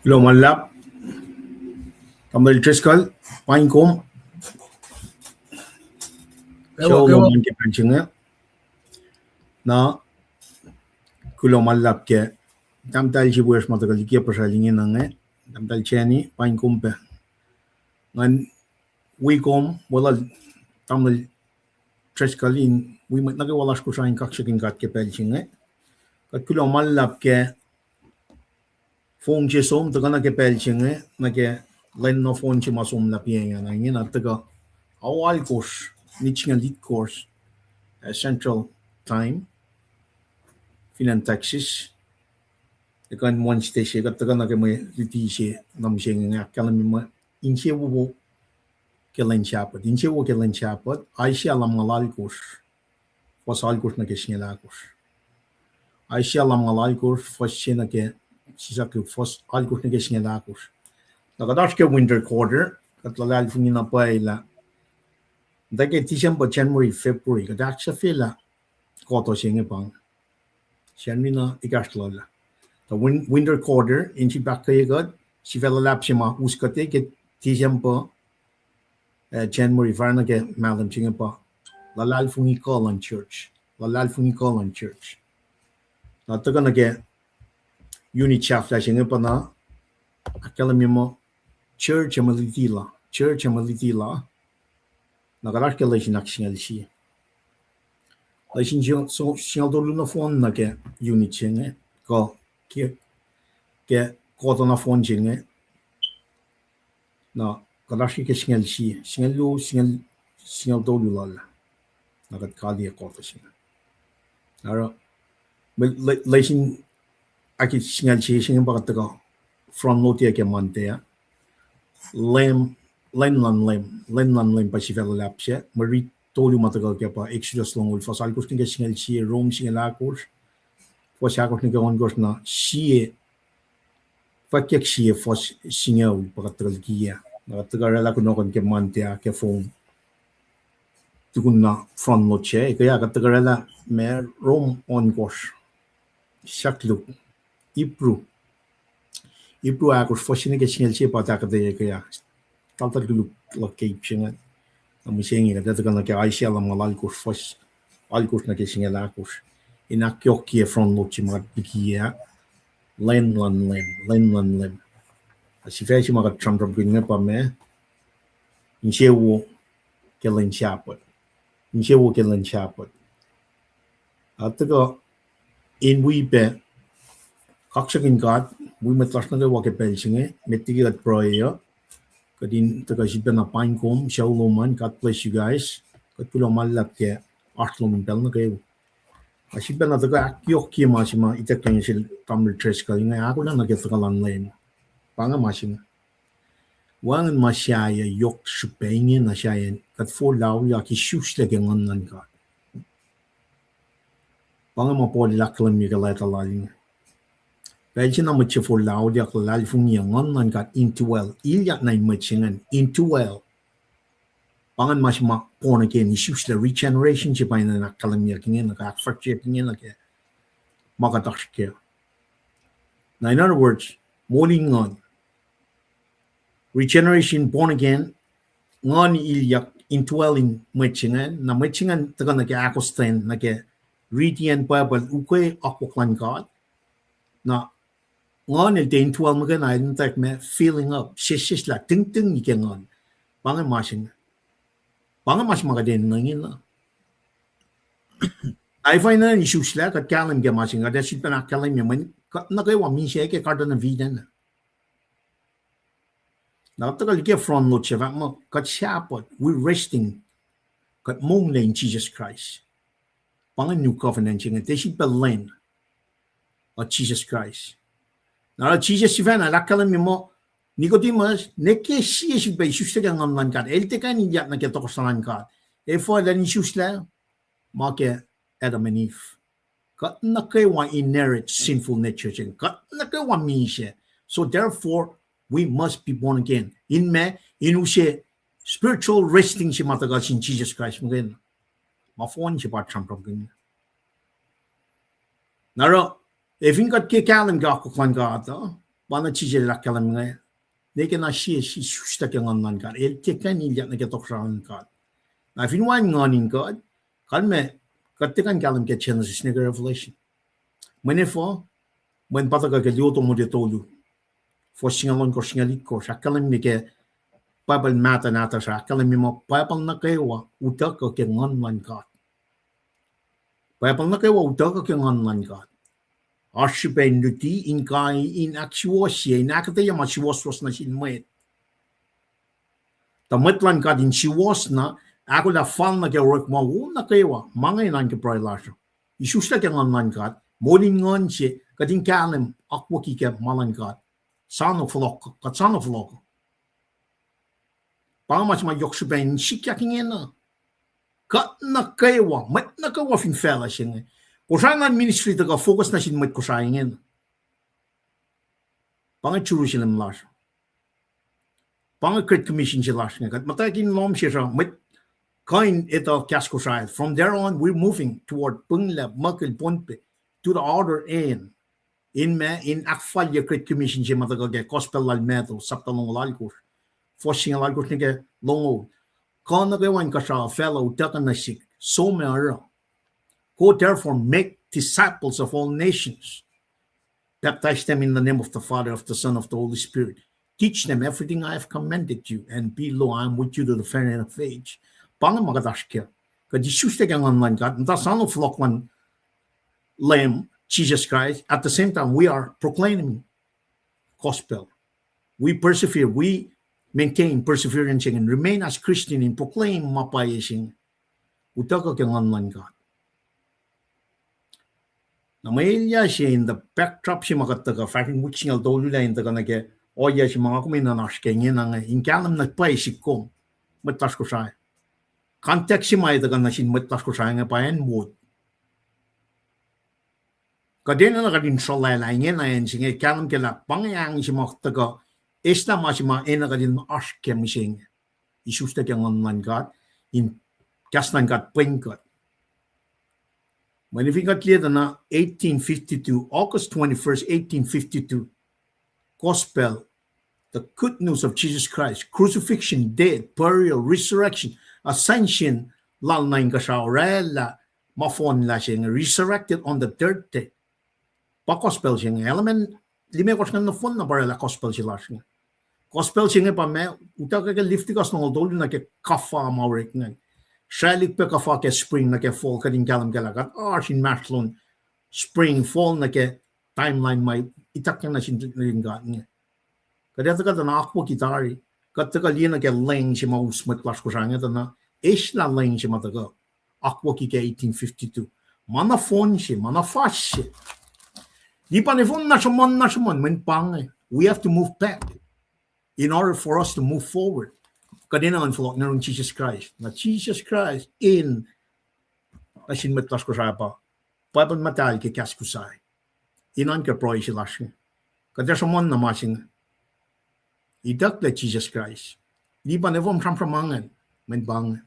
Lo malap, tambal triskal, pain kom, so lo man ke penchunga, na kulo malap ke, tamtal chibues matagal ke pasalingin nange, tamtal cheni, pain kom pe, ngan we kom, wala tambal triskal in, we mat nagawalas ko sa kaksaking kat ke penchunga, kat kulo malap ke, phone che som taga na ke pelchinge na ke len no phone che masom na pienga na ngina taga awal course nichinga lead course central time finan Texas kan one station ka taga na ke me liti she nam shinga kala mi ma inche wo ke len chapat ai sha lam ngalal course fos algus na ke singelagos. Ai sialam algus fos sina ke sisaku fos algus na ke singelagos. Nakadas ke winter quarter kat lalal fungina paila. Dake December, January, February kadak sa fila koto singe pang. Sianmina ikastlala. The winter quarter in si bakkay god si fela lap si ma uskate ke December, January varna ke malam singe pa. Lalal fungi call on church. Lalal fungi call on church. Na taga na ke unit chafla singe pa na akala mimo church amalitila. Church amalitila. Nakadak ke lesinak singal si. Lesin singal dolu na phone na ke unit singe ko ke koto na phone singe na kadashi ke singal si. Singal dolu lala. Nakat kali koto singe. Naro lesin aki singal si singe pa kataka from notia ke mantea lem pa si fela lapse mari tolu matagal ke pa exodus long ul fasal kus ke singal si Rome singal akos fos akos ke on na si fakek si fos singal pa katagal kia katagal la kuno ke mantea ke phone tukun na from noche kaya katagal la me Rome on gos saklu Ibru akos fos ke singal si pa takade kaya taltar dulu lokay singa amusengi kada kan ke Aisha la malalkos fos alkos na ke singa akos inakyoki from noche mat bikia lem si fesi magat tram ginga pa me insewo ke len chapot ataga in we be kaksagin god we matlas na wa ke pelsinge metigi at prayer kadin taga si na pine com shawloman god bless you guys katulo malap ke artlom pel na kayo asibben na taga akyoki masima itakang sil tamil tres ka nga ako na nagetalan len panga masina wangan masyaya yok supengin na siya kat for law ya ki shusle ke ngan ka panga mo poli laklam mi galay talalin Belgian na mutche for law ya kalal fung yang ngan ka into well ilya na mutchingan into well pangan masima born again ni shusle regeneration je paina na kalam ya kingen na ka fracture kingen na ke magadak ke now in other words morning on regeneration born again ngon ilyak indwelling machingan na machingan taga na ke akosten na ke reading bible ukwe akoklan god na ngon el den twel magan I didn't take me feeling up shish la ting ting ni ke ngon bangan masing magaden ngin la I find na ni shusla ka kalam ke masing ada sit na kalam yaman na ke wa min she ke kardan vidan Now, take from no chevamo, got sharpot, we're resting, got moon in Jesus Christ. Pang a new covenant, and they should be of Jesus Christ. Now, Jesus Ivana, la calamimo, Nicodemus, neke si should be shusting on Lankat, Eltecan in Yat Naketosankat. Therefore, then shusla, marke Adam and Eve. Got nake one inherit sinful nature, and got nake one misha. So, therefore, we must be born again. In me, in ushe spiritual resting si matagal in Jesus Christ again. Mafon si patram again. Naro, if you got ke kalam ga ko kwan ga ata, bana chije la kalam nga. Deke na si susta ke ngan ga. El ke kan ilya na ke tokran ga. Na if you want nganin God, kalme katikan kalam ke Genesis nega Revelation. Menefo, when pataga ke lioto mo de tolu. For singalon ko singalit ko sa kalam ni ke Bible mata nata sa kalam mi mo Bible na kayo utak ko ke ngon man God. Bible na kayo utak ko ke ngon man God. Ashipen duti in kai in actuosye in akataya ma shiwas na sinmet. Tamatlan God in shiwas na ako la fal na ke work mo na kayo mga inan ke prailasyo. Isusta ke ngon man God. Molin ngon siya kading kalam akwa ki ke malan God. Sano flok, katsano flok. Pang mas ma yoksubeng sikyaking ena. kat na kaywa mat na kawa fin fella sing kusangan ministry to ka focus na sin mat kusangin pang Jerusalem las pang Great Commission si las nga kat matakin nom siya mat kain ito kas kusay. From there on we're moving toward punglab makil ponpe to the other end in akfal ya Great Commission si matagage gospel lal metal saptalong lalkus forcing lalkus nige longo Kana gawain ka sa fellow takanasik, so meara. Go therefore make disciples of all nations. Baptize them in the name of the Father, of the Son, of the Holy Spirit. Teach them everything I have commanded you, and be lo, I am with you to the very end of age. Pangan magadashkya. Kad Jesus kang online ka, nta sano flock one lamb, Jesus Christ. At the same time, we are proclaiming gospel. We persevere. We maintain perseverance and remain as Christian and proclaim mapayasing utaka kang online ka. Na mailya siya in the backdrop siya makataga faking witching al dolu la in taga nage oya siya mga kumina nashkenge na nga in kalam nagpaisip ko matlas ko siya. Context siya may taga na siya matlas ko siya nga pa yan mood. Kadena na kadin solay la ingin na yan siya kalam kila pangyang siya makataga esta masima ena kadin aske mising isusta kang online God in kasnan God pengkat. When we got clear na 1852 August 21st 1852 gospel the good news of Jesus Christ crucifixion death burial resurrection ascension lal nine kashaurela mafon la sing resurrected on the third day pa gospel sing element lime ko na fon na barela gospel sila sing gospel singe pa me utaka ke lifti kas no dol na ke kafa mawrek ngan shalik pe kafa ke spring na ke fall kadin kalam galagat shin maslon spring fall na ke timeline mai itak na shin ringa ni kada ta na akpo kitari katta ka lina ke leng si maus mat klas ko sanga ta na isla leng si mataga akpo ki ke 1852 mana phone si mana fash di pa ne phone na shomon men pang we have to move back in order for us to move forward. Kadina ang flock na Jesus Christ. Na Jesus Christ in asin matlas ko sa pa. Pabon matal ke kas ko sa. Inan ka proy sila siya. Kada sa mon na masing idak la Jesus Christ. Di ba nevom sampramangan men bang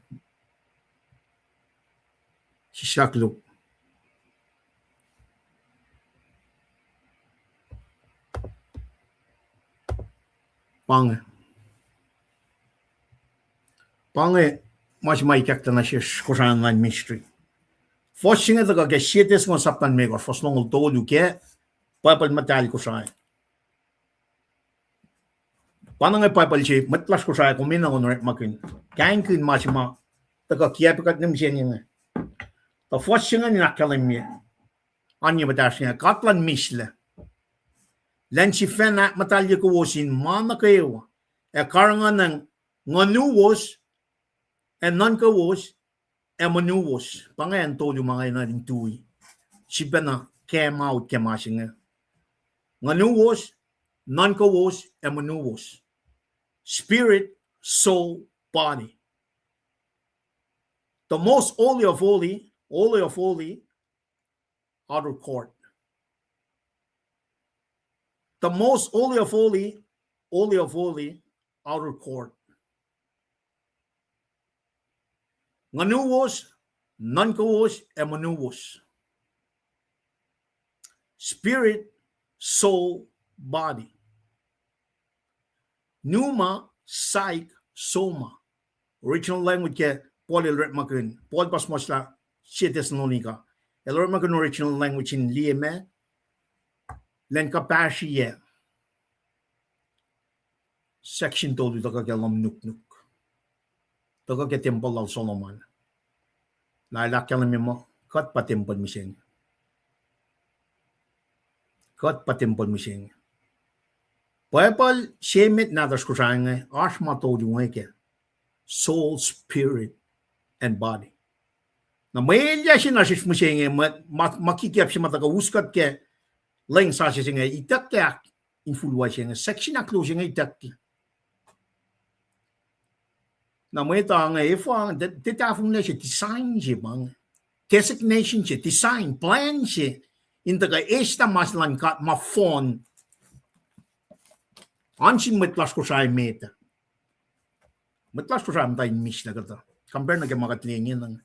si saklo. Pange mas mai kakta na siya kusan na ministry. First singa daga ke siete mo saptan me ko first long tolu ke papal matal ko sa. Panang papal si matlas ko sa ko mina on rek makin. Kain kin mas ma daga kiya pakat nim siya nga. The first singa ni nakalim me. Anya badash nga katlan misle. Len si fena matalya ko wosin mana kayo karangan ng nganuwos and non-kawos and manuwos pangayan tolo mga natin tuwi si fena came out kemasing nganuwos non-kawos and manuwos spirit soul body the most holy of holy outer court. The most holy of holy, outer court. Nganuwos, non-kawos, and manuwos. Spirit, soul, body. Pneuma, psych, soma. Original language ke Paul elret makin. Paul pas mosla si Thessalonica. Elret makin original language in lieme. Len kapashiye. Section tolu taga kelam nuk. Taga ke temple al Solomon. Lailak kelam mo kat pa temple miseng. Kat pa temple miseng. Bible shemet nadas kusanga ashma tolu ngeke. Soul, spirit, and body. Na mailya siya nasis miseng makikiap siya mataga uskat ke Lain sa siya nga itak kaya influwa siya nga section na closing nga itak. Na mo ito ang ifang detafung na siya design siya bang designation siya design plan siya inta ka esta maslan kat ma phone ansing metlas ko sa meta metlas ko sa amtay miss na kata compare na kay makatlingin ng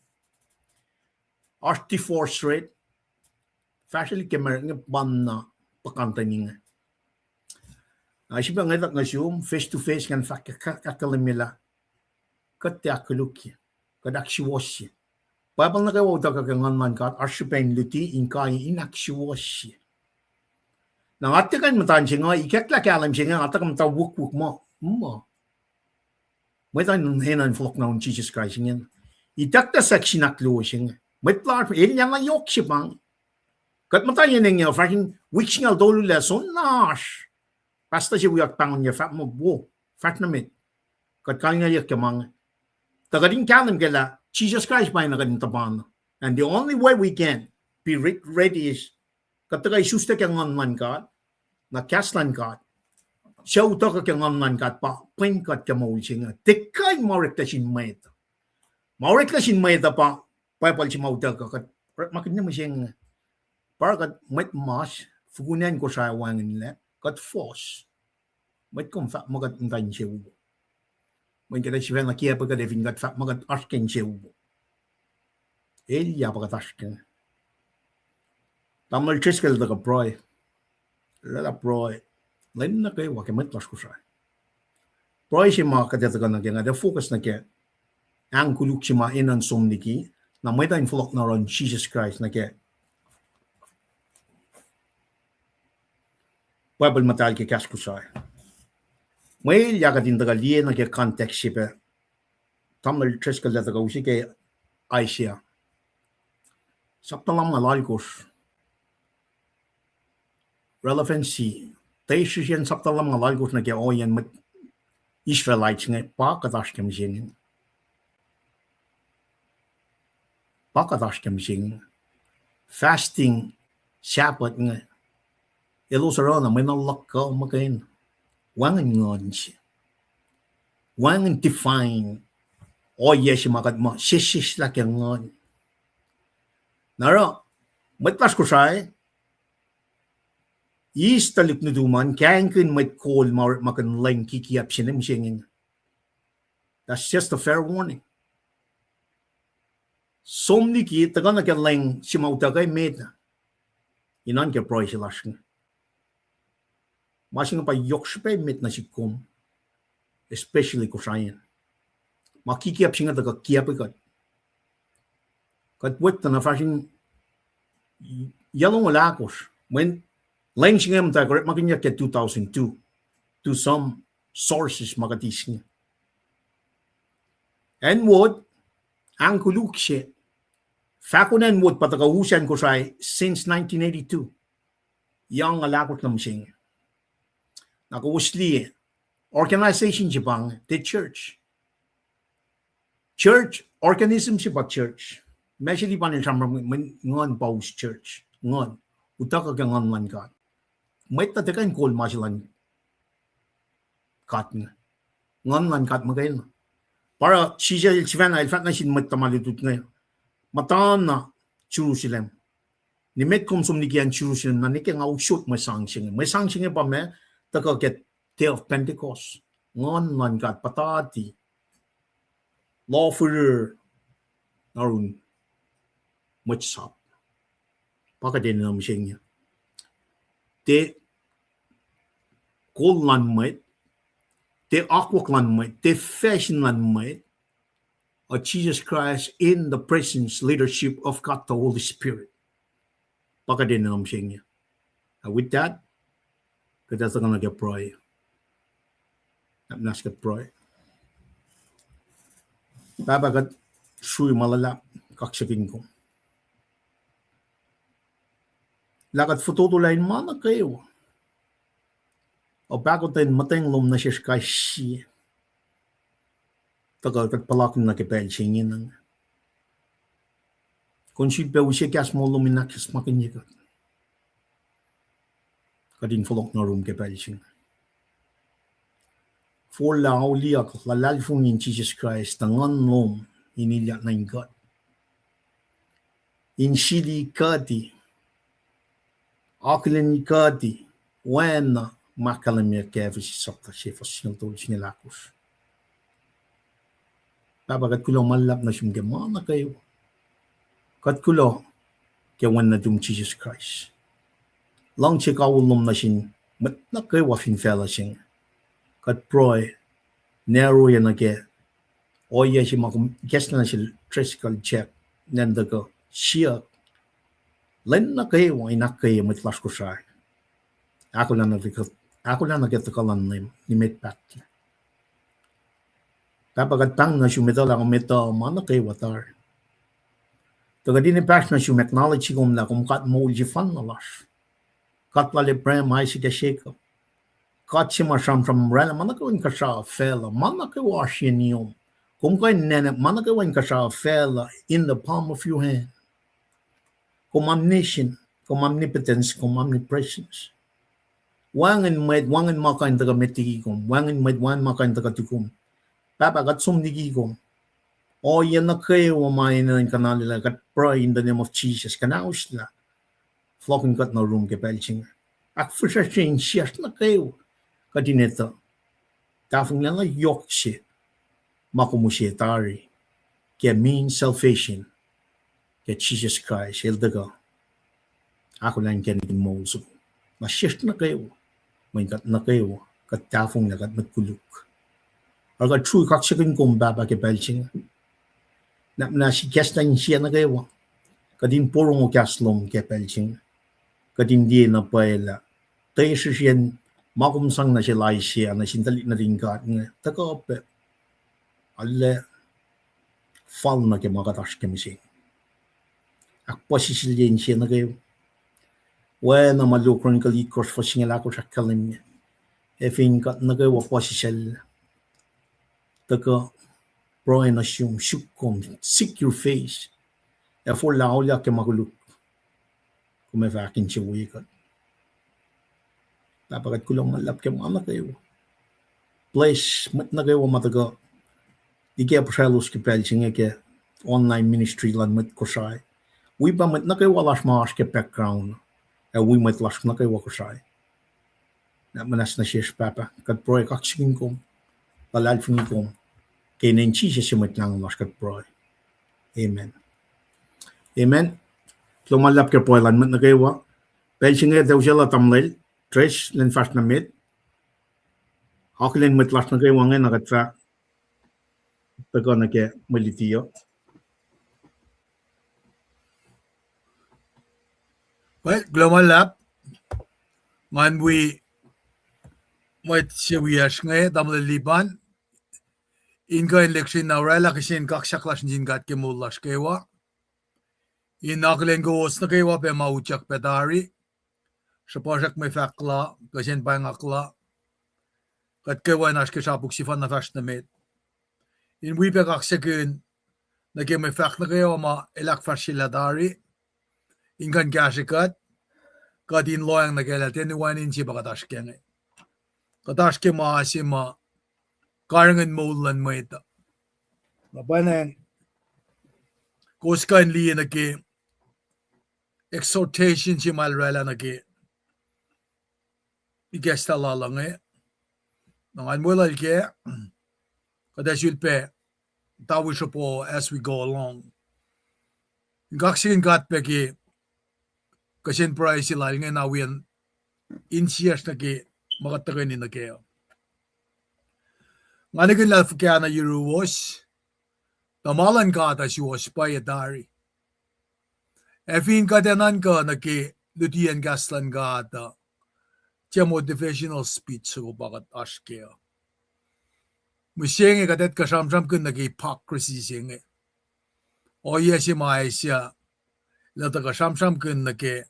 RT4 straight factually kemer ng ban na pakanta niya siya nga nga zoom face to face kan kakalimila katyakulukya kadakshiwosya Babal na kayo daw kagangan man kat arsipen luti in kaya inakshiwosya nang atikan matan siya nga ikekla kalam siya nga atakam tawuk mo may tayo nung hinan flok na Jesus Christ nga itakta section aklo siya nga may plar ilan nga yok siya bang kat matan yan nga fucking which nga dolo lesson nash basta siya wiyak pangon niya fat mo fat na mit kat kanya yak kamang tagaring kalam kala Jesus Christ by nagtaban. And the only way we can be ready is katagay susta kang man God, na kaslan God. Siya utak kang man God pa, pengkat ka maulising. Tekay maureklasin mayta. Maureklasin mayta pa, paypal si mautak ka. Makin naman siyang, para kat may mas, fugunan ko sa awangin nila, kat force. May kumfa, magat untayin siya ubo. May kita siya na kaya pagkadevin kat fa, magat asken siya ubo. Elia pagkatasken. Tamal chiskel daga proy. Lala proy. Lain na kayo, wakimetlas ko siya. Proy siya mga kadetagan na kaya, the focus na kaya, ang kuluk siya mga inan sumniki, na may tayong flok na ron Jesus Christ na kaya, Bible matal kaya kas ko siya. May yagatin daga liye na kaya context siya pa, tamal chiskel daga usi kaya, ay siya. Saptalam malalikos. Relevancy. Tayo siya saptalam malalikos na kaya oyan mat Israelites nga pakatas kami siya. Pakatas kami siya. Fasting, Sabbath nga. Ilusarona, may nalakaw makain. Wangan ngon siya. Wangan define. Oya siya makad mo. Sisis laki ngon. Naro, matlas ko siya, istalik na duman, kaya may call makan lang kikiyap siya na misingin. That's just a fair warning. Somniki, taga na kaya lang si mautagay meta. Inan kaya proy sila siya. Masing pa yok siya pa met na si kum. Especially ko siya yan. Makikiyap siya nga taga kiyap ikat. Kat wet na fashion yalong walakos when lang siya nga correct makinya ke 2002 to some sources magatis niya. And what ang kuluk siya fakunan what patakahusan ko siya since 1982 yang alakot na siya. Nakuusli organization siya bang the church organism siya ba church Mesili pa niya ngon paus church. Ngon. Utak ka ngon man ka. May tatakan kol masilan kat nga. Ngon man kat magayin. Para siya ilsivana ilfat na sin matamalitut ngayon. Mataan na Jerusalem. Ni met kom som nikian Jerusalem na nikian nga usot may sangsing. May sangsing pa me taka get day of Pentecost. Ngon man kat patati. Lawful narun. Much up. Pakadin na siya niya. Te kol lan met, te akwak lan met, te fashion lan met, of Jesus Christ in the presence, leadership of God the Holy Spirit. Pakadin na siya niya. And with that, kada sa nga nag-pray. Nas ka-pray. Babagat suy malala kaksakin ko. Lakat fututulain mana kayo. O bago tayo matayang lom na siya kasi tagal kat palakong nakipel siya niya. Kung siya pa siya kas mo luminakis makinig ka. Kadin fulok na room kipel siya. for lauliak lalalfung in Jesus Christ tangan lom inilyak na God. In shidi kati aklen kati when makalamir kevis sakta shefos yung tulad sinilakos. Pabagat kulo malap na siyang gemana kayo. Kat kulo kewan na tum Jesus Christ. Lang chikawulom na sin mat na kayo wafin fella sing. Kat proy narrow yan na ke oya si makum guess na si tricycle check nanda ko siya len na kayo inak kayo mat las ko siya. Ako lang nagkatakalan ni Metpat. Papagat tang na sumita lang meta mana kayo watar. Taga din ni pas na sum acknowledge kung na kung kat mo ji fan na las. Kat lale prem ay si kasheka. Kat si masam rela mana kayo ka sa fela mana kayo ashin yun. Kung kayo nene mana kayo ka sa fela in the palm of your hand. Kung omniscient, kung omnipotence, kung omnipresence. Wangan makain taga metigikom, wangan makain taga tukum. Papagat sumdigikom. O yan na kayo umayin na kanalila kat pray in the name of Jesus. Kanaos na. Flocking kat na room ke pelching. Ak for sa change siyas na kayo. Katineta. Tafong lang na yok siya. Makumusyetari. Kaya mean salvation. Kaya Jesus Christ. Hildaga. Ako lang kanikin mo uso. Masyas na kayo. May kat na kayo. Kat tafong na kat magkuluk. Agad true kaksakin kong baba ke pelching. Na si kestan siya na kayo. Kadin porong o kaslom ke pelching. Kadin di na paela. Tayo siya makumsang na siya lai siya na sintalik na rin kat nga. Takape. Alle. Fal na ke makatash ke mising. Akpa sisilyen siya na kayo. Wena malukron kalikos fa singala ko sa kalim niya. Efin kat na kayo wapa sisil. Taka. Proy na siyong syukom, seek your face. E for laulya ke makuluk. Kumevakin siya wikat. Tapagat kulang malap ke mana kayo. Place, mat na kayo mataga. Di kaya pasalos ke pelching ke online ministry lan mat kusay. We pa mat na kayo walas maas ke background. E we mat las na kayo kusay. Na manas na siya papa. Kat proy kaksigin kom. Lalalfin kom. Kaya na Jesus yung matlang laskat proy. Amen. Amen. Lumalap ke proy lan mat na kayo. Pelching daw siya la tamlil. Tres len fast na mit. Hakilen mat las na kayo wangan nakatra. Taga na ke malitiyo. Well, lumalap. Man we might siya wiyash ngay damlil liban. Inka election na rela kasi kakshaklas njin gat ke mullash kewa. Inaklen go os na kewa pe mauchak pedari. Shapashak me fakla kasi bangakla. Kat kewa nash ke shapuk sifan na fash na met. In we pe kakshakun na ke me fak na kewa ma elak fashiladari. Inkan gashikat. Kat in loyang na kela tenuan inchi bakatash kenge. Katash ke maasima. Karangan maulan mo ito. Napanan, kuskain liya na ki exhortation si malrela na ki igesta lalang eh. Nangan mo lal ke, kadasyul pe, tawi siya po as we go along. Kaksin gat pe ki, kasin price sila nga nawiyan insiyas na ki, makataganin na kayo. Nga naging laf kaya na yuruwas, tamalan ka ta siwas pa yadari. Efin ka tenan ka na ki lutian gaslan ka ta, tiya motivational speech ko bakat askaya. Musyenge ka tet kasamsam ka na ki hypocrisy siyenge. O yesi maay siya, lata kasamsam ka na ki,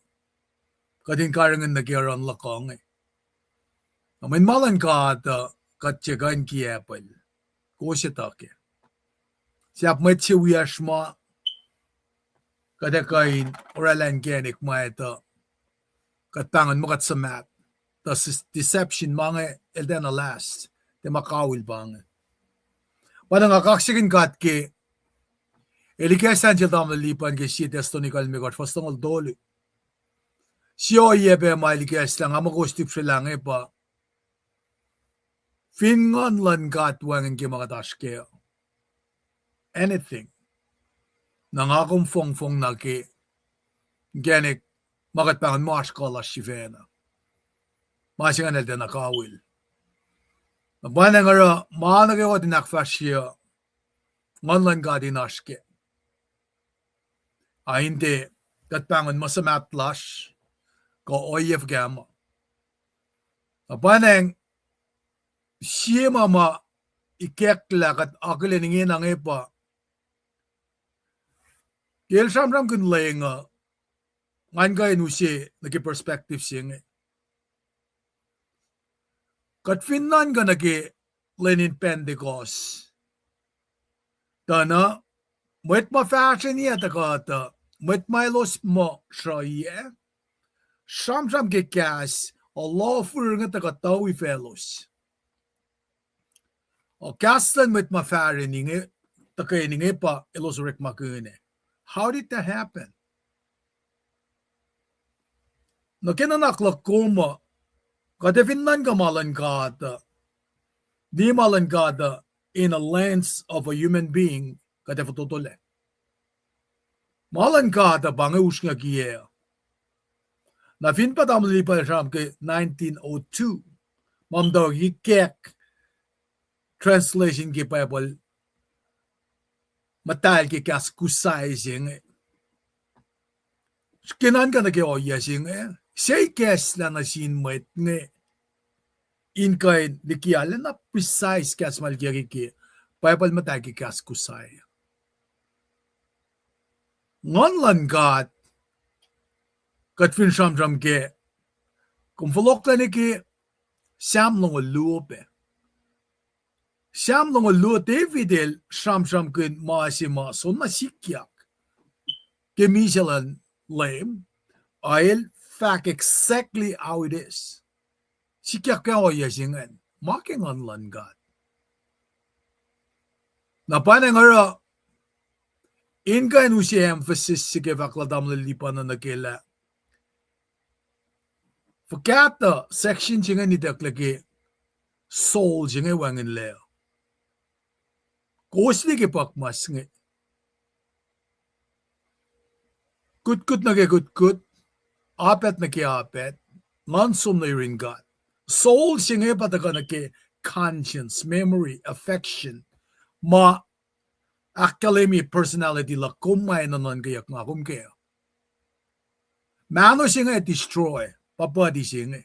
katin karangan na ki aran lakang eh. Amin malan ka ta, katyagan ki apple. Kusya take. Siap met si wiyashma. Katakain oralan genik ma ito. Katangan mo katsamat. The deception mga elden last. te makawil bang. Panang akaksigin kat ke elikesan jil dam lipan ke si testonikal me got fastong doli. Sio yebe ma elikes lang amagostip silang pa. Fingon lan gat wangin ke makataske. Anything. Nangakong fong na ke genik makatpangan maskala sivena. Masingan el na kawil. Banang ara maanage o dinakfasya ngonlan gadinaske. Ainde katpangan masamatlash ko oyef gama. Banang siya mama ikekla kat akalingin ang epa. Kel samram kun lenga ngan kay nusi nagi perspective siyang. Kat finnan ka nagi Lenin Pentecost. Dana met ma fashion niya takata met Milos mo siya. Samsam ke kas Allah for nga takatawi fellows. O kastan met ma fashion ninge takay ninge pa ilosurek makune. How did that happen? No kinanaklak kuma kada finnan ka malangkata. Di malangkata in a lens of a human being kada fututole. Malangkata bang usnga kiya. Na fin pa tam lipa sham ke 1902. Mam daw hikek translation ki Bible matal ki kas kusay sing. Skinan ka na ke oya sing. Say kes na na sin met ne. In kain dikiala na precise kas malgiri ki Bible matal ki kas kusay. Ngon lan God kat fin sham ke kung fulok na ni ki Sam long luope. Sam long luope Davidel sham kun maasima so nasikyak. Kemisalan lame. I'll fact exactly how it is. Sikyak ka o yasingan. Making on lan God. Napanang ara in ka nusi emphasis sige fakladam lilipan na nakila. Fakata section singa ni daklagi soul singa wangin leo. Kosli ke pakmas nga. Kut na ke kut. Apet na ke apet. Mansum na rin God. Soul singa pataka na ke conscience, memory, affection. Ma akademi personality la kumay na non kayak nga kumkaya. Mano singa destroy. Papadi singa.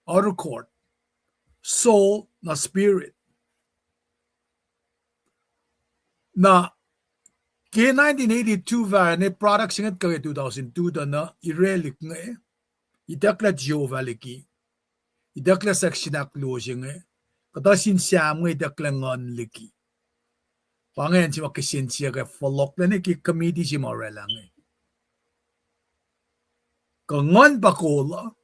Outer court. Soul na spirit. Na K 1982 variant product singat kaya 2002 da na irelik nga idakla Jehovah liki idakla seksyonak losing kata sinsam nga idakla ngon liki pangen si makisinsiya ka folok na ki committee si Morella nga ngon bakola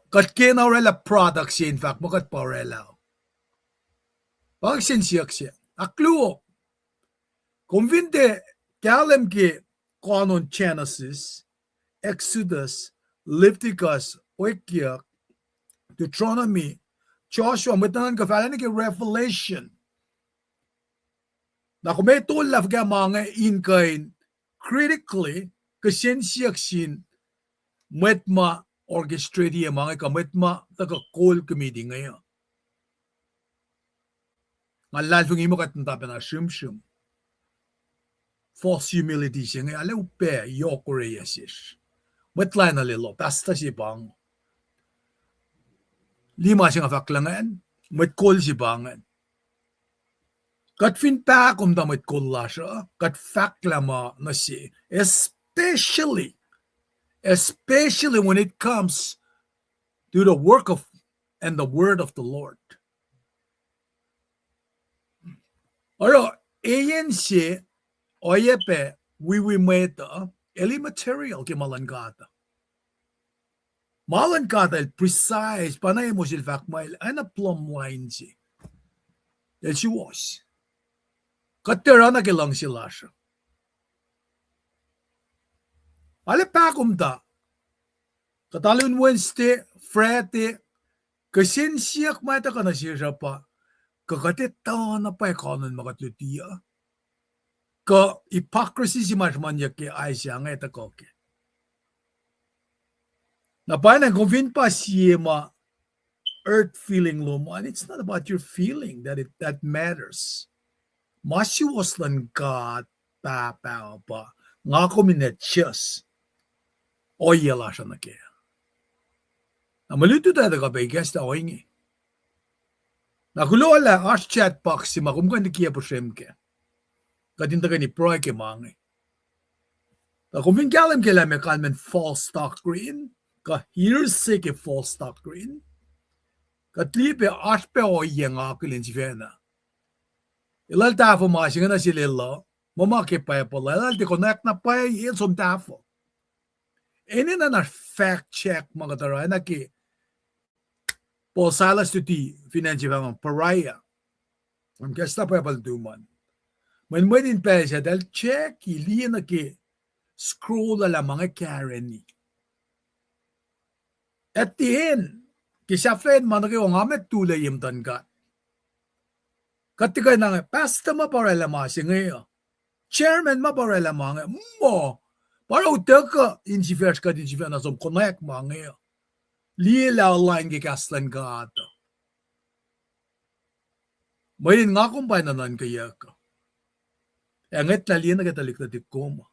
kat Morella product siya in fact makat Morella pag sinsiyak siya akluo Convinte kalem ki kanon Genesis, Exodus, Leviticus, Oikya, Deuteronomy, Joshua, matanan ka falan ki Revelation. Na kung may tulaf ka mga inkain critically kasensiyak sin metma orchestrate mga ka metma taga-call committee ngayon. Ngalan imo katantapin na shum. False humility siya nga alaw pe yokore yasish. Matla na lilo, basta si bang. Lima siya nga faklangan, matkol si bangan. Kat fin pa kung da matkol la siya, kat faklama na si, especially when it comes to the work of and the word of the Lord. Aro, ayan siya, oyepe, wiwi meta, eli material ki malangata. Malan ka dahil precise, panay mo sila fakmail, ana plumb line si. El si was. Katira na kilang sila siya. Alipakum da. Katalun Wednesday, Friday, kasin siyak mata ka na siya pa, kakatita na pa ikanon makatlutiya. Ka hypocrisy si masmanya ke ay siya nga ita koke. Napanan kung fin pa siya ma earth feeling luman, it's not about your feeling that matters. Masiwas lang ka pa nga kuminetsyas. O yala siya na kaya. Maluto tayo ka bigas na oingi. Nakulo ala as chat box si makumkan di kiya po siyemke. Kadinta ka ni proy ke mangi. Nakuming kalam kila me kalmen false doctrine. Ka hearsay ke false doctrine. Katlipe as pe oye nga akilin si Fena. Ilal tafo masinga na si Lilo. Mamake pa pala. Ilal di connect na pa yung som tafo. Ini na fact check mga taray na ki Paul Silas tuti financial famang pariah. Ang kasta pa palduman. Man mo din pa siya dahil check ili na ki scroll ala mga Karen ni. At the end, kisya friend man kayo nga met tulay yung tangat. Katika na pasta maparela masi ngayon. Chairman maparela mga mo. Para utaka insifers ka din siya na som connect mga ngayon. Lila online gikaslan ka ato. Mayin nga kumpay na nan kaya ka. Enget na liyan na katalik na tikoma.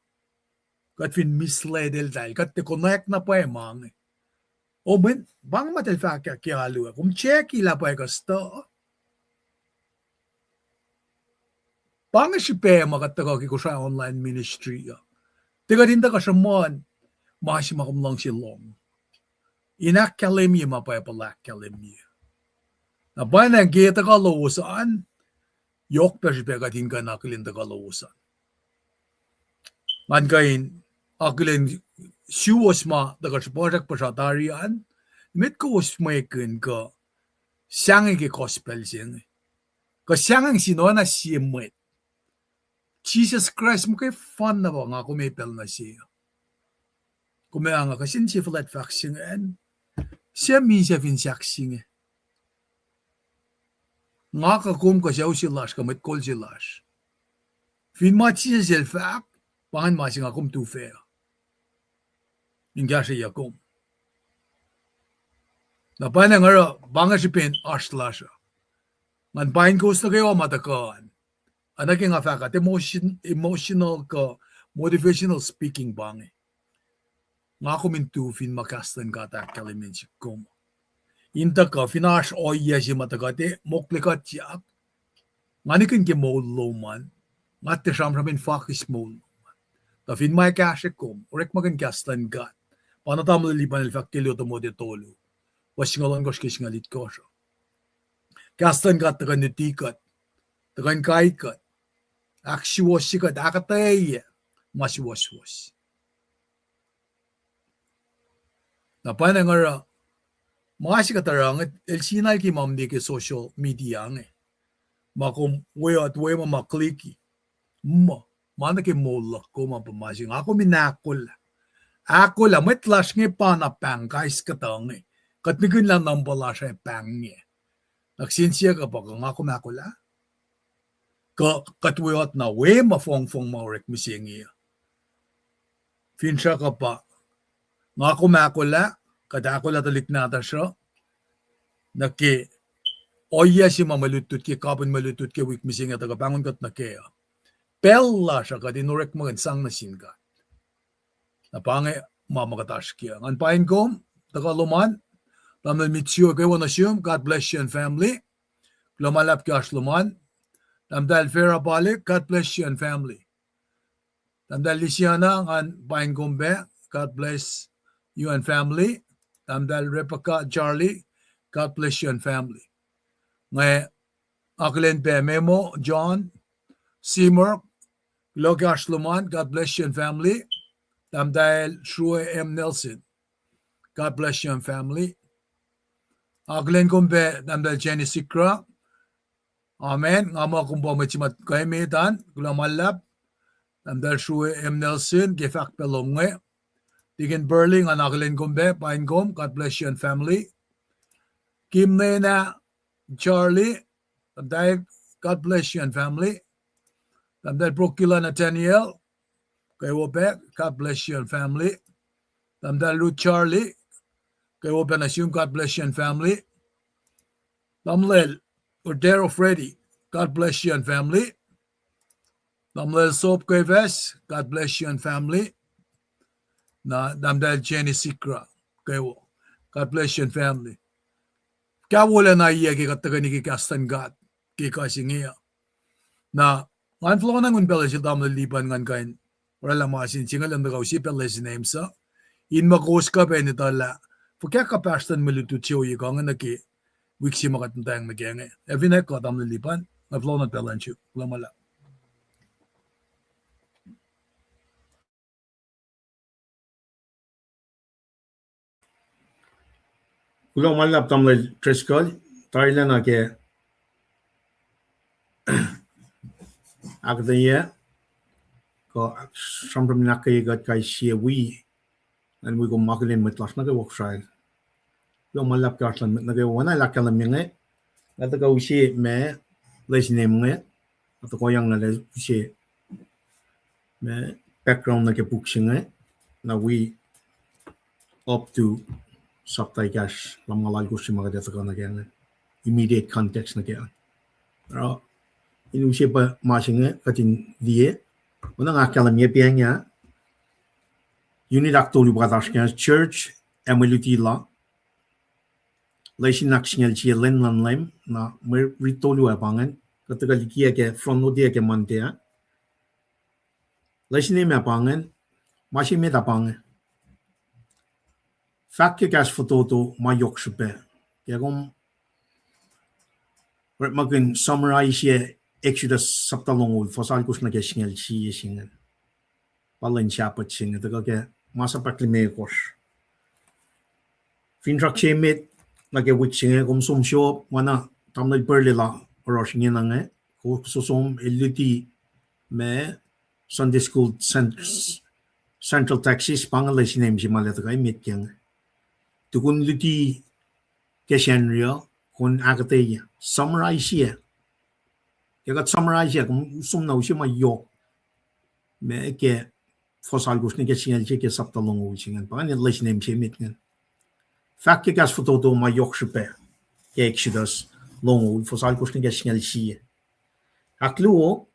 Kat fin misledel dahil kat te connect na pa emang. O men, bang matalfa ka kaya luwa. Kung check ila pa kasta. Bang si pe makataga ko sa online ministry. Tiga din ka sa man. Masima kum lang silong. Inakalimya mapapalakalimya. Nabay na kita ka lawusan, yok pa siya pagatin ka nakilin ta ka lawusan. Man kain, akilin siwas ma, daga sa pasak pa sa tarian, mit ko usmakin ka, siyang gospel siyang. Kasyang sino na siya met. Jesus Christ mo kay fun na ba nga kumipel na siya. Kumaya nga kasin siya flat faction and siya minsan finsaksing. Nga kakum ka siya usilas ka met kol silas. Fin matsi siya selfak, pangan masing akum tu fair. Ingga siya yakum. Napay na nga banga si pin asla siya. Ngan pain ko na kayo matakaan. Anak yung afakat, emotional ka, motivational speaking bangi. Nga kumintu fin makastan ka ta kalimin si kum. Inta ka finash oya si matagate moklikat siya. Nga nikin ki molo man. Nga te samramin fakis molo man. Ta fin may kashe kum. Urek magan kastan ka. Panatam lilipan il fakilyo to mo de tolo. Wasingalan ko skis ngalit ko siya. Kastan ka tagan nitikat. Tagan kaikat. Aksiwas sikat akatay. Masiwas-was. Napay na nga mga sikatarang el sinal ki mamdi ke social media nga. Makum way mo makliki. Mana ke molak ko mapamasing. Ako minakol. Ako la metlas nga panapang kais katang nga. Katnigun lang nambala siya pang nga. Nagsinsiya ka pa kung ako makula. Katwiyot na way mafong-fong maurek mising nga. Finsya ka pa. Nga kumakula, kada ako latalik nata siya, naki, oya si mamalutut ki, kapon malutut ki, wik mising at agapangon kat na kaya. Pella siya ka, dinurek mo sang na singat. Napangi, mamakatas kaya. Ngan pain kom, takaluman, tamil mitsyo kayo na siyum, God bless you and family. Lumalap ki asluman, tamdal fera balik, God bless you and family. Tamdal lisyana, ngan pain kombe, God bless you and family. Tamdal Rebecca, Charlie, God bless you and family. Ngay, Aklen Pe Memo, John, Seymour, Logash Luman, God bless you and family. Tamdal Shrue M. Nelson, God bless you and family. Aglen kumbe damdal Jenny Sikra. Amen. Ngamo kumbo machimat kaimedan gulamalab. Damdal Shue M. Nelson gefak pelongwe. Digen Burling an Aglen kumbe pain gom. God bless you and family. Kim Nena Charlie. Damdal God bless you and family. Damdal Brokila Nathaniel. Kaywobek. God bless you and family. Damdal Lu Charlie. Kaywobek assume God bless you and family. Damlel Ordero Freddy, God bless you and family. Damlel Soap Kayves, God bless you and family. Na Damdal Jenny Sikra, Kaywo, God bless you and family. Kawala na iya kikatagani kikastan God, kikasingiya. Na ngan flow nang unbela si Damlel Liban ngan kain, wala masin singal ang nagaw si Peles name sa. In makos ka penitala, pagka kapastan malututyo yung nga naki, wiksi makatantayang nagyenge. Every night ko atam lilipan, na-flow na talancho. Lamala. Kulo malap tam le Triskel, Thailand na ke agdaya ko sampram na kay gat kay siya we and we go makulin mitlas na ke workshop. Kulo malap kartlan na ke wana lakalam minge. At ka usi me les name at ko yang na les usi me background na ke booksinge na we up to Sabtai cash lamalal gusto magdata ka na kaya immediate context na kaya. Pero inusi pa masinge katin die una nga kalam ye pianya unit aktolu badash kaya church emeluti la laisin naksingal chi len lan lem na mer ritolu abangan kataga likia ke from no dia ke mantea laisin me abangan masin me abangan Fakke gas fototo ma yokspe. Yagom Ret makin summarize ye Exodus saptalong fosal kus na kesingel chi singen. Balin chapat singen daga ke masa paklime kos. Finrak chemit na ke wit singen kom som show wana tamnal perlila orosingen nange ko susom eluti me Sunday school Central Texas pangalis name si malata kay mit kyang. Tukun luti keshenria kun agate summarize ye. Yagat summarize ye kum sum na usi ma yok. Me ke fosal gus ni keshingal ke saptalong usingan pangan lis name si mit ngan. Fakke gas fototo ma yok shpe. Ke Exodus long fosal gus ni keshingal si. Akluo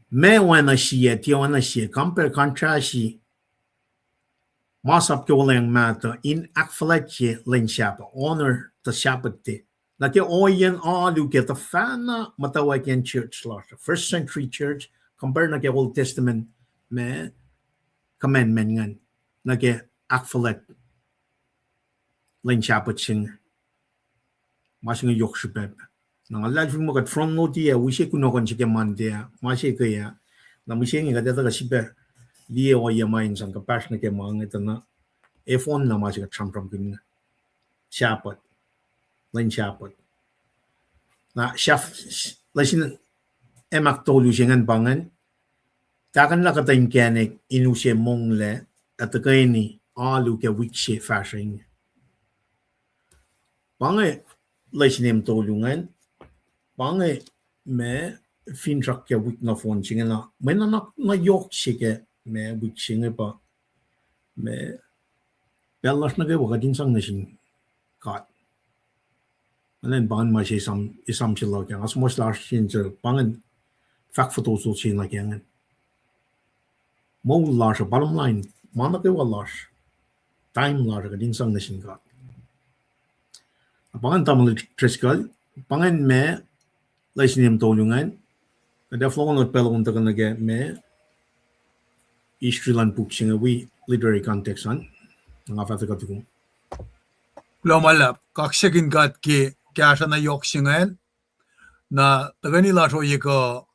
me wana si ti wana si compare contrast Masap kyolang mata in akfaletje len shapa honor the Sabbath day. Na ke oyen alu ke the fana matawaken church law. First century church compare na ke Old Testament me commandment ngan na ke akfalet len shapa ching masing yok shubeb. Na ngalaj mo kat from no dia wishe kuno kon chike mandia mashe kaya na mishe nga data ka shibe dia o yamain sang kapas na ke mga ito na F1 na masih katrampram kin Sabbath len Sabbath na chef lasin emak tolu jengan bangan takan la katain kenek inuse mongle at kaini alu ke wikse fashion bangai lasin em tolungan bangai me finrak ke wik na phone jengan na mena na yok sike me wik singe pa me Bellas na kayo kadin sang nasin kat. Anen bangan ma siya isam sila kaya. As mo sila siya bangan fact photo so siya na kaya. Mo large bottom line mana kayo large time large kadin sang nasin kat. Bangan tamal triskal bangan me laisin tolungan. Kada flow not pelo unta kana kaya me history lan book siya we literary context an. Lomalap, kakshagin gat ki kasha na yoksingen na tagani la so yiko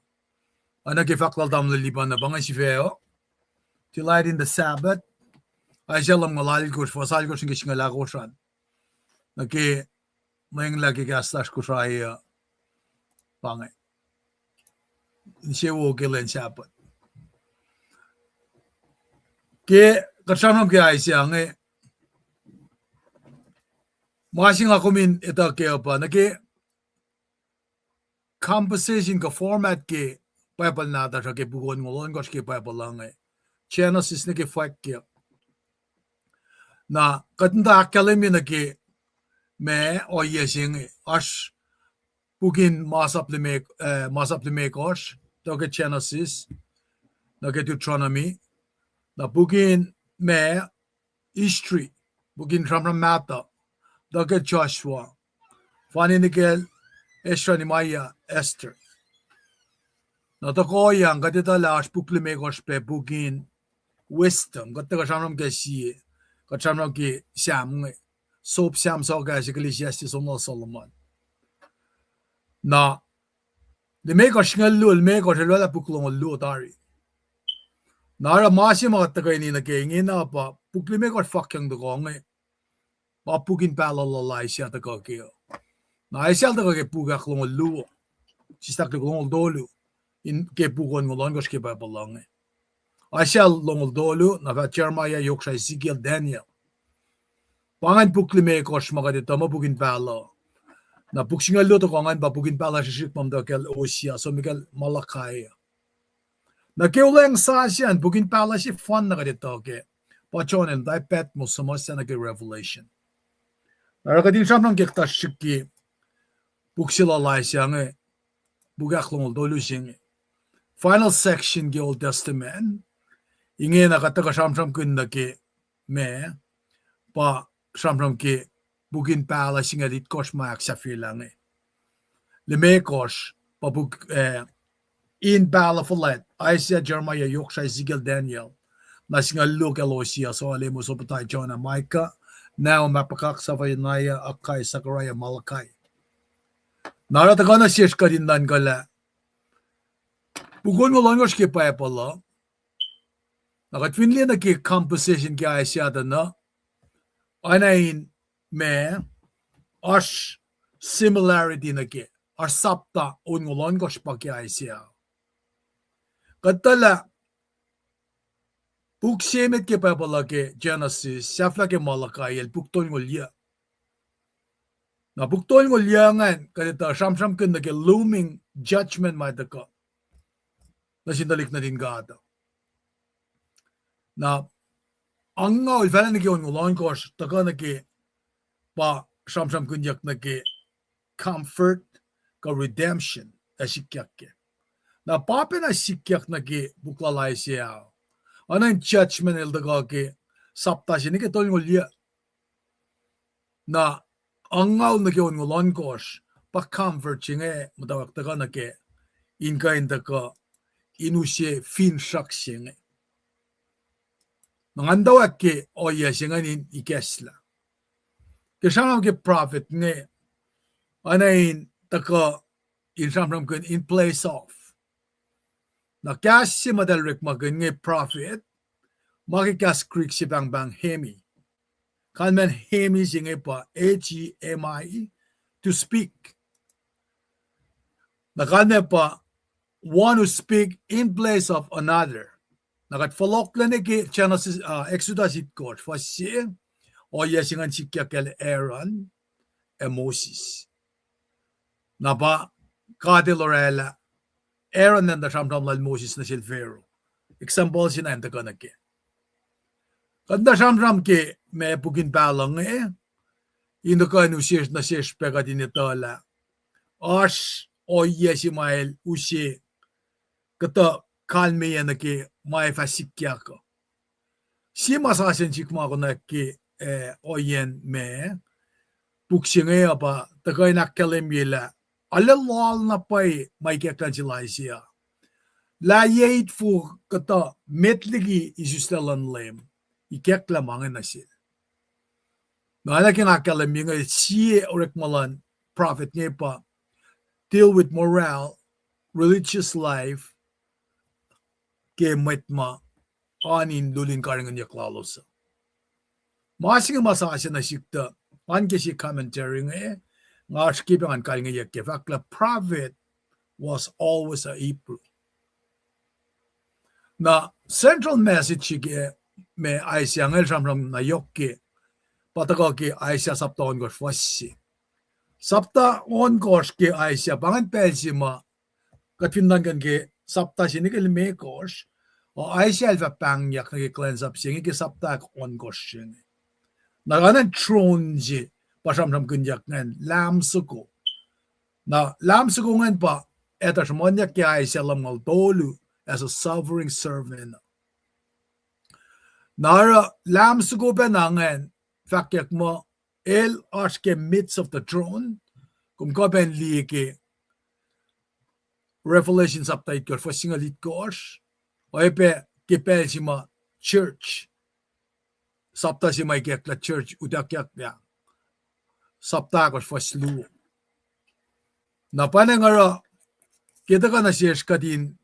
ana ki faklal dam liliban na bangan si feo delight in the Sabbath. Ay siya lang malal ko fasal ko sing ngala ko san. Naki mayang lagi gastas ko sa pangay. Siya wo gilen Sabbath. Ke kasama ko ay siya ng masing ako min ito kaya pa naki conversation ka format ke Bible na ta ke bugon ngolon ko ke Bible lang Genesis naki fact ke na katanda kalemi naki me o yesing as bugin masaplime kos to ke Genesis na ke Deuteronomy na bugin me history bugin ramram mata to ke Joshua fani nikel Esra ni Maya Esther na to ko yang katita las buklime kos pe bugin wisdom katita ramram ke si katramram ke siam soap siam so ga Ecclesiastes on Solomon na de me ko shingal lul me ko rela buklong lu dari nara masi ma ta kai ni na ke ngi na pa bukli me ko fucking de gong pa pukin pala la lai sia ta ko ke na ai sel ta ko ke puga klong lu si sta klong dolu in ke pugon ngolon ko ke ba balong ai sel long dolu na va Jeremiah yoksha Ezekiel Daniel pangan bukli me ko shmaga de tama pukin pala na buksingal lu to kongan ba pukin pala shik pam da kel osia so mikel Malachi na keuleng sa siyan pukin pala si fun na kadito ke pachonen dai pet mo samosya na ke Revelation na kadin siya nang kekta shiki buksila lai siya nga bugaklong dolu siya final section ke Old Testament inge na kataka siyam kun na ke me pa siyam ke bukin pala siya dit kos mayak sa filang leme kos pa buk in bala fulet Isaiah Jeremiah yoksha Ezekiel Daniel na singa look alosia so ale mo so patay Jonah Micah now mapakak sa Vayanaya Akai Zachariah Malachi narata ka na siya ka din nan kala bugon mo lang ke pa pala nakatwinli na ki composition ki Isaiah na anain me as similarity na ki as sapta on ngolon ko pa ki Isaiah katala buksemet ke pabala ke Genesis safla ke Malachi el buktol ngolya na buktol ngolya ngan kadita samsam kun ke looming judgment ma ta ka na sindalik na din gada na anga ul falan ke on ngolon ko ta ka na ke pa samsam kun yak na ke comfort ka redemption asikyak ke na papen asikyak na ke buklalay siya anang judgment el daga ke sapta sini ke tol ngolya na angaw na ke on ngolon kos pa comfort chinge mutawak ta na ke inka inda ka inusye fin shak singe nangandawak ke oya singanin ikesla ke shanam ke prophet nge anain taka in shamram kun in place of na kasi madalrik magun nge prophet makikas krik si bang bang hemi kan men hemi singe pa H-E-M-I to speak na kan pa one who speak in place of another nakat folok lang ke Genesis Exodus it court for si o yesingan si kyakel Aaron e Moses na ba kade Lorela Aaron and the Shamram lal Moses na silvero example sinanta ka na ke kanda Shamram ke me pukin palang indo ka nusish na sish peka dinitala as o yesimael usi kata kalme yan na ke may fasikya ko si masasin chikma ko na ke o yen me puksinge apa takay nakkalem yela alalal na pa'y may kakajilay siya. Layait fu kata metligi isustalan lem. Ikaklamangin na siya. Nana kinakalam yung siya orek malan prophet niya pa deal with moral, religious life, ke mitma anin lulin karingen yaklalosa. Masing masasya na sikta ankesi commentary nga nga skibangan karingen yakke fakla prophet was always a Hebrew. Na central message ke me Aisha ngel samram na yokke pataka ke Aisha sapta on gos fassi. Sapta on gos ke Aisha bangan pelsima katfindan kan ke sapta sinikel me gos o Aisha alfa pang yak ke cleanse up singi ke sapta on gos singi. Naganan throne ji pasamram kunyak ngan lam suko. Na lam suko ngan pa eta shmonyak ke Aisha lamal tolu as a sovereign servant. Nara lam suko benangan fakyak mo el aske midst of the throne kum ko ben li ke Revelation saptait kor fasinga lit kors oepe ke pelsima church sapta si mai kek la church udakyak ya sapta kors faslu na panengara kita kana shesh kadin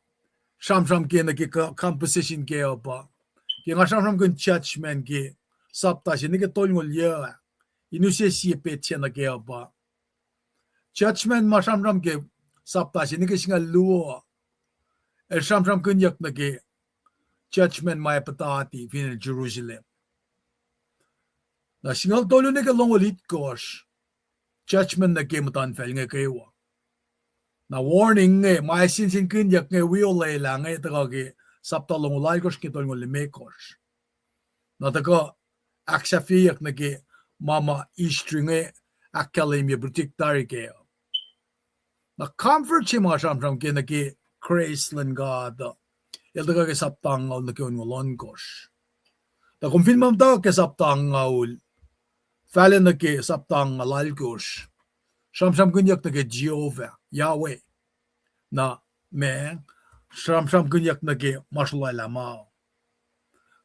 sham ke na ke composition ke opa ke nga sham kun judgment ke sapta si ni ke tolngol ya inu se si pe chena ke opa judgment ma sham ke sapta si ni ke singa luo el sham kun yak na ke judgment mai patati fin Jerusalem na singal tolu ni ke longolit kos judgment na ke mutan fel nge kewa na warning nge mai sin kun yak nge wheel le la nge ta ke sapta longolai kos ke tolu le me kos na ta ko aksafi yak na ke mama istringe academy protectari ke na comfort si ma sham ke na ke Graceland God el ta ke saptang na ke ngolon kos ta confirm ta ke saptang ngaul falen na ke saptang alal kos sham kun yak na ke Jehovah Yahweh na me sham kun yak na ke mashallah lama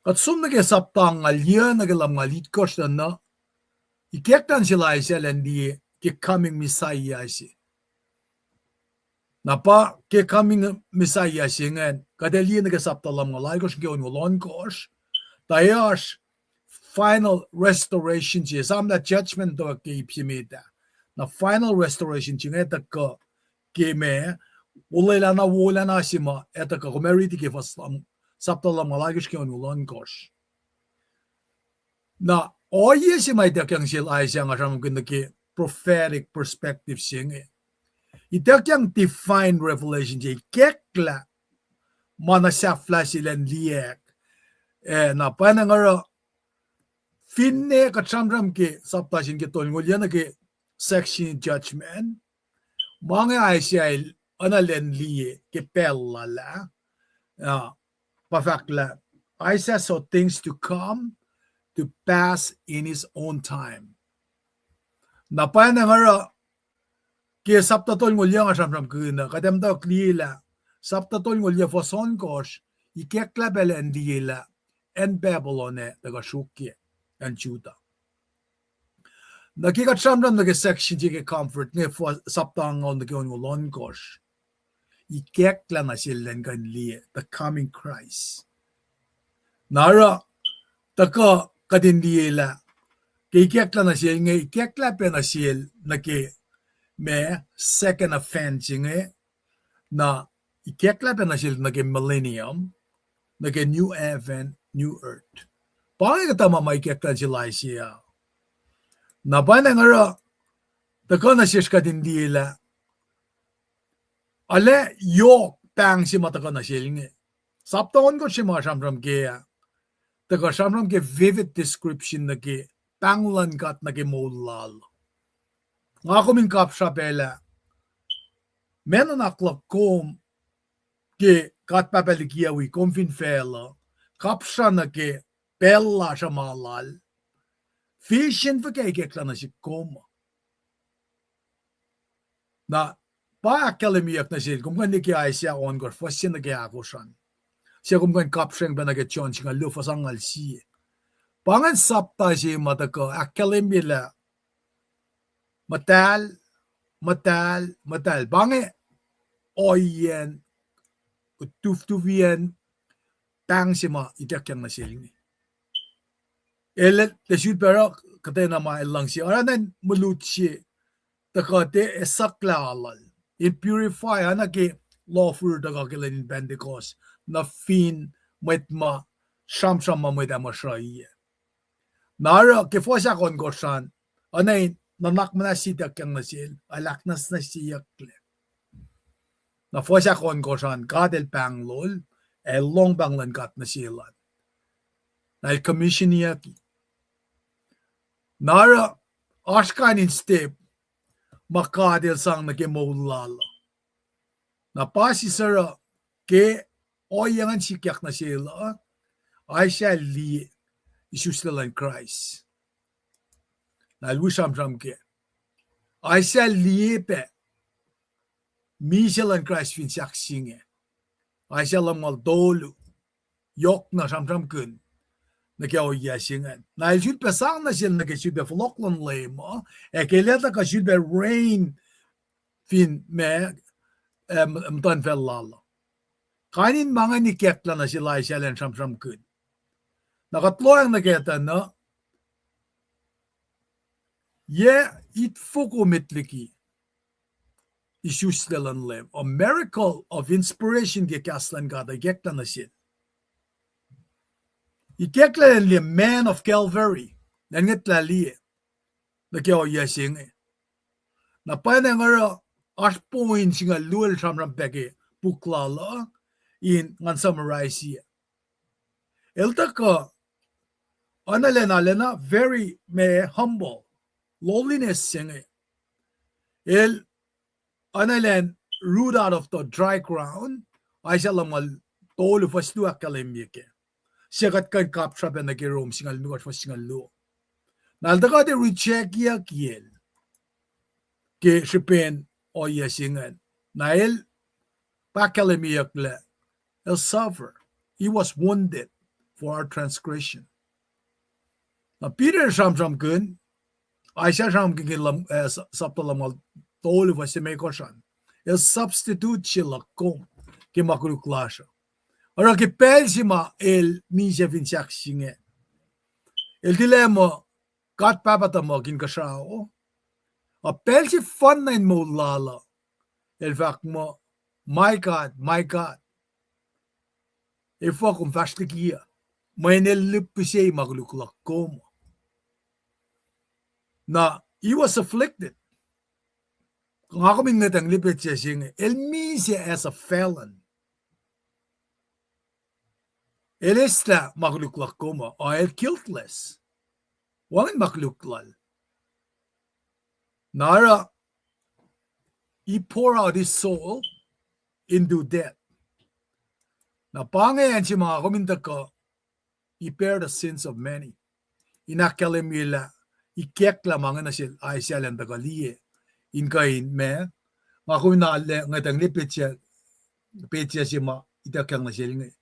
kat sum na ke saptang alya na ke lam ngalit kos na ikektan sila iselen di ke coming Messiah si na pa ke coming Messiah si ngen kadali na ke saptalam ngalay kos ke onulon kos tayash final restoration si samla judgment do ke ipsimita na final restoration si ngeta ko ke me ulela na sima eta ko meriti ke fasam saptalam ngalay kos ke onulon kos na oye si may dakyang sila ay siya nga siyang ke prophetic perspective siya nga itakyang divine revelation siya kekla manasafla silang liyak na panangara finne katsamram ke saptasin ke tolngol yan ke section judgment mga ay siya analen liye ke pelala pafakla ay siya so things to come to pass in his own time na panangara ke saptatol ngolya nga samsam kuna kadam daw klila saptatol ngolya foson kos ikekla belen dila en Babylone daga shukye en Juda nakikat samram daga section jike comfort nge saptang on daga ngolon kos ikekla na silen kan liye the coming Christ nara taka kadin dila ke ikekla na sil nge ikekla pe na sil na ke me second offense nge na ikekla pe na sil na ke millennium na ke new heaven new earth pangay katama may ikekla sila siya na pa na nga taka na sis kadin dila ale yok pang si mataka na sil nge saptaon ko si mga samram kaya taka samram ke vivid description na ke panglan kat na ke molal nga ako min kapsa pela menon aklak kom ke kat papelikiawi konfin fela kapsa na ke pella sa malal fishin fa ke ikekla na si koma na pa akademiyak na sil kung kan ki ay siya on gor fasyan na ke akosan siya kung kan kapseng ba na ke chon singa lufasangal siya pangan sapta si mataka akademila matal bange oyen tuftuvian tang sima itak yang nasil ni. El te shoot pero kate na ma elang si aranan mulut si takate esakla alal. It purify ana ke lawful daga kelen Pentecost na fin metma sham ma met amasrai. Nara ke fosa kon gorsan anay nanak mana sitak yang nasil alak nas na siyakle. Na fosa kon gorsan kadel panglol el long banglan kat nasilan. Na el commission yaki. Nara ashkanin step makadel sang na ke maulala. Na pasi sara ke oyangan sikyak na sila ay siya li isuslalan Christ. Na lusam ke ay siya li pe misalan Christ fin saksinge. Ay siya lang maldolo yok na samsam kun na kaya oyasingan. Na isul pe sang na sila na kaya be floklan lema keleta ka be rain fin me mtan fellala. Kanin mga ni kekla na sila ay siya samsam kun. Nakatlo ang nakita na it fokumitliki isuslelan lem. A miracle of inspiration gekaslan gada gekla na sin. Ikekla li man of Calvary. Nangitla li na kaya yasing na pa na nga ashpoin singa luel samram peke puklala in ngan summarize siya. Elta ka analena very humble lowliness singa. El analen root out of the dry ground ay siya lamal tolo fastu akalemike. Siyakat kan kapsa pa nagirom singal nukat fas singal lo. Nalda de reject ya kiel. Ke sipen o yasingan. Nael pakalemiyak le. El suffer. He was wounded for our transgression. Na Peter samsam kun ay siya samsam kikilam saptalamal tolo fas simekoshan. El substitute sila kom kimakuluklasya. Ora che pelsima el mise vinsaxinge. El dilemma gat papatamo kin kasao. A pelsi fanna in mo lala. El vak mo, my God, my God. E fokum fastlikia. Ma en el lupusei magluklak como. Na, he was afflicted. Kung ako mingatang lipit siya singe, el mise as a felon. El está makluklak como o el guiltless. Wangin makluklal. Nara, he pour out his soul into death. Na pangayan si mga kuminta ko, he bear the sins of many. Inakalimila, ikekla mga nasil ay siya lang tagaliye. Inkain me, mga kuminta ngatang lipit siya si mga itakang nasil ngayon.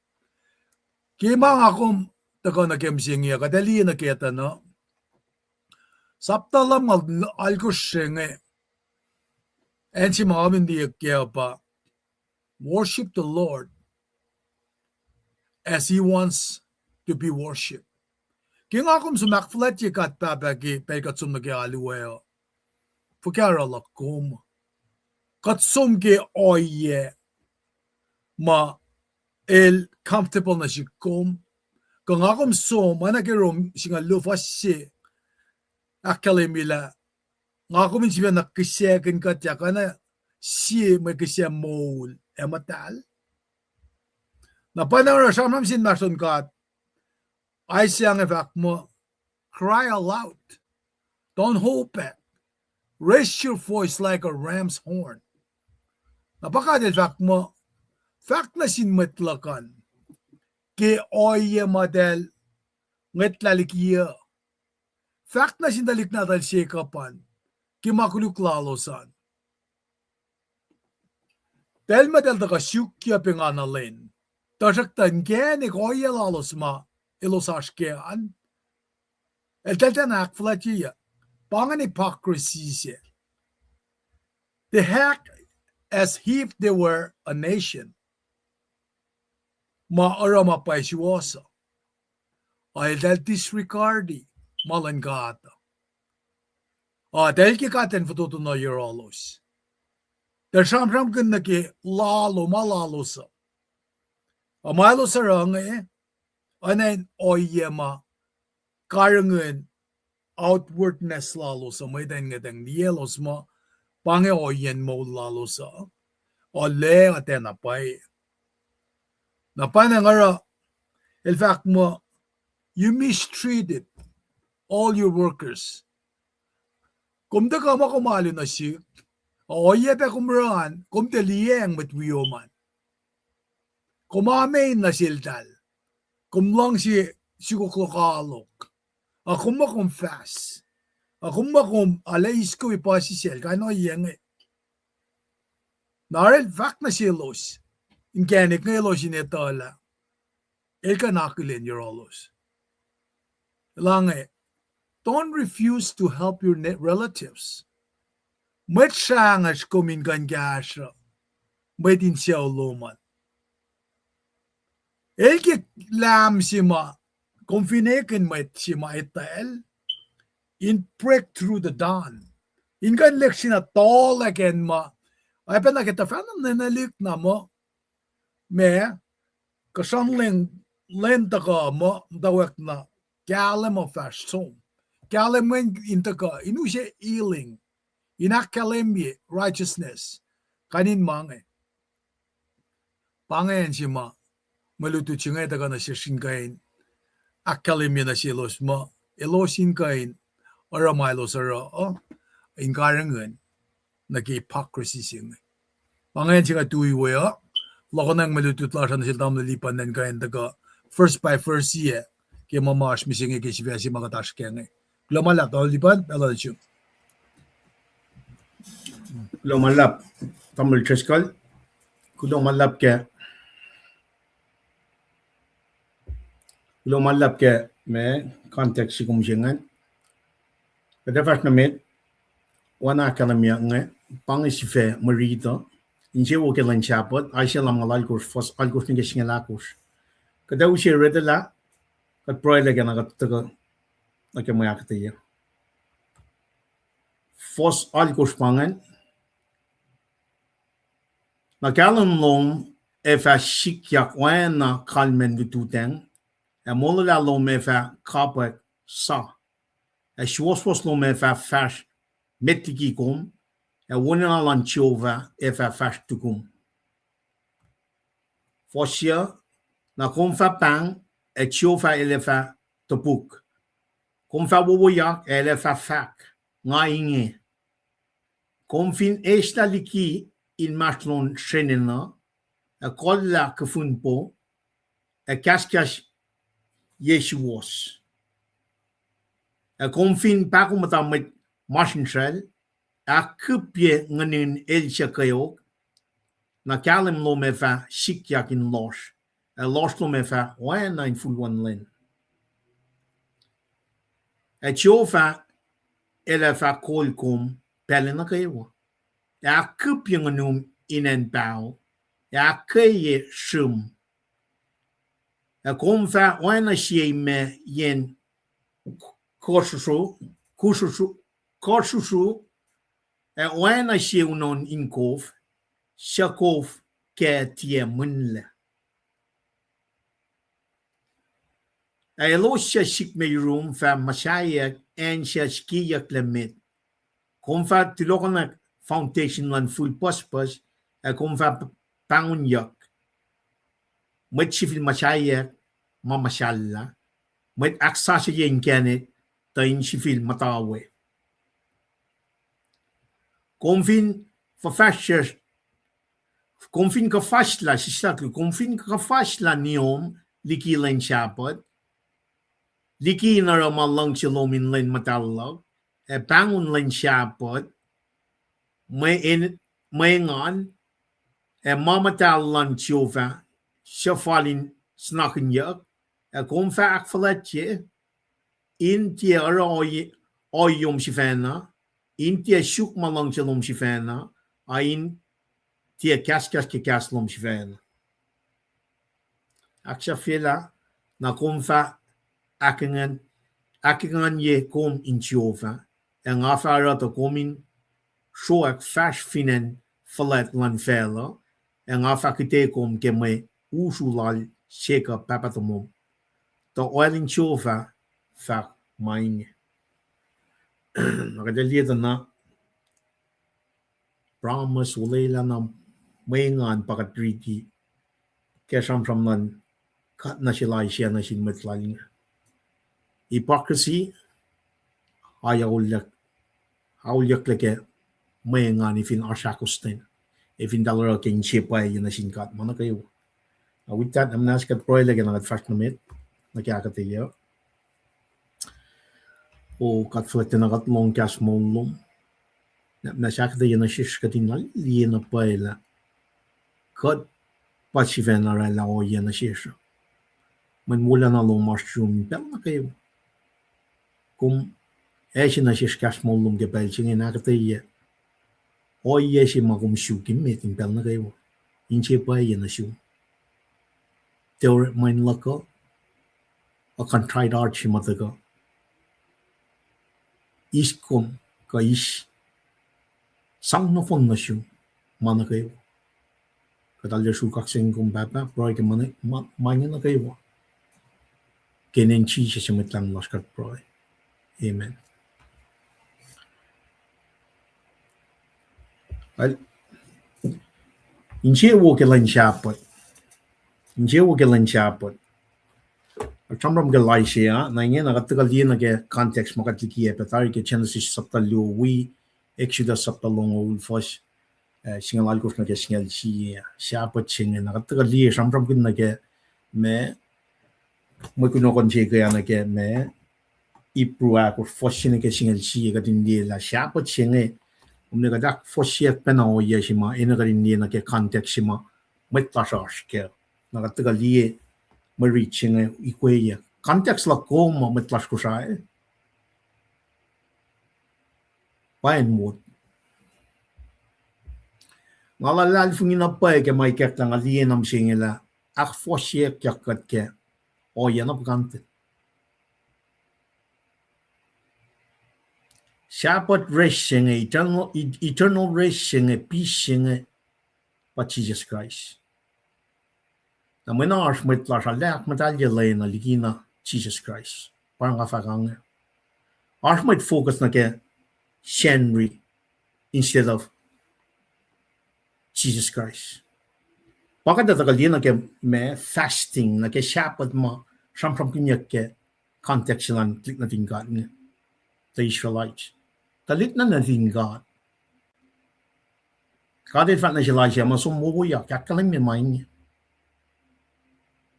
Kima akum tako na kemsingi kadali na kita no. Saptalam alkushenge. And si maamin di kaya pa worship the Lord as He wants to be worshipped. Kaya akum sumakflat yung katpapagi pagkatsum na kaya aluweo. Fukara lakum. Katsum ke oye ma el comfortable na si kom. Kung akom som, anagirom singa lufas si akalimila. Nga akom siya nakisyagan ka tiya ka na si may kisya mol ematal. Napanara siya naman sinmason ka ay siyang efak mo, cry aloud. Don't hold back. Raise your voice like a ram's horn. Napakadil efak mo, fact na sinmetlakan ke oye model ngetlalikiya. Fact na sindalik natal sikapan ke makuluklalosan. Del model daga syukya pinganalin. Tasaktan genik oye lalos ma ilosashkean. El teltanak flatiya. Pangan hypocrisy siya. They act as if they were a nation. maara mapaisiwasa. Ay dahil disregardi malangata. Dahil kikaten fatutuno yorolos. Dahil samsam kan naki lalo malalo sa. Amalo sa rang anayin oyema karangan outwardness lalo sa may dahil nga dang nielos mo pange oyen mo lalo sa. Ole aten apay. Napay na nga in fact mo, you mistreated all your workers. Kumda ka makumalo na siya, oye pe kumraan, kumda liyeng matwiyoman. Kumamay na siltal, kumlang si sikuklakalok, akum makumfas, akum makum alais ko ipasisel, kano iyeng Narel fact na silos, inkenik na ilos inetala, elka nakulin your olos. Lang don't refuse to help your relatives. Met sangas kumin gangasra. Met in siya luman. Elke lam sima. Konfineken met sima etal. In prick through the dawn. In gan leksina tol again ma. Ay pa nakita fanam nanalik na mo. Me. Kasanling lenta ka mo. Dawak na. Kala mo fast song. Kalamen intaka inu siya healing, inakalemye righteousness, kanin mange. Pangayan siya ma, maluto siya nga daga na siya singkain, akalemye na siya los ma, elo singkain, ora mailos ora, inkarangan, nag-hypocrisy siya nga. Pangayan siya nga tuiwe, lako nang maluto tlasan na siya tamlalipan ng kain daga, first by first siya, kaya mamash mi siya nga kisiya siya makatash kaya nga. Lomalap, taulipan, pelalachum. Lomalap, tamul cheskal. Lomalap ke me context si kumsingan. Kada fast na met, wana kalamya nga, pangisife marito, inje wo ke lan chapot, ay siya lam alkurs, fos alkurs nga singalakurs. Kada usi redala, kat proyla ka nakataga, nakamayakatiya. Fos alkurs pangan, nakalan lom efa shikyak wana kalmen vituteng, molala lom efa kapek sa. Shwoswos lom efa fash metlikikum, wona lan chova efa fash tukum. Fosia, na komfa pang, chova elefa topuk. Komfa wowoyak elefa fak, nga inge. Komfin esta liki in matlon shenena, kolla kafunpo, kaskas yeshuos. Komfin pakumata met mashinshel, kupje nganin elcha kayok, na kalem lo mefa shikyak in losh, losh lo mefa wana in full one len. Chova elefa kolkom pelena kayo. Kupje nganum in en bouw, kaye shum. Komfa wana shie me yen korsusu, wana shie unon inkov, shakov ke tie munle. Elo sha shik me room fa mashayak en sha skiyak lemit. Komfa tilokanak foundation lan full pospos, komfa pangunyak. Met shifil mashayak, mamashalla. Met aksasya yen kenet, tain shifil matawe. Konfin verfasher, konfin kafashla, sisaklu, konfin kafashla niom, liki len shapot, liki naramalong chilomin len matalog, pangun len shapot, may ngan, mamatal lan chova, shafalin snakin yak, konfa akfaletje, in tia oyom shifena, in tia shuk malong chalom shifena, in tia kaskas ke kaslom shifena. Aksha fela na komfa akingan ye kom in Jehova en afara to komin shoak fas finen falet lan fela en afakite kom ke me usulal sheka papatomom to oilin Jehova fa main nakadaliya na promise ulela na mayngan pakatriti kesam nan kat na sila siya na sinmetlaling hypocrisy ayaulyak leke mayngan ifin ashakusten ifin dalaro king chipay yun na sinkat mana kayo. With that, I'm not going to pray like an first minute. Nakakatiyo. O katflekte na katlong kas molom. Nasakta yun na shish katinal yun na paila. Kat pasiven na rela o yun na shish. Man mula na long mushroom pel na kayo. Kung eshi na shish kas molom ke pel chingin nakatiyo. O yeshi magum shukim metin pel na kayo. Inche pa yun na shum. Teore main lako. A contrite arch mataga. Iskom ka ish. Sang na fon na siyo. Mana kayo. Katalya sukak sing kong baba. Proy ke manya na kayo. Kenen chi siya simitlang laskat proy. Amen. Well, inche wo ke lan chapot. Inche wo ke lan chapot. Chamram ke lai siya. Na inye nakatagal diya na ke context makatlikiye. Petari ke Genesis saptalyo. We Exodus saptalong ulfos. Singal alkos na ke singal siya. Chapot singa. Nakatagal diya. Chamram kin na ke me. May kunokon siya kaya na ke me. Ipruwa ko fos siya na ke singal siya. Katin diya la. Chapot singa. Umne kadak fos siya penaw ya sima. Ina katin diya na ke context sima. May tasas ke. Nakatagal diya. Ma-reaching ikwe context la ko matlas ko siya paen mo ngalalal fungin apa ke may kek lang aliyen am singela ak fosye kyakat ke o yan ap kante Shabbat racing eternal racing peace pa Jesus Christ. Na menars met las alek met alje na ligina Jesus Christ. Parang kafagang. Ars met focus na ke Henry instead of Jesus Christ. Pagkatatagal din na ke me fasting na ke Shabbat mo sampram kinyak ke context lang klik na tingkat niya. The Israelites. Talit na tingkat. Kadit fat na siya masumuya kakalim may main niya.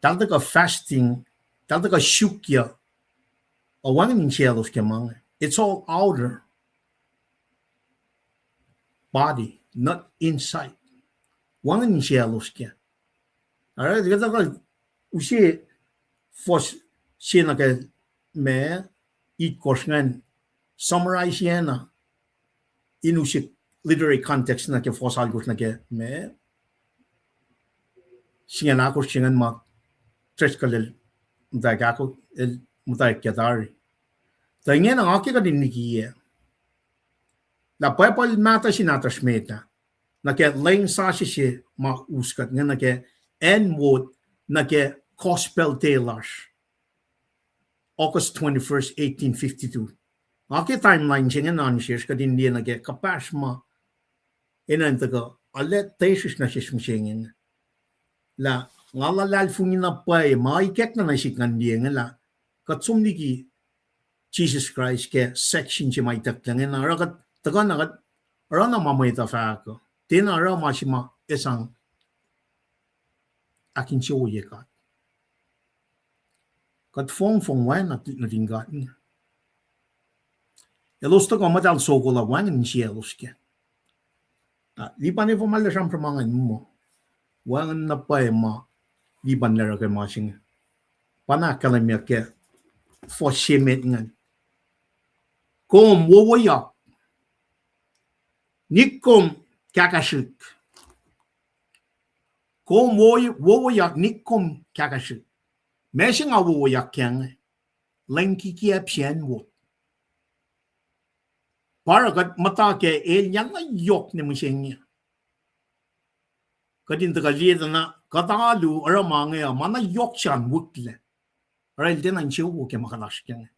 Talda ka fasting, talda ka shukya, o wangin in cielos ke mga. It's all outer body, not inside. Wangin in cielos ke. Alright, kata ka, usi fos siya na ka me, itkos ngan, summarize yan na, inusik literary context na ke fos algos na ke me, siya na ako siya ngan tres kalil mutai kako mutai kiatari tanya na aki ka din nikiye la paypal mata sinata smeta na ke laying sa si ma uskat nga na ke en mod na ke gospel tailors August 21st 1852 aki timeline siya nga nanishirs ka din diya na ke kapas ma inanta ka alet tesis na siya la ngalalal fungin na pay maikek na nasikan diya nga la katsum niki Jesus Christ ke section si may taklangin na rakat taga nakat rana mamay tafa ako tinara masima isang akin siya uye ka kat fong wan at natinggat niya elos to kamadal sokola wan in siya elos ke di pa ni pumala siyang pramangan mo wan na pay ma di bandera ke masing panakalamya ke foshemet ngan kom wowoyak nikom kakashik Kom wo yak nikom kakashi. Meshing a wo yak kyang. Lenki kia pian wo. Paragat mata ke el yang na yok ni musheng. Kadin taga lieda na katalu aramanga mana yok chan wukle. Rail din ang chiwo ke makalash kyang.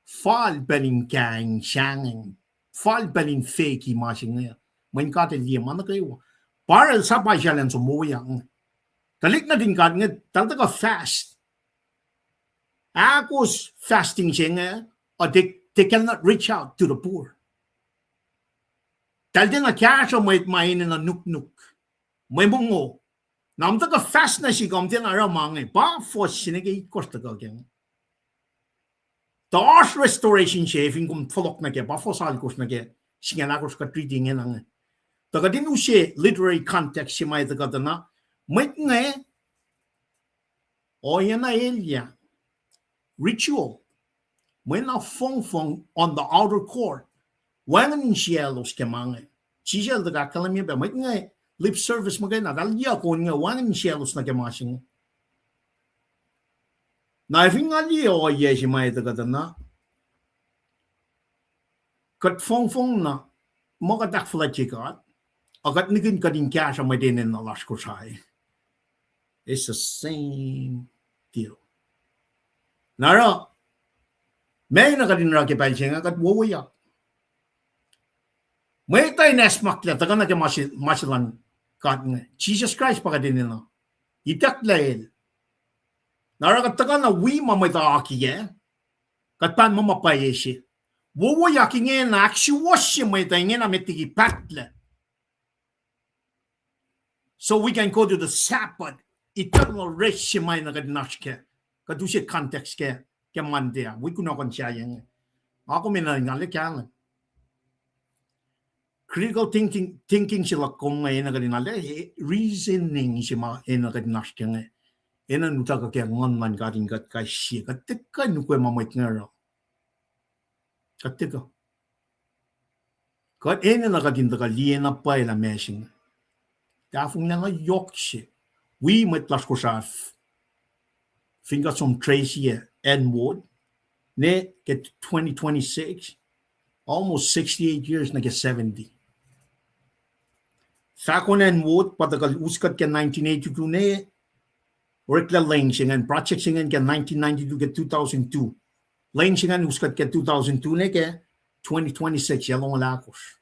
Fall belling gang shanging. Fall belling fake mashing ya. Main kate liya mana kayo. Para sabay siya so mo yang. Talik na din kat nga talaga fast. Akos fasting siya nga. Or they cannot reach out to the poor. Tal din na kaya may mainin na nuk-nuk. May mungo. Namta ka fast na siya kamtin aramang ba for sinigay kosta ka kaya. Taas restoration siya if yung folok na kaya ba for sal kos na kaya siya na kos ka treating yan ang. Taga din siya literary context siya may taga na may nga o yan na ilya ritual. May na fong on the outer court. Wangan siya los kemang. Siya taga kalamya ba may nga lip service mo kaya na dalya ko nga wangan siya los na kemasing. Na if nga liya o iya siya may taga na kat fong na makadak flat chikat agat nigin kading kaya siya may dinin na las ko say. It's the same deal. Nara may nakadin rakipal siya nga kat wawayak. May tayo nesmak taga na masilan kat nga. Jesus Christ pa kadinin na. Itak lail. Nara taga na wima may taaki ya. Kat pan mamapaya siya. Wawayak nga na actuwas siya may tayo nga na may tigi patla. So we can go to the Sabbath. Eternal rest siya may nakadinash ka. Kadu siya context ka. Kaya mandia. We kuno kon siya yan. Ako may nangyali kaya lang. Critical thinking sila kung ngayon nakadinali. Reasoning siya nakadinash ka nga. Ena nuta ka kaya ngon man kating kat kay siya. Katika nukwe mamait nga raw. Katika. Kat ena nakadinta ka liya na pa ila meshing. Daarvoor na yok siya. We met las ko sa finger som Tracy and Wood. Ne get 2026. Almost 68 years na get 70. Sakon and Wood patagal uskat ke 1982 ne. Work la lane singan project singan ke 1992 ke 2002. Lane singan uskat ke 2002 ne ke 2026 yalong lakos.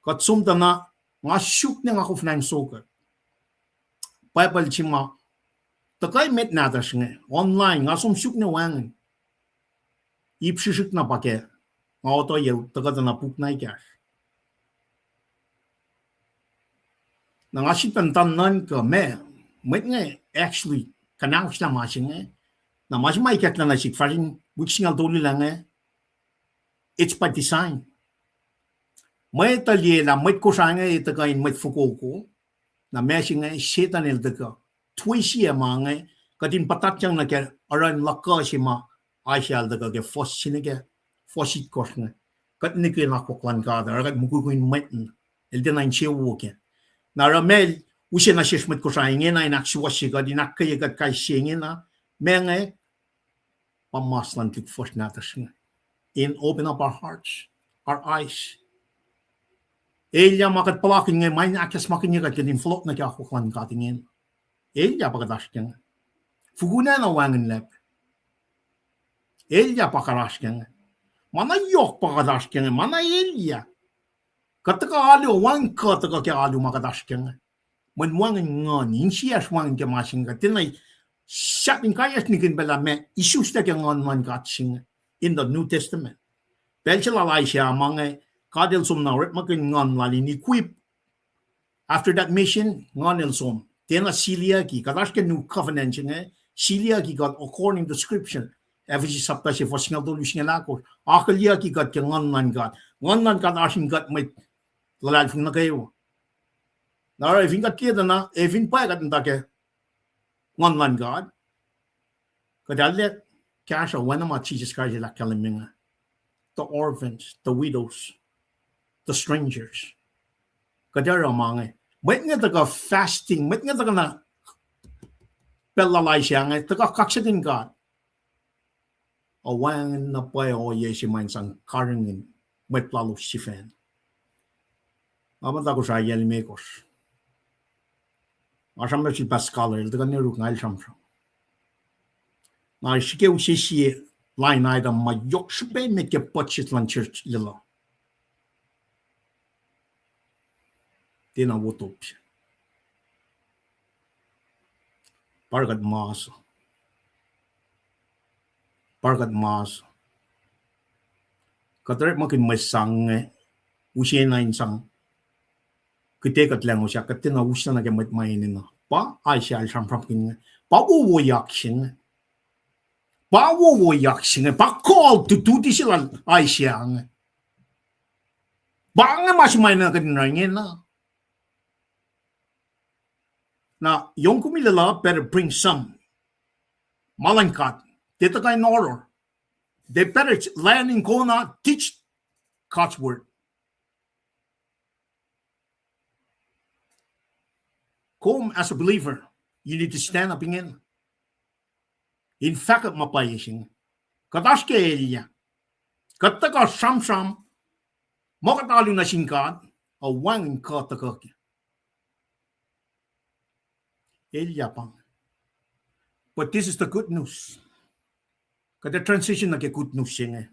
Kat sumta na nga shoot na ako fnang soccer. Bible chima takay met natas nga online nga som shoot na wangan. Ipsishik na pake. Nga oto yaw takata na puk na ikas. Na nga sitantan nan ka met nga actually kanaos na masing nga. Na mas maikat na nasik faring wiksingal tuli lang nga. It's by design. May talye na may kusanga ito ka in may fukuko na mesing nga setan ito ka twi siya mga katin patatyang na kaya aran laka siya ma asyal ito ka kaya fos siya na kaya fosit kos nga kat nikil na kuklan ka da arat mukukuin maitan ito na in siya wukin na ramel usya na siya smit kusanga nga na inaksuwa siya ka dinakaya kat kaya siya nga na may nga pamaslan tik fos natas nga in open up our hearts our eyes. Elia makat palakin nga may nakas makin nga katin float na kaya kuklan katingin. Elia pakadash kya nga. Fuguna na wangan lep. Elia pakadash kya nga. Mana yok pakadash kya nga. Mana Elia. Kataka alu wang kataka kya alu makadash kya nga. Man wangan nga ninsiyas wangan kya masing ka. Tinay siyating kayas nikin bala me isus na kya ngan man katsing in the New Testament. Pelchalalay siya mga kadel som na ret makin ngan lali ni equip after that mission ngan el som tena silia ki kadash ke new covenant nga silia ki got according to scripture every sapta se fosingal do lusing lako akalia ki got ke ngan nan gat ashin got may lalal fing na kayo na if ingat kia na evin pa gat ndake ngan nan god kadalet kasha wana ma Jesus Christ la kalaminga the orphans the widows the strangers. Kadara mga Met nga taga fasting, met nga taga na pelalay siya nga, taga kaksatin ka. Awan na pa o yesi man sang karangin, met lalo si fan. Aman tago sa yel mekos. Asam na si Pascal, taga niruk ngail samsam. Na sikew si line item ma yok sipe met ke potchit lan church lila. Tina wotop siya. Pargat mas. Katarik makin masang usiya na insang kitekat lang siya katina usya na kemat mainin na pa ay siya samsam kin pa wo yakshin pa call to duty sila ay siya ba nga mas mainin na kadinangin na yung kumilala better bring some malangkat dito kay order. They better land in Kona, teach God's word. Come as a believer, you need to stand up again. In fact, mapayising. Kataske Elia. Kataka Sham, Mokatalu na singkat, a wang katakaki. Elia pang. But this is the good news. Kada transition na ke good news siya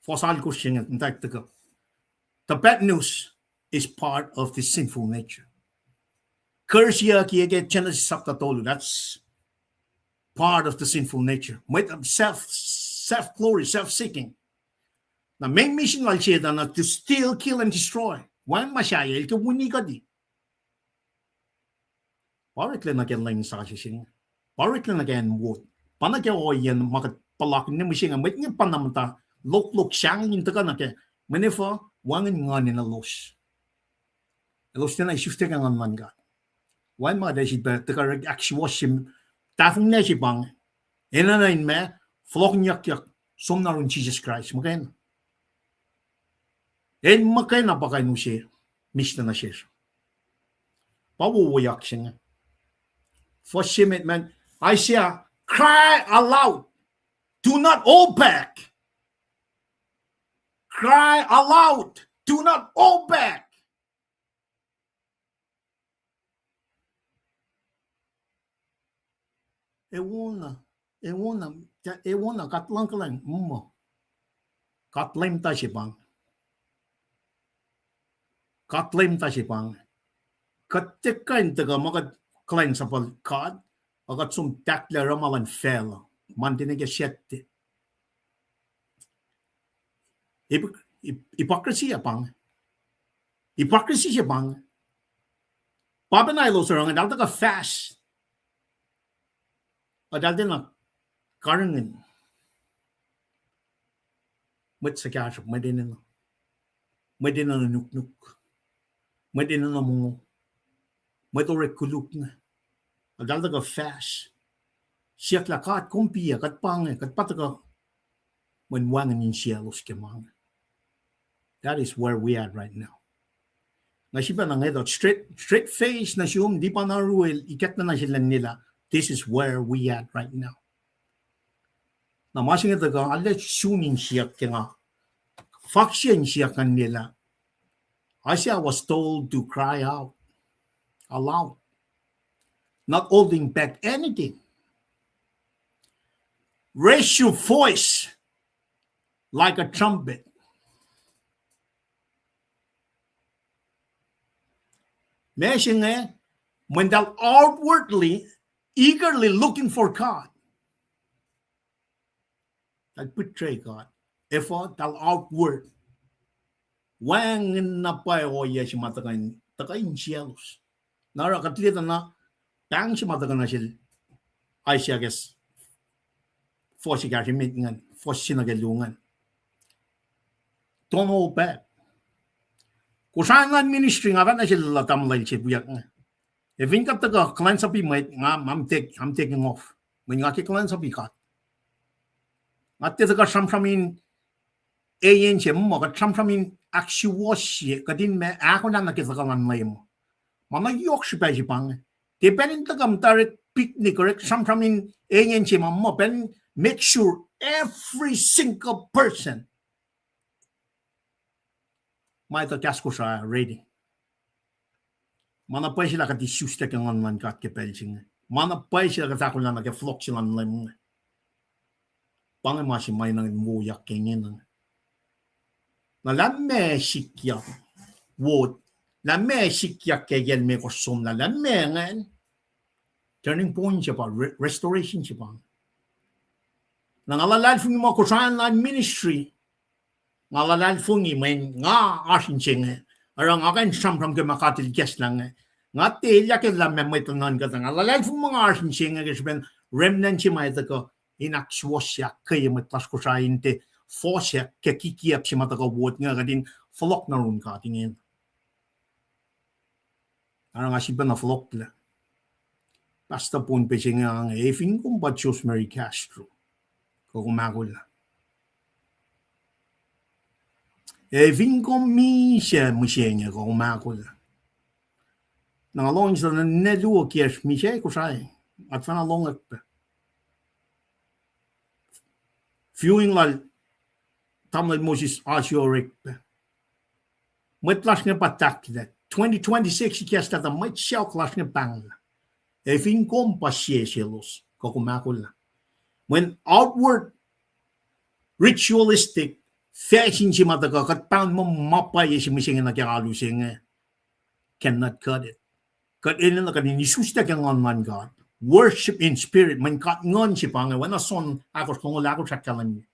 Fosal ko siya the bad news is part of the sinful nature. Curse ya ki get Genesis saptatolu. That's part of the sinful nature. With self-glory, self-seeking. Na main mission wal siya na to steal, kill, and destroy. Wan masyaya, ito muni ka di. Parit lang na kaya lang sa siya. Parit lang na kaya wood. Panagya o yan makat palakin ni mo siya nga, may nga panamata, lok siyang yung taga na kaya, manifa, wangan nga ni na los. Los na isyufte ka nga man ka. Wan mga dahil ba, taga reaksyon siya, tafong na siya bang, inanayin me, flok yak, som na rin Jesus Christ, makain. En makain na baka no siya, mista na siya. Pawuwayak siya nga. For siya, man, I siya, cry aloud. Do not hold back. Cry aloud. Do not hold back. Ewona, katlang kalang, Katlim ta si bang. Katikain taga makat klain sa palkad, agat sum takla ramalan fela. Mantinige siyete. Hypocrisy bang. Hypocrisy siya bang. Pabanaylo sarang adal ka fast. Adal din na karangin. Mat sa kasap, madin na nuknuk. Madin na mungo. Madore kuluk na. Adal ka fast. Siya lakat kumpiya kat pang kat pataka manwangan in siya los kemang. That is where we are right now. Nasiba na nga straight face na siyum di pa naruel ikat na sila nila. This is where we are right now. Na masing ito ka alat sunin siya kaya faction siya kanila. Asya was told to cry out aloud, not holding back anything. Raise your voice like a trumpet. Mention when thou outwardly, eagerly looking for God, that betray God. If thou outward, wang na pa o yes matakain cielos. Nara katita na tang si matakan na sil ay siya guess. Force garimit ngan, force sinagalungan. Don't hold back. Kusahan nga ministry nga na sila tamlay siya buyak nga. If in kataga, klan sa pimay, nga, I'm taking off. May nga ki klan sa pikat. At tita ka samsamin, siya mo, kat samsamin, aksyon siya, kadin me, ako na nakita ka lan mo. Mana yok şüpheci bana. De benim takım tarik picnic correct sometime in agency mamma ben make sure every single person may to task sa ready. Mana pa sila ka disusta kang online kat ke pelching. Mana pa sila ka takol na ke flock sila online. Pange masi may nang muyak kengin. Na lamme sikya. Wot. Lamme sikya ke gel me kosom na lamme ngan. Turning point siya pa, restoration siya pa. Nangalalal fung mo kusayan na ministry. Ngalalal fung imen nga asin siya. Arang akan samram ke makatil kes lang. Nga tilya ke lamme mo ito nan kata. Ngalalal fung mga asin siya. Kasi remnant siya may ito ko. Inakswas siya kaya matlas kusayin te. Force siya ke kikiap siya matakawot nga kadin flok na rin ka tingin. Arang asipan na flok la. Basta po pa siya nga ang efing kung ba Diyos Mary Castro. Kukumakul na. Efing kung mi siya mo siya nga kukumakul na. Nangalong sa naluwa kiyas mi siya kusay. At fanalongak pa. Viewing lal tamlay Moses asyorik pa. Matlas nga patak na. 2026 kiyas tata may siya klas nga pangla. Efing compasielos, kokumakula. When outward ritualistic fashion si mataka kat pound mo mapay si mising na kakalu singa cannot cut it. Kat ina na kanin isusta kang online God. Worship in spirit man kat ngon si panga when a son akos kung wala ko sa kalan.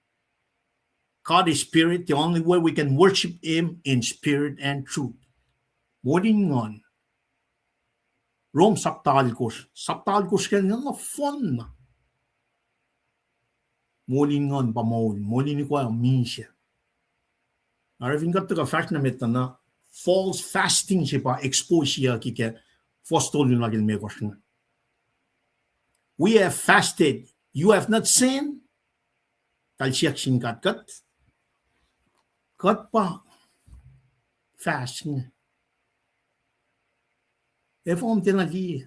God is spirit. The only way we can worship him in spirit and truth. Modin ngon. Rom saptalkos kaya nga fun na. Molingon pa maul, molini ko ang misya. Narifin ka ito ka fast na meta na false fasting siya pa, expose siya kike fostol yung lagil may question. We have fasted, you have not sinned. Talsiyak singkat kat pa fast nga. Om tinagi.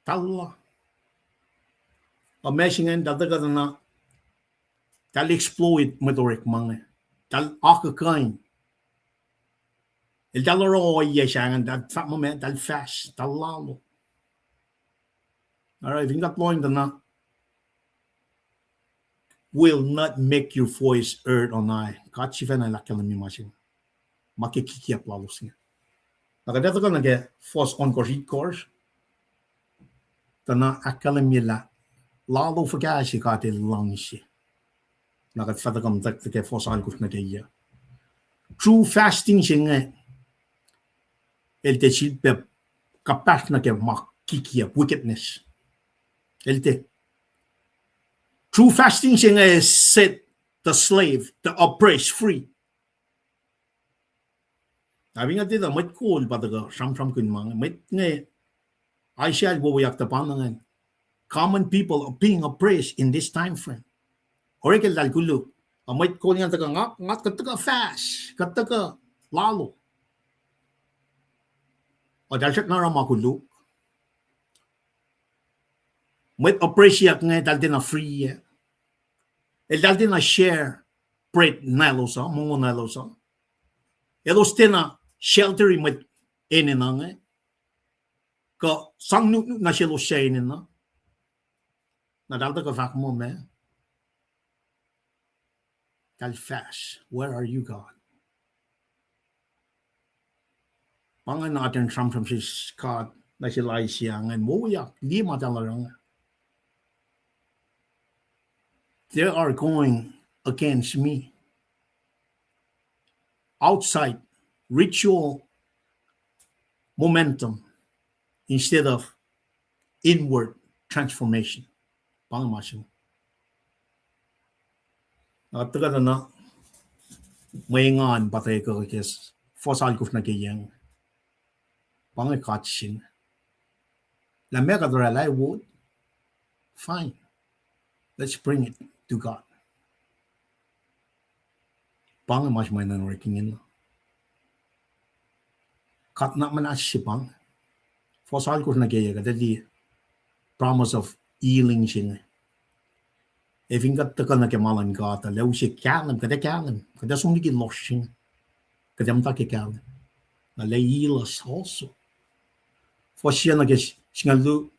Talla. Amazing and dadaga na tal exploit motorik mga. Tal akakain. El dalaro ya siya that fat moment tal fast tal lalo. Alright, vingat point na will not make your voice heard on high. Kachifa na lakalan mi machine. Makikikiap lalos nga. Nakadata ko nag-force on course. Tana akalamila. Lalo fagasi ka ati langsi. Nakadata ko nag-force on course na kaya. True fasting siya nga. Elte silpe kapas na kaya makikiap. Wickedness. Elte. True fasting siya nga set the slave, the oppressed free. Sabi nga dito, may cool pa taga, sam-sam kun mga, may nga, I shall buwayak tapan nga, common people are being oppressed in this time frame. Orikel dal kulo, may cool nga taga, ngat kataga fast, kataga lalo. O dal siya na rama kulo, may oppress yak nga, dal din na free, dal din na share, bread nalosa, mungo nalosa, elos din na, shelter mit ene na nga. Ka sang na siya lo siya ene na. Nadalta ka fak mo me. Tal fast. Where are you, God? Pangan natin sam-sam si God na sila ay siyangan. Muyak. Di matalarang. They are going against me. Outside. Ritual momentum instead of inward transformation. Pangamasyon. Nakatagal na mayngan patay ko kasi fosal ko na kayang pangakatsin. Lamig at ralay wood. Fine. Let's bring it to God. Pang mas may nanrekingin. Kat na man si pang. Fosal ko na kaya kada di promise of healing siya. If ingat taka na kemalan gata, lew siya kalam, kada sumigi loshing, kada mta ke kalam. Na leilas also. Fosya na kes singalu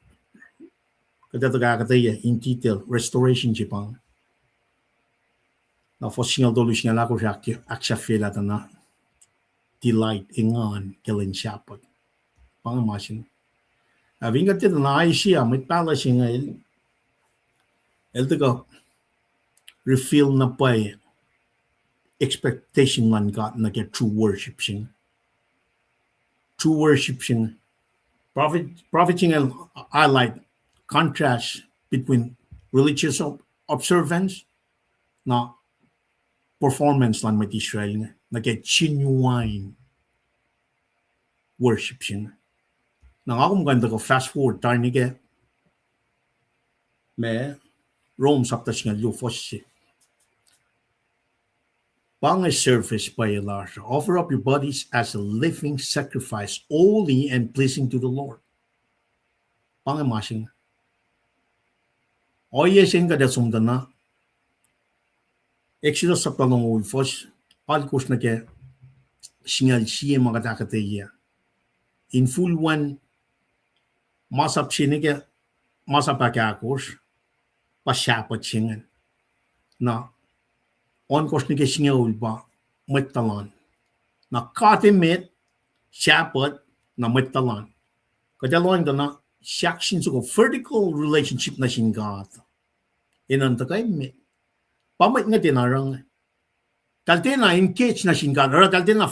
kada taga kada ya in detail restoration siya pang. Na fosya dolu siya na ko siya aksya fela na delight ingan kelen siapat. Pang masin. Having got na ay siya, may pala siya nga el taga refill na pa expectation man God na get true worship siya. True worship siya. Prophet siya highlight contrast between religious observance na performance lang may Israel na get genuine worship siya. Nang ako maganda ko fast forward tayo ni ke may Rome sabta siya lufos siya. Pang surface by large, offer up your bodies as a living sacrifice, holy and pleasing to the Lord. Pang masing. Oye sing kada sumdana. Exodus sa palong ulfos, palkus na ke singal siya mga takataya. In full one, masap siya ke masapakakos, pasyapat siya na on kos ni ke singaul ba metalan. Na katimit siyapat na metalan. Kadaloin da na section so vertical relationship na sin God. Inanta kay me. Pamit nga tinarang. Kalte na engage na sin God. Or kalte na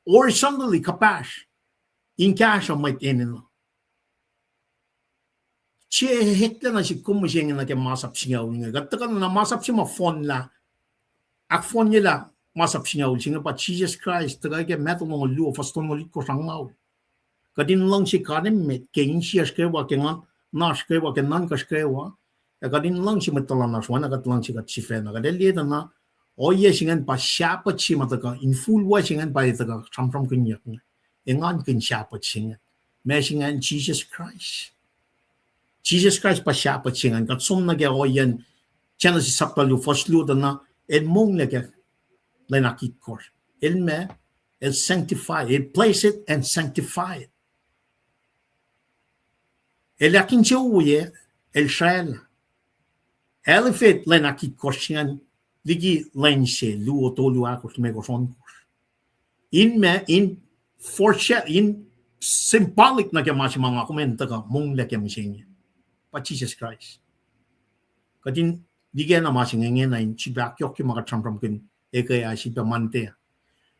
horizontally kapash. In cash ang may tinin. Che hekta na si kumusing na kay masap singaw nga. Katka na masap si ma-phone la. Ak phone niya la. Masap singaw. Singa pa Jesus Christ. Tagay kay metal ng luo. Faston mo liko sang mau. Kadin lang si kanin met. Kain siya skrewa. Kengan na skrewa. Kenan ka skrewa. Kadin lang si metalan na swan. Kat lang si kat si fena. Kadin liya na. Oye singan pa siyapat si mataka. In full way singan pa itaga. Sampram kanyak. Ingan kin siyapat singan. May singan Jesus Christ. Jesus Christ pa siyapat singan. Kat sum na kaya oyen. Tiyan na si saptalu. First luda na. El mong na kaya. Lenakit course. El me. El sanctify. El place it and sanctify it. El akin siya uye. El Israel. Elefit lenakit course singan. Ligi lense. Luo tolu akos. Megoson course. In me. In symbolic na kaya masih mga komenta ka. Mong na kaya masinya. Pa Jesus Christ. Kadin. Di kaya na masih ngayon na in. Sibakyok yung mga trampram kin. Kaya si pamante.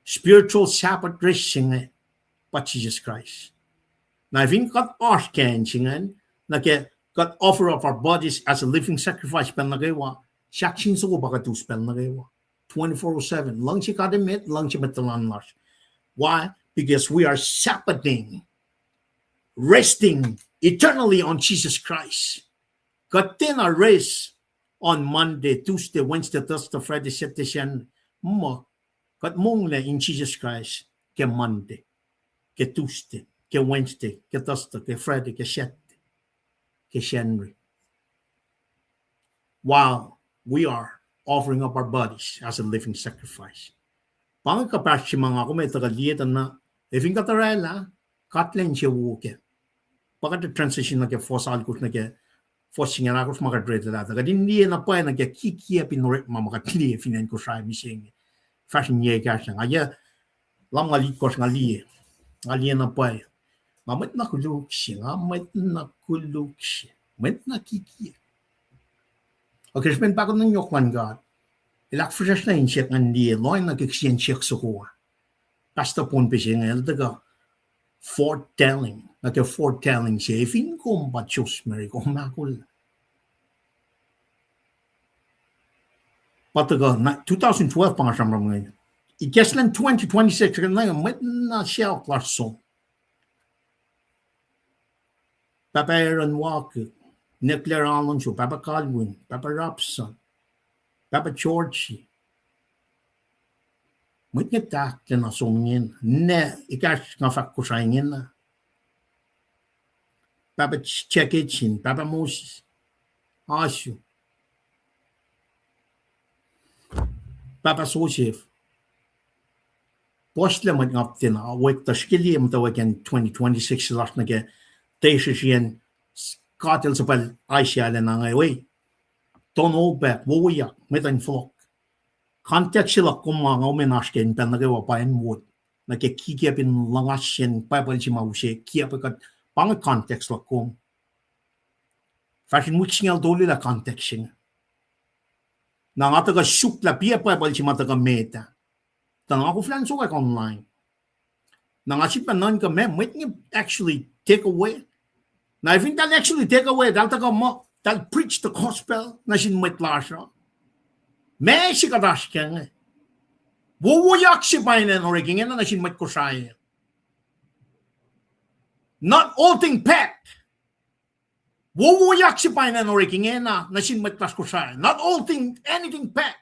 Spiritual Sabbath rest singa pa Jesus Christ. Na if kat osken singan na kaya kat offer of our bodies as a living sacrifice pel nagawa siaksin so baka tu spell nagawa 24/7 lang si kademit lang si metalan mas. Why? Because we are Sabbathing, resting eternally on Jesus Christ. Katin our rest on Monday, Tuesday, Wednesday, Thursday, Friday, Saturday, mo kat mong na in Jesus Christ ke Monday, ke Tuesday, ke Wednesday, ke Thursday, ke Friday, ke Saturday, ke Sunday. While we are offering up our bodies as a living sacrifice. Pangkapas si mga ako may tagalietan na if in katarela, katlen siya wuke. Pagkat transition na ke fosal kus na ke fosing na kus makadrete data. Kadin niya na pa na ke kikia pinoret mamakatli finan ko sa mising. Fashion niya kasi nga lam ngali kos ngali na pa. Mamet na kuluk siya, mamet na kuluk siya, mamet na kikia. Okay, spend pa ko ng yokman God. Ilak fresh na insiyak nandi, loy na kiksien siyak sa kuha. Basta pun pa siya nga, daga foretelling, naka foretelling siya, ifin ko ba Diyos, Mary, kung makul. Pataga, 2012 pa nga siya ngayon. Ikes lang 2026, kan lang, may na siya klaso. Papa Aaron Walker, Nuclear Alonso, Papa Calvin, Papa Robson, Papa Georgie, Mới nhất ta cho nó sống nhiên nè cái ngã phật của sai nhiên na Papa check it chin Papa Moses asu Papa Sosif Postle mit ngap tin a wek ta skilli im ta weekend 2026 last na ke teisien skatel sapal Aisha le na ngai we ton o back wo ya mit ein flock context la kuma ngau me nasken pen na ke wa pa en mut na ke ki ke pin langasien Bible chi ma ushe ki apa ka pang context la kum fashion muchingel doli la context na ngata ka shuk la pia Bible chi mata ka meta ta nga ko flan so ka online na nga chipa nan ka me might actually take away now if that actually take away dal ta ka mo dal preach the gospel na sin mit lasha me si ka dash ken wo yak si pa ina no reking na sin mit ko sai not all thing packed wo yak si pa ina no reking na sin mit las ko sai not all thing anything packed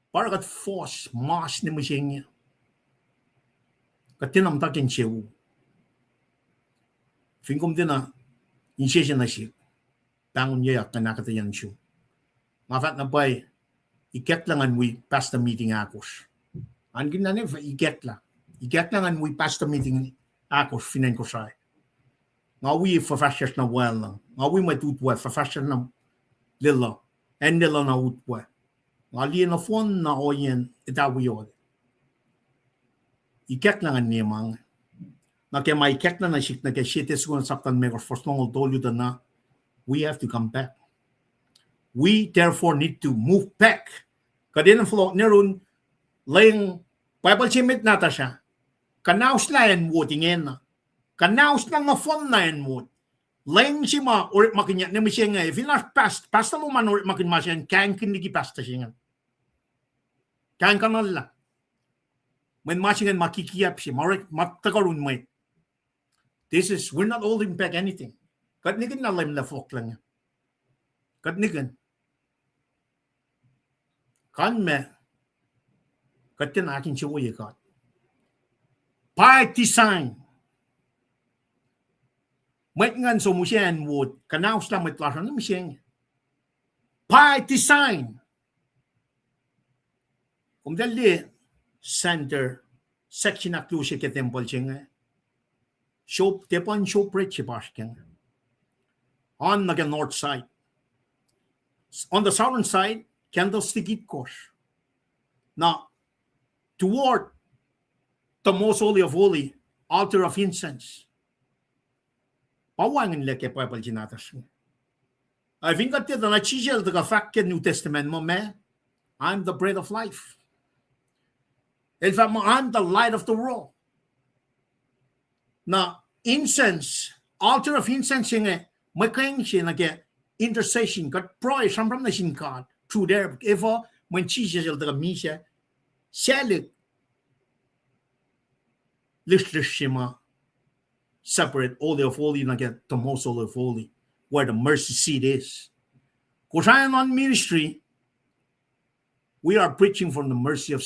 para kat force mass ni mo siya katinam takin chewu finkum dina insiya na siya tangon niya kanakata yan siya mafat na bay iket lang an we past the meeting akos angin na nef iket lang an we past the meeting akos finan ko say nga we fafashes na well lang nga we matutwa fafashes na lilo and lilo na utwa nga liyan na phone na oyen itawiyo iket lang an nimang na kaya may iket na sik na kaya shit is going saktan me or first long told you na we have to come back. We therefore need to move back. Kadin ang flow nerun laying Bible chimit nata siya. Kanaus na yan mo tingin na. Kanaus na nga phone na yan mo. Laying si ma or makinya na siya nga. If you not pasta mo man or makin ma siya kang kinigi pasta siya nga. Kang kanal la. When matching makikiyap siya, matakarun mo. We're not holding back anything. Kadnigan na layim na folk lang. Kadnigan. Kan me. Kadkin akin siya uye kat. Partisan. May ngan so mo siya and wood. Kanaus lang may klasan na siya. Partisan. Kung dali center section na klusi ke temple siya. Show tepan show preach siya. On the north side. On the southern side, candlestick it course. Now, toward the most holy of holy, altar of incense. Pawangin leke Bible jinatas. I think that the nachijel the fact New Testament mo me, I'm the bread of life. In fact, I'm the light of the world. Now, incense, altar of incense nga, may kayang siya nage intercession, kat proy, sampram na sin God, through there, if when Jesus el the misha, salik, lishma, separate holy of holy, nage the most holy of holy, where the mercy seat is. Because I am on ministry, we are preaching from the mercy of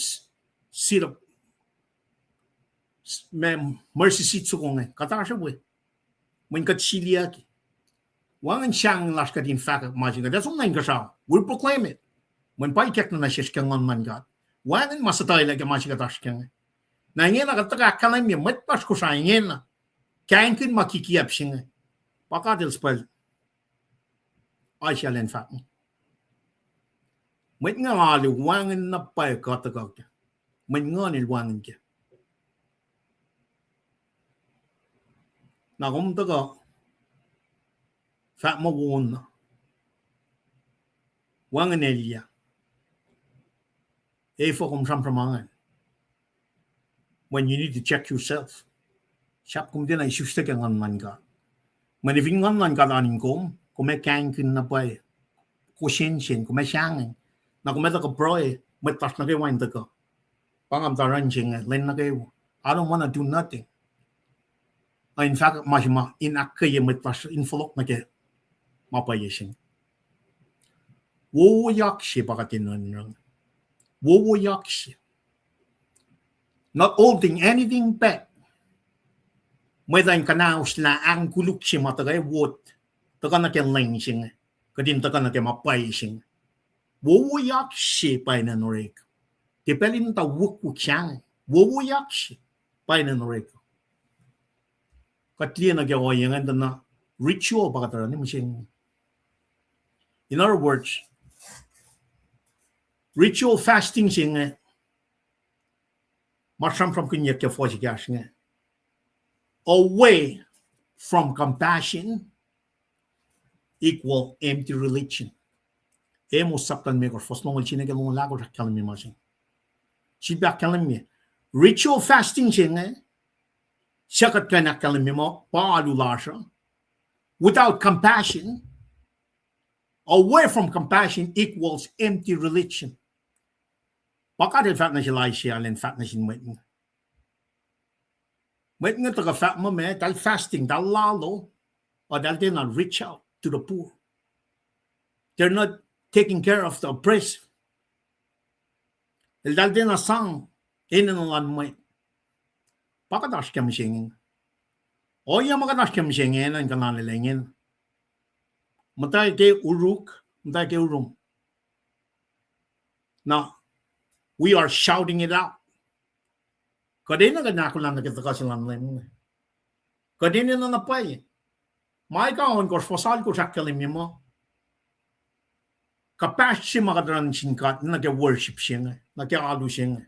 seat of mercy seat sukong katasha we when kat siliaki wangan siyang las kat in fact imagine that's online ka we proclaim it when pa ikek na siya kang man God wangan masatay like imagine katash kang na ngena kataka kanay mi matpas ko sa ngena kain kin makikiyap siya pakatil spell I shall in fact met nga ali wangan na pa kataka men nganil wangan ke na kung taga fat mo won wangan elia for kung sampramangan when you need to check yourself sap kung din ay susta kang man ka maniving man ka anin kung may kang kin na pa kushin kung may siyang na kung may taga proy may tas na kayo wain taga pangam taran sing len na kayo I don't want to do nothing. In fact, majma inakaya met pas inflok na ke mapayesing. Wo yak si pakatin nun. Wowo yakshi. Not holding anything back. Mwedang kanaus na ang kuluk si matagay wot. Taka na kyan lang sing. Kadin taka na kyan mapay sing. Wowo yakshi pa na norek. Tipelin ta wuk siyang. Wowo yakshi pa na norek. Katliya na kya wayangan na ritual pa katara ni masing. In other words, ritual fasting sing Marsham from Kunyak Fosikash away from compassion equal empty religion. Emo saptan me or fosnong chinagalong lago kalmi masing. She back telling me ritual fasting sing Shakat kana kalmi mo paalulasha without compassion. Away from compassion equals empty religion. Baka din fat na siya lai siya alin fat na siya waiting. Waiting nga taga fat mo me, dahil fasting, dahil lalo, o dahil they're not reach out to the poor. They're not taking care of the oppressed. Dahil they're not sang, inanulan mo. Baka dash kami singin. O yung mga dash kami singin, ang kanalilingin. Matay kay uruk, matay kay urum. Now, we are shouting it out. Kadina ka nakulan na kita kasilan lang. Kadina na napay. May kaon ko, fosal ko sa kalim mo. Kapas siya makadaran singkat, nag-worship siya, nag-alu siya.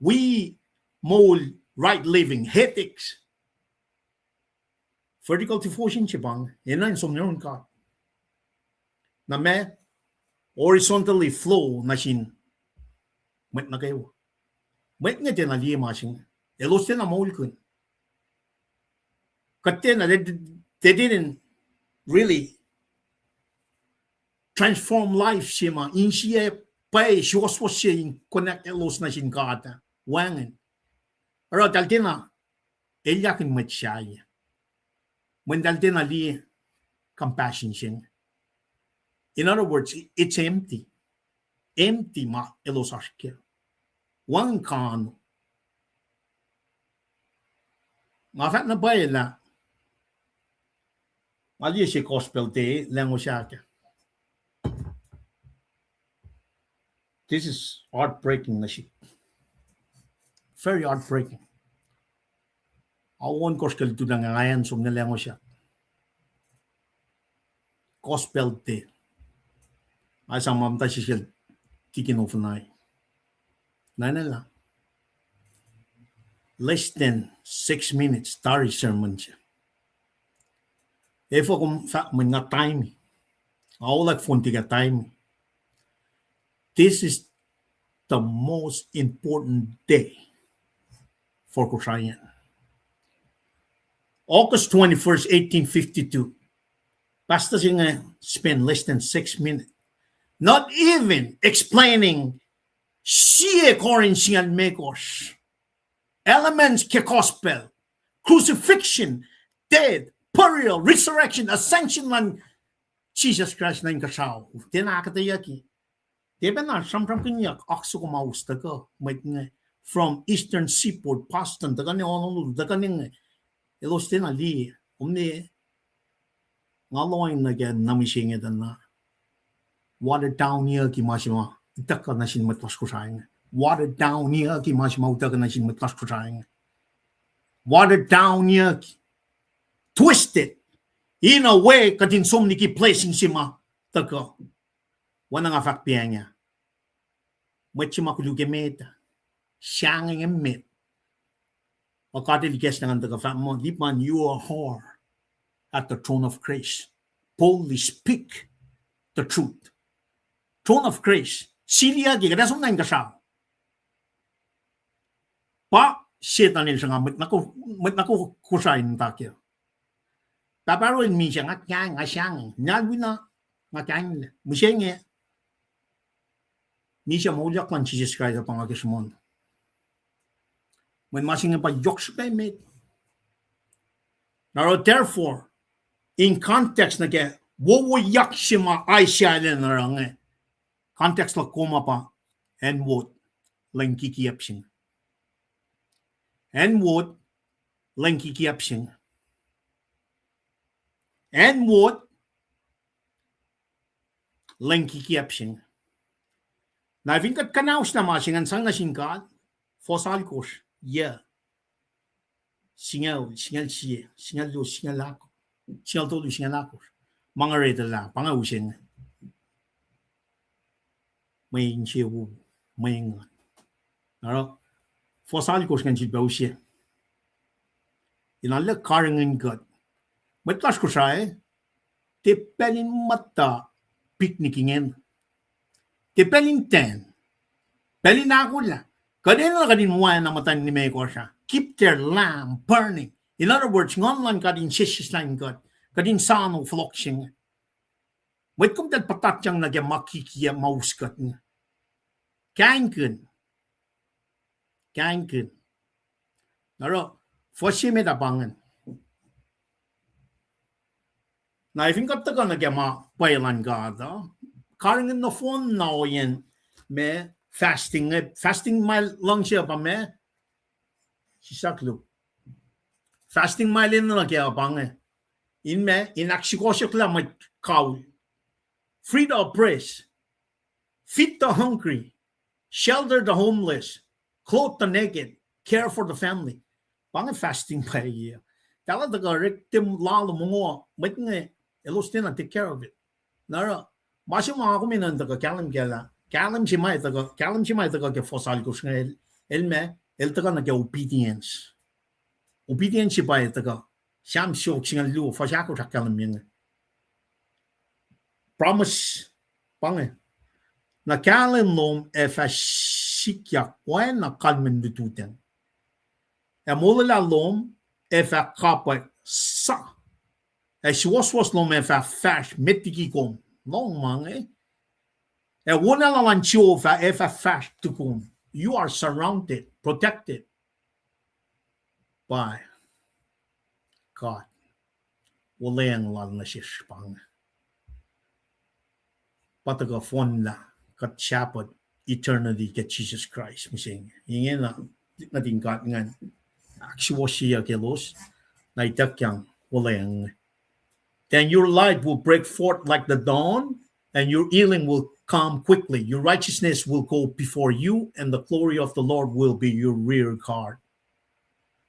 We mold right living, ethics. Vertical devotion siya bang, yun na yung sumniron ka. Na may horizontally flow na siya. Wait na kayo. Wait nga din na liya masing. Elos din na maul ko. Kati na, they didn't really transform life siya ma. In siya pay, siya siya yung connect elos na siya kata. Wangan. Pero dal din na, elyakin mat siya. When dal din na liya, compassion siya. In other words, it's empty. Empty ma elos askya. One kan. Mafat na ba yun mali si gospel day lengo siya. This is heartbreaking na siya. Very heartbreaking. Awon gospel to na ngayon sum na lengo siya. Gospel day. Ay sa mamta siya tikin of na. Nana less than 6 minutes tari sermon siya. If ako mga time, ako like funti ka time. This is the most important day for Kusayan. August 21st, 1852. Pastor siya spent less than 6 minutes. Not even explaining siya Corinthian makers. Elements ke gospel. Crucifixion, death, burial, resurrection, ascension ng Jesus Christ na yung kasaw. Tinakatayaki. Diba na, samram kanyak, akso kumausta ka. From Eastern Seaport, Boston, daga ni Honolulu, daga ni Elos tinali. Umni, ngaloy na gan namisingit na watered down niya ki masima. Itaka na sin matlas ko sayang. Watered down niya ki masima utaka na sin matlas ko sayang. Watered down niya twisted in a way katin somni ki placing sima taka. Wana nga fakpiya niya. Machi makuluge meta. Siyang ng met. O katiligas na nga taka fak mo. Lipan you are whore at the throne of grace. Boldly speak the truth. Throne of grace. Silia di kada som nang kasaw. Pa siya nil sa nga met nako kusain takyo. Taparoin mi siya nga kyang nga siyang. Nalwi na nga kyang. Musya nga. Ni siya maulyak man Jesus Christ ang pangagismon. When masing pa yoks kay met. Now therefore, in context na kaya, wowo yak siya ma ay siya na rang context la kuma pa and wood lang kikiapsing. And wood lang kikiapsing. And wood lang kikiapsing. Na vinkat kanaus na masingan sang nasingkat fosal kos. Yeah. Singal siya, singal do singal ako. Singal to do singal ako. Mga reda la, pangawusin. May siya wu, may ngan. Naro, fosal kos kan si baw siya. Inala karangan gat. Matlas ko siya te pelin mata piknikingen. Te pelin ten. Pelin ako la. Kadin na kadin muwa na matan ni may ko siya. Keep their lamp burning. In other words, ngon lan kadin sisis lang gat. Kadin sano floksing. Wait kung tat patatyang nagya makikiya mauskat niya. Kain kun. Naro, fosye me tapangan. Na ifin kat taka nagya mapailan gada. Karingin na phone na o yan me fasting. Fasting mile lang siya pa me. Sisaklo. Fasting mile na nagya pangan. In me, inaksikosyok lang may kaul. Free the oppressed. Feed the hungry. Shelter the homeless. Clothe the naked. Care for the family. Pangan fasting pa iya. Tala taga rectim lalo mo. May nga, elos din take care of it. Nara, masya mga kuminan taga kalam kala. Kalam si may taga ke fosal ko nga elme, el taga na ke obedience. Obedience si pa taga. Siyam siyok singa lu, fasya ko sa kalam yun. Promise, pangan. Na kalam lom e fasikya kwen na kalmen dituten. E mula lom e fa kapwa sa. E siwas lom e fa fash metiki kom. Long mang e. E wuna lan chiyo fa e fa fash tukum. You are surrounded, protected by God. Wala yang lan na siya pang. Pataga fon la. Kat siyapat eternity kat Jesus Christ. Mising. Ingin na natingkat ngan. Actual siya kelos. Na itakyang wala yang. Then your light will break forth like the dawn, and your healing will come quickly. Your righteousness will go before you, and the glory of the Lord will be your rear guard.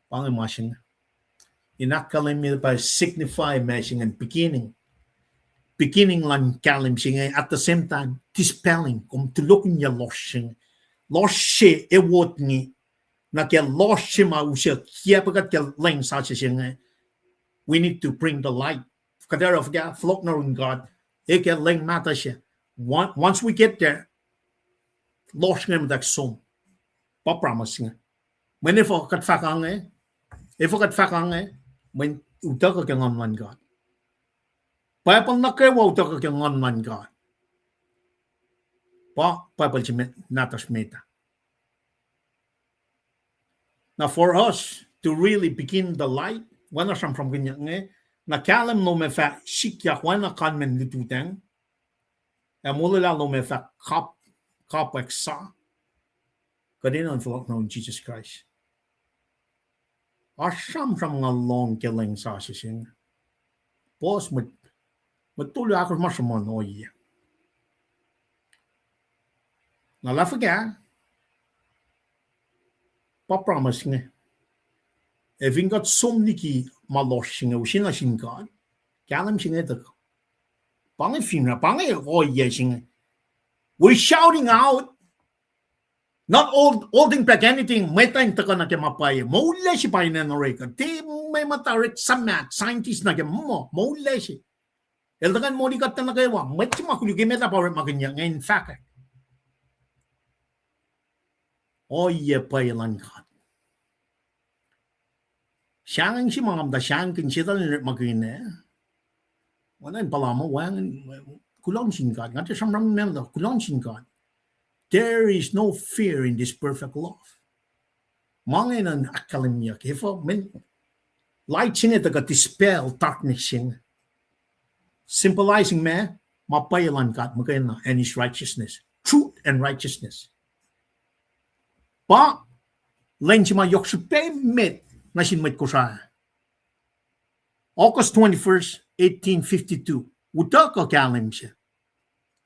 Pangimasing. Inakalim mi pa signify mashing and beginning. Beginning lang kalim sing at the same time dispelling kung tulukin niya lost siya ewot ni na kaya lost siya mausya kaya pagat kaya lang sa siya we need to bring the light kadar of God flock na rin God kaya lang mata siya once we get there lost nga madak som papramas nga when if kat fakang when utak ka ngamlan God pa pang nakawaw ta ka ngon man God. Pa palchimet natas meta. Now for us to really begin the light, wana sam from ganyan na kalam no me fa shikya wana kan men litutang. E mulala no me fa kap eksa. Kadin on flock no Jesus Christ. Asam from a long killing sa sising. Pos Betul aku masuk mana iya. Na lafiga. Pa promise nga. E vingat somniki malos nga usina singad. Kalam singa ito. Pangay fina, pangay iya singa. We're shouting out. Not holding back anything. May tayong taka na kemapaya. Maula si payo na nareka. Di may matarik sa math. Scientist na kemamo. Maula si. Eldakan mo di kata na kayo, may makuligay meta power makanya ngayon fact. Oh yeah, pailan ka. Siyang si mga amda siyang kinsital na makina. Wala yung palama, wala kulong singkat. Nga siyang ramamel kulong singkat. There is no fear in this perfect love. Mga yun ang akalimyak. If light siya ito ka dispel darkness siya. Symbolizing me, mapailan ka at magkaya and his righteousness. Truth and righteousness. Pa len si ma yok si pe met na sin met ko sa. August 21st, 1852. Uta ka kalim siya.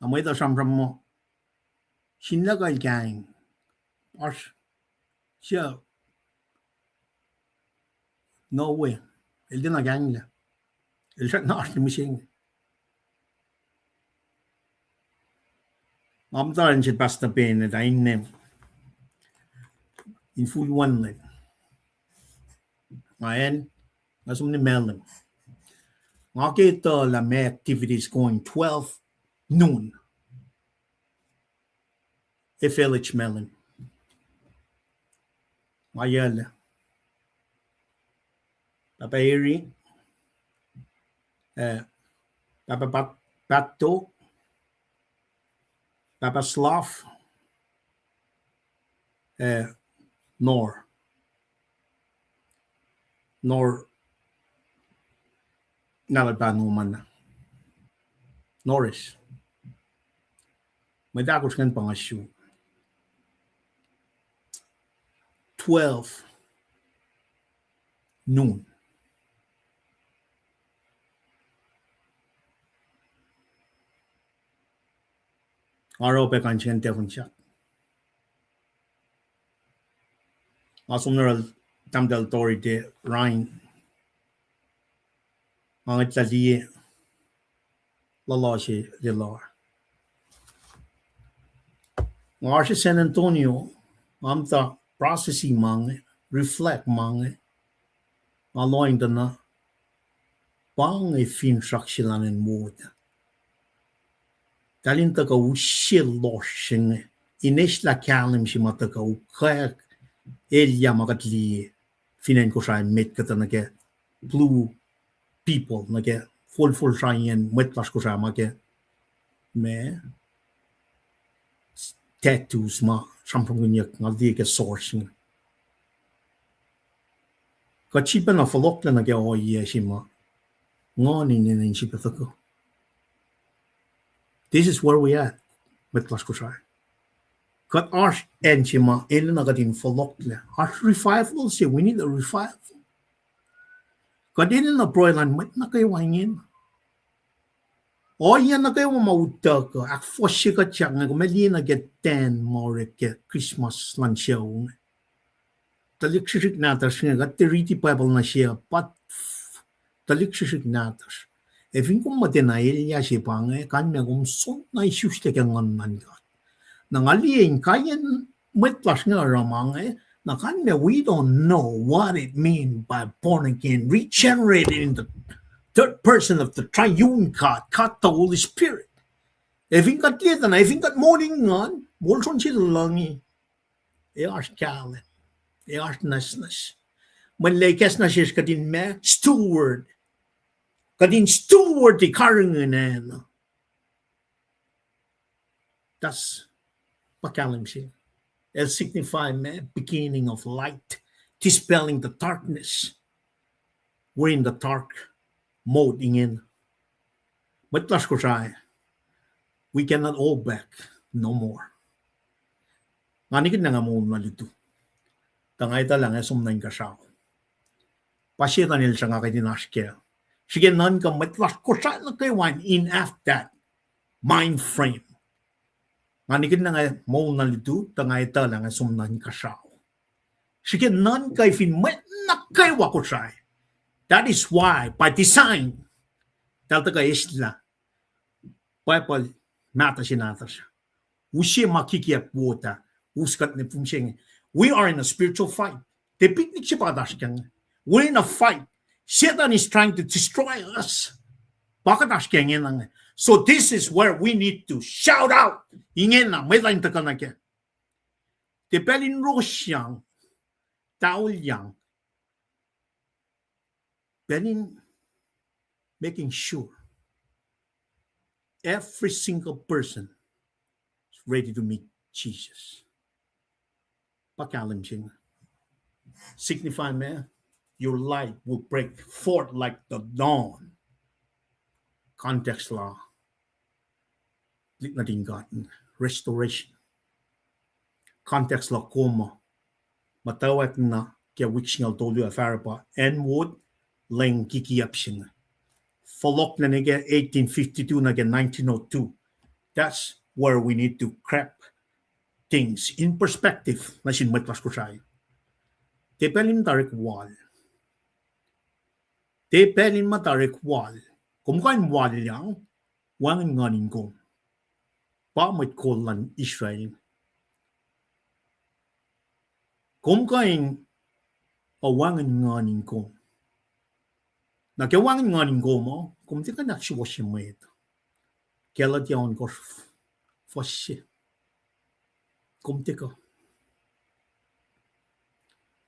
Amoy da samram mo. Sinlagay gang. As siya. No way. El din na gang la. El siya na as ni mising. Amdaran siya basta pen at ayin nem. In full one len. Ngayon, nasum ni Melon. Nakita la may activities going 12 noon. FLH Melon. Mayala. Papa Eri. Papa Pato. Papa Sloth. Nor nalagpanuman na. Norris. May dakos kan pangasyo. 12 noon. Araw pe kanchen telefon siya. Asum naral tamdal authority Ryan. Ang itlaliye lala siya lilar. Ngar siya San Antonio amta processing mange reflect mange aloin dana pang e fin shakshilanen moda. Talin taka ushil loshing inish la kalim si mataka ukak Elia magatli finen ko siya met kata nage blue people nage full shayen metlas ko siya make me tattoos ma sampung nyak ngaldi ke sourcing kachipa na falok na nage o ye shima ngoni nin shipa tako. This is where we at metlas ko siya. Kat arsh enchima elen agatin falokle. Arsh revival say we need a revival. Kat elen na broilan met na kayo wangin. O yan na kayo mauta ka. Ak fosye ka tiyak nga kumali na get 10 more ke Christmas lan siya. Taliksisik natas nga kat 30 Bible na siya. Pat taliksisik natas. Efin kum matinayil ya siya pa nga kan me kum son na isyus te kang ngan ka. Nangalien kayan metlas nga ramang na kanya we don't know what it means by born again, regenerated in the third person of the triune God, the Holy Spirit. Evin kat lieta na, evin kat morning ngan, bolson sila langi. Ears kalen, ears nasnas. Manlekes na siya kadin me, steward. Kadin steward di karangan na. Das pakalim siya. It signifies beginning of light, dispelling the darkness. We're in the dark mode ingin. But las ko siya, we cannot hold back no more. Nganikid na nga mo nalito. Tangay ta lang sumnayin ka siya. Pasya nil siya nga kay dinasya. Sige nan ka matlas ko siya na kayo in after that mind frame. Nganikid na nga mo nalito, tangay ta lang sumnayin ka siya. Sige nan kay fin met na kayo ko siya. That is why, by design, talta ka isla, Bible nata siya. Usiya makikiyap wota, uskat ni pumsing. We are in a spiritual fight. Te picnic siya padash kang. We're in a fight. Satan is trying to destroy us. Bakadash kang yan. So this is where we need to shout out. Ingin na, may lain ta ka na kaya. Te pelin rosyang, taul yang, Benin, making sure every single person is ready to meet Jesus. Pakalimsing. Signify me, your light will break forth like the dawn. Context law. Natin gotten restoration. Context law como matawat na kaya wiksingal tolu afarapa en wood ling kikiapsing. Follow na nige 1852 na 1902. That's where we need to crap things in perspective na sinmatwas ko siya. Tepelin tarik wal. Tepelin matarik wal. Kumkain wal yang wangin nganin kong. Pamit kolan Israel. Kumkain wangin nganin kong. Na kaya wangin nganin kong mo, kumti ka naksiwa siya mo ito. Kaya diyan ko fossi. Kumti ka.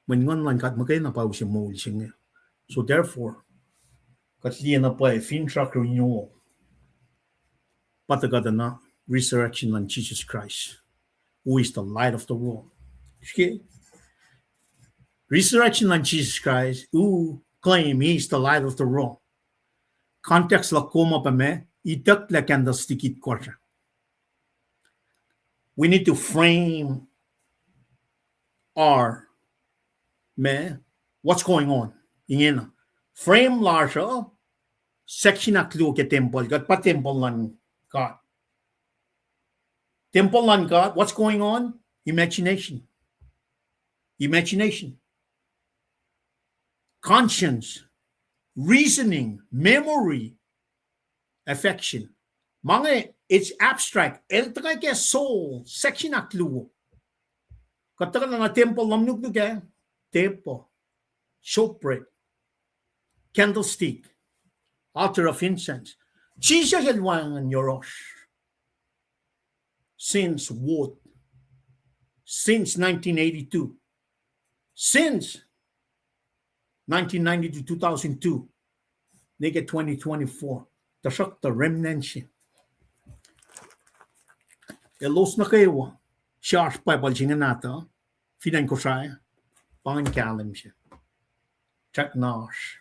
Mình ngon lành cắt một cái nào bao nhiêu mồi sinh. So therefore, cắt liền na pa fin track renewal. Pataga na resurrection on Jesus Christ, who is the light of the world. Okay? Resurrection on Jesus Christ, who claim he is the light of the world. Context la koma pa me, itak la candlestick it quarter. We need to frame our what's going on? Ingin frame larger section aklu ke temple got pa temple lan God. Temple lan God, what's going on? Imagination. Imagination. Conscience, reasoning, memory, affection. Mga it's abstract. El ke soul section aklu. Katakan na temple lamnuk ke temple, showbread, candlestick, altar of incense. Jesus had one on your rush. Since what? Since 1982. Since 1990 to 2002. They get 2024. The shock the remnant. Elos na kayo. Sharp Bible jinganata. Finan ko siya. Pangan kalim siya. Check nash.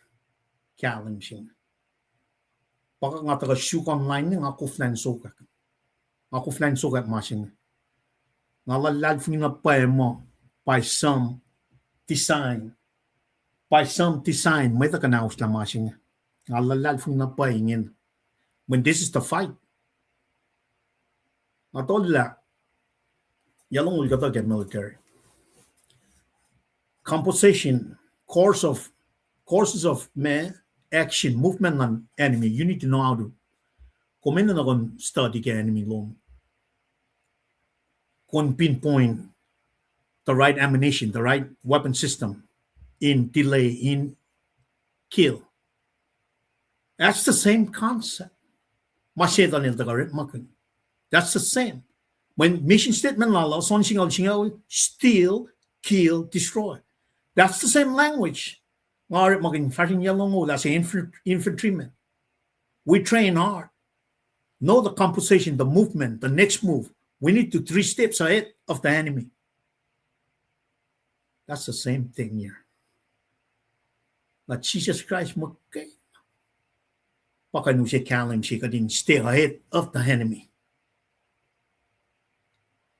Kalim siya. Baka nga taga shook online nga kuflan sokak. Nga kuflan sokak masing. Nga lalad fung na pa mo by some design. By some design, may taga naus la masing. Nga lalad fung na pa ingin. When this is the fight. Nga tolila. Yalong ulgata get military. Composition, courses of action, movement on enemy. You need to know how to come in and study the enemy long. Can pinpoint the right ammunition, the right weapon system in delay, in kill. That's the same concept. That's the same. When mission statement lala, steal, kill, destroy. That's the same language. That's infantryman. We train hard. Know the composition, the movement, the next move. We need to 3 steps ahead of the enemy. That's the same thing here. But Jesus Christ, stay ahead of the enemy.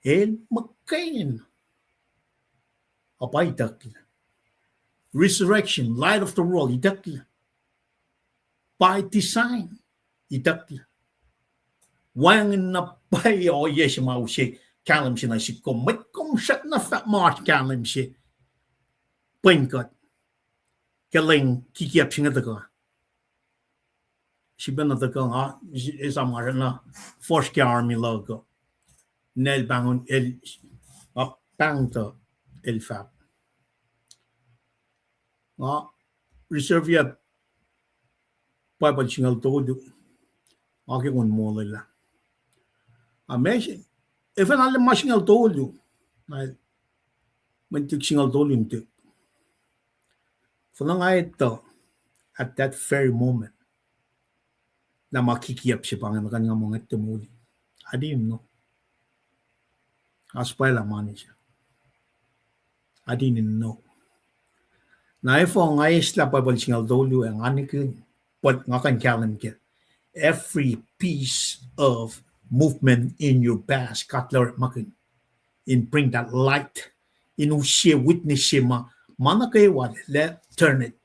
El McCain. Resurrection, light of the world, by design, Wang na bay o yes mau si kalam si na si komit kong sat na fat march kalam si pengkat kaling kikiap singa taka. Si bena taka nga isamara na force army logo. Nel bangun el bangta el fab. Reserve ya Bible singal todo. Ake kon mo la. Amazing. If an alam masingal todo. Mentik singal todo inte. Falang ay ito at that very moment na makikiyap siya pang nga mga tumuli. I didn't know. Aspay laman siya. I didn't know. Na ifo nga isla Bible singal dolo ang anikin but nga kan kalam ke every piece of movement in your past cutler makin in bring that light inusia witness ma mana kayo let turn it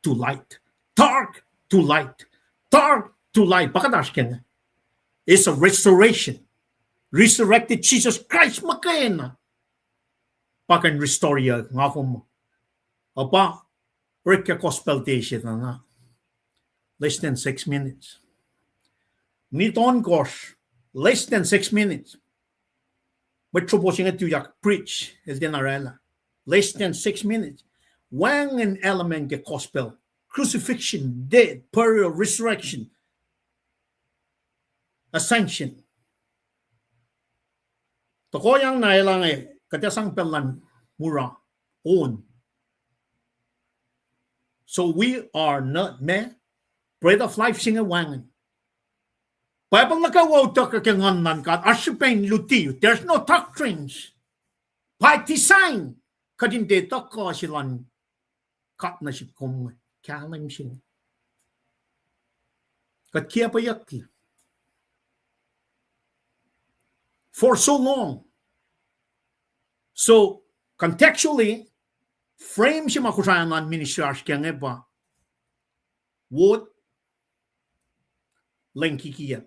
to light. Dark to light. Dark to light. Pakadash kena. It's a restoration. Resurrected Jesus Christ makena. Pakan restore ya ngakom. Apa Rika gospel station na. Less than 6 minutes. Niton gosh. Less than 6 minutes. But supposing it to yak preach is generala. Less than 6 minutes. When an element get gospel, crucifixion, death, burial, resurrection, ascension. Tokoyang na ilang katasang pelan mura on. So we are not me. Bread of life singa wangan. Bible nakawaw to kakangan nan kat asyapain luti. There's no doctrines. By design. Kadinte to ko silan kat na si kong kalang sing. Kat kia pa yakti. For so long. So contextually, frame siya makusayan ng ministry kaya nga ba? What? Lengkikiyat.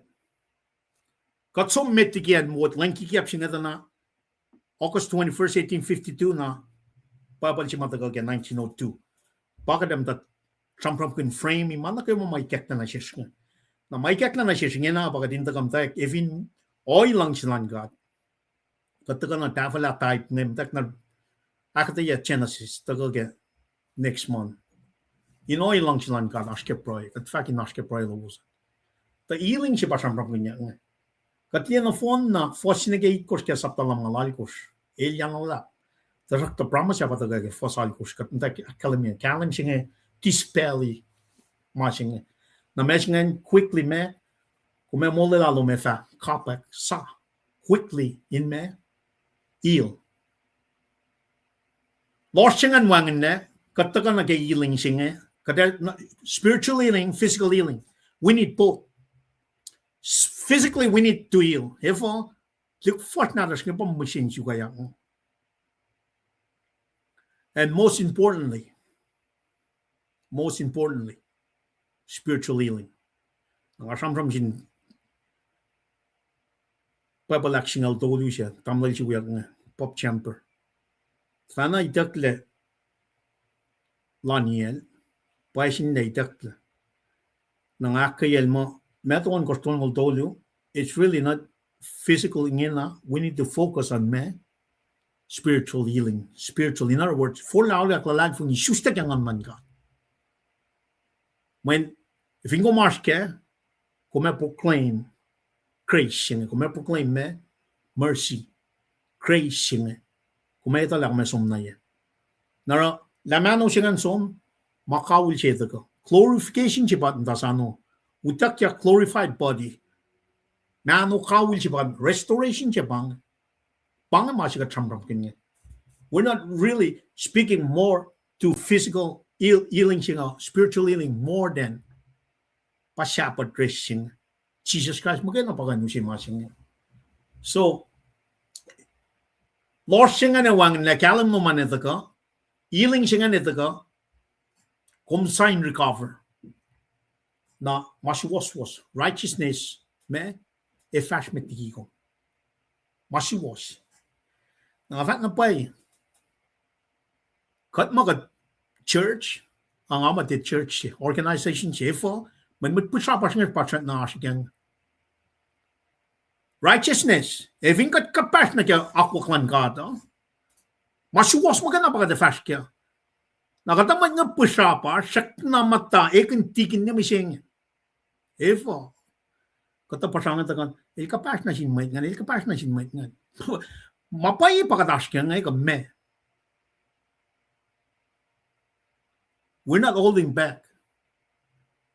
Kat so metikiyan what lengkikiyat siya nga na August 21st, 1852 na babal siya matagal kaya 1902. Baka dem that sampram kun frame imana kayo mamayket na siya siya. Na mayket na siya siya na baka din takam tayo even oil lang silang God. Katagal na tafala type name tak na akata ya Genesis tagal ke next month. In oil lang silang God aske proy. Kat fakin aske proy lobos. Ta iling siya pa sampram kunya. Kat yan na phone na fos sinigay ikos kaya sapta lang malalikos. Elian wala. Tarak ta promise siya pa tagal ke fos alikos. Kat ntak akalamia. Kalam siya nga dispelly masing na mesngan quickly me kume mole lalo me fa kapak sa quickly in me il losing and wangan ne katakan na kay healing singa kada spiritual healing, physical healing, we need both. Physically we need to heal if all look for na das ngapa machine juga ya. And most importantly spiritual healing. Ang asam from sin papalaksing al tolu siya tamlay si wiyak nga pop champer. Sana itakle laniel paisin na itakle. Nang akayel mo meton koston al tolu. It's really not physical ngena. We need to focus on spiritual healing. Spiritual, in other words, for laulak lalag fung isusta kang man ka. When if you go marke, come proclaim grace, come proclaim mercy, grace, come ito lang mesom na yan. Nara, lamano siya ng som, makawil siya ito. Glorification siya ba tasano? Utak siya glorified body. Nano kawil siya ba? Restoration siya bang? Bang masih kacamram kanya. We're not really speaking more to physical healing, spiritual healing more than pasyapat dressing. Jesus Christ, maganda pa ganun si masing. So, Lord siya nga nawang nakalam mo man ito ka, healing siya nga ito ka, sign recover. Na masiwas-was, righteousness, fash metiki ko. Masiwas. Nangafat na pa kat mga church, ang amat church organization chefo, man magpusapa siya patrat na siya. Righteousness, evin kat kapas na kaya akwaklan ka to. Masuwas magana pa ka fash kaya. Nakataman nga pusapa, siyak na mata, ekin tikin niya mising. Efo. Katapasangan takan, kapas na sinmait nga. Mapai pakatas kaya nga me. We're not holding back.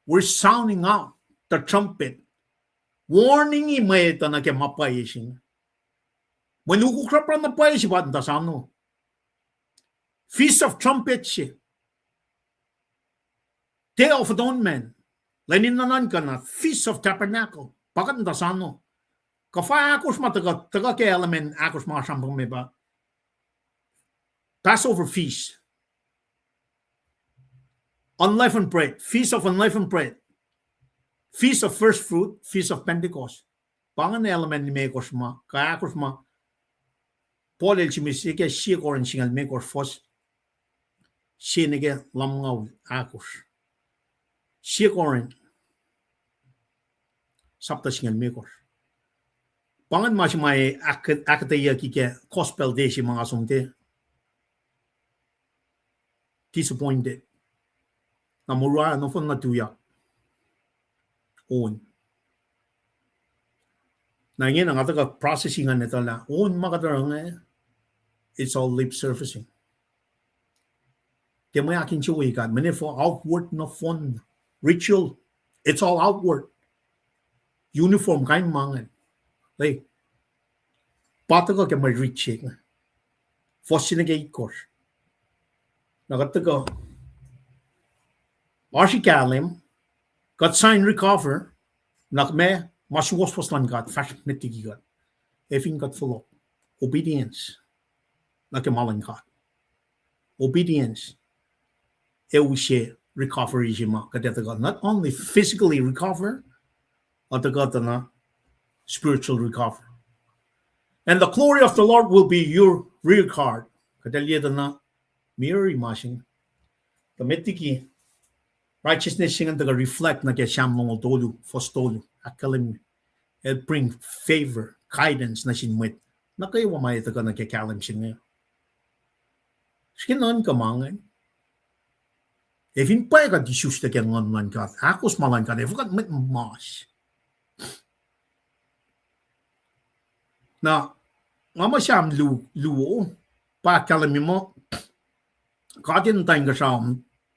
We're sounding out the trumpet. Warning may ito na kaya mapai siya. Manukukra pa na pa siya ba tasano. Feast of Trumpets siya. Day of Atonement. Laninanan ka na. Feast of Tabernacle. Bakit tasano? Kafaya akos mataga kaya alamin akos mga sampang may ba? Passover feast, unleavened bread, feast of unleavened bread, feast of first fruit, feast of Pentecost. Pangan element ni mekos ma, kaya kos ma, Paul el chimisike siya koren singal mekos fos, siya nige lamngaw akos. Siya koren, sapta singal mekos. Pangan ma siya may akataya kike gospel day siya mga sumte. Disappointed. Namura no fon na tuya. On. Na ngayon ang ataka processing nito la. On makatarang it's all lip surfacing. Kaya may akin siya wikan. Mani for outward na fon. Ritual. It's all outward. Uniform kain mangan. Like, pata ka kaya may reaching. For sinagay course. Nakataga. Arshi kalim. Got sign recover. Nakme. Masuwas was lang got. Fashion mitigi got. Efing got full of. Obedience. Nakamalan got. Obedience. Eushe recovery jima. Kadeta not only physically recover, but the spiritual recover. And the glory of the Lord will be your rear guard. Kadaliya na mirror imaging. The mitiki righteousness sing and the reflect na kaya siyam long tolu, fostolu, akalim. It bring favor, guidance na sinwit. Na kayo wamay ito ka na kaya kalim singa. Sikinan ka mangan. If in pa ka Jesus na kaya ngon ka, akos malan ka, if ka mit mas. Na, nga siyam luo, pa kalami mo, katin tayong kasam,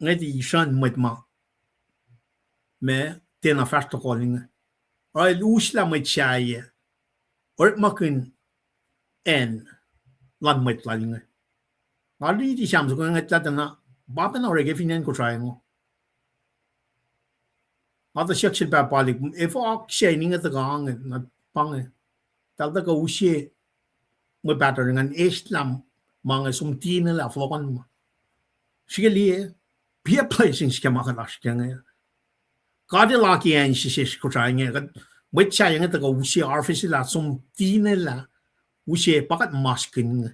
nga di isan mit ma. Me, tena fasta calling. Ay, usla mit siya. Or makin en, lan mit laling. Nga di siyam, so kung nga tata na, Bapa na orege finan ko try mo. Mata siya siya papalik. If ako siya nga tagang na pang talda ka usye mo better ngan Islam mga sumti nila flokan mo. Sige liye pia placing siya makalash kaya nga. Kada laki yan siya ko try nga. Wait siya nga taga usye arfi sila sumti nila usye pakat maskin nga.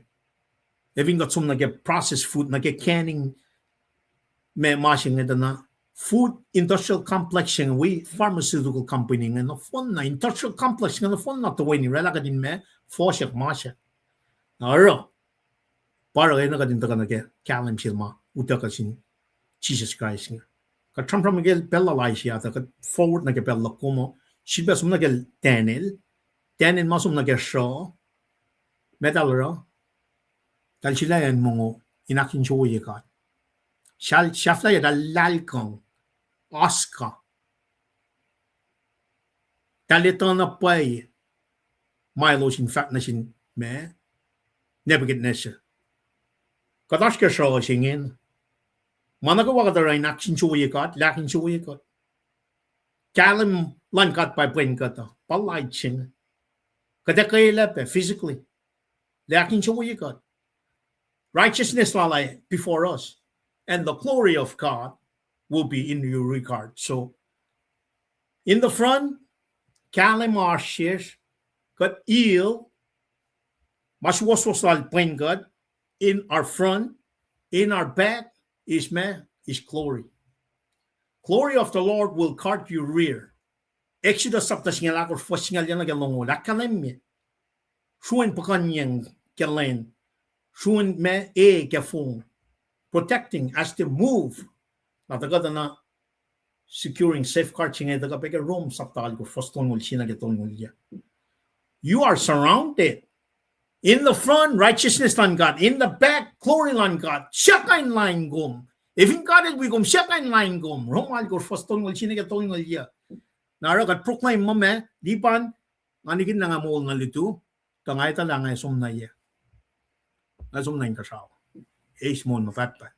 Even got some nage processed food nage canning may mashing ito na food industrial complex yung we pharmaceutical company nga no fun na industrial complex nga no fun na to ni rela ka din me fosyak masya aro para kayo na ka din ta ka na kaya kalim silma uta ka sin Jesus Christ nga ka tram miguel pella lai siya ta ka forward na ka pella kumo siya sum na ka Daniel masum na ka show metal ro tal sila yan mo inakin choye ka Shafla ya lalkong Oscar. Talitan na pay Milo sin fat na sin me Nebuchadnezzar. Kadash ka siya singin. Managawa ka rin action suwi ka laking suwi ka. Kalim lankat pa pwin ka to. Palay sing. Kada kaya lepe physically. Laking suwi ka. Righteousness lalay before us. And the glory of God will be in your regard. So, in the front, Kalimar shares, got ill, maswaswasal plain God. In our front, in our back, is glory. Glory of the Lord will guard your rear. Exodus sabta singal ako, singal yan nagalongo, lakalim me. Shuin pakanyang kalain, shuin me kafung. Protecting as they move. Nataga na securing safeguarding ay taga peke room saptal ko foston mul sina getong mulya. You are surrounded. In the front, righteousness on God. In the back, glory on God. Shakain line gum. If in God it we gum shakain line gum. Romal ko foston mul sina getong mulya. Nara kat proclaim mo me dipan anigin na nga mo na litu. Tangay ta lang ay sumnaya. Asum na kasaw. Ace mo na fat pa.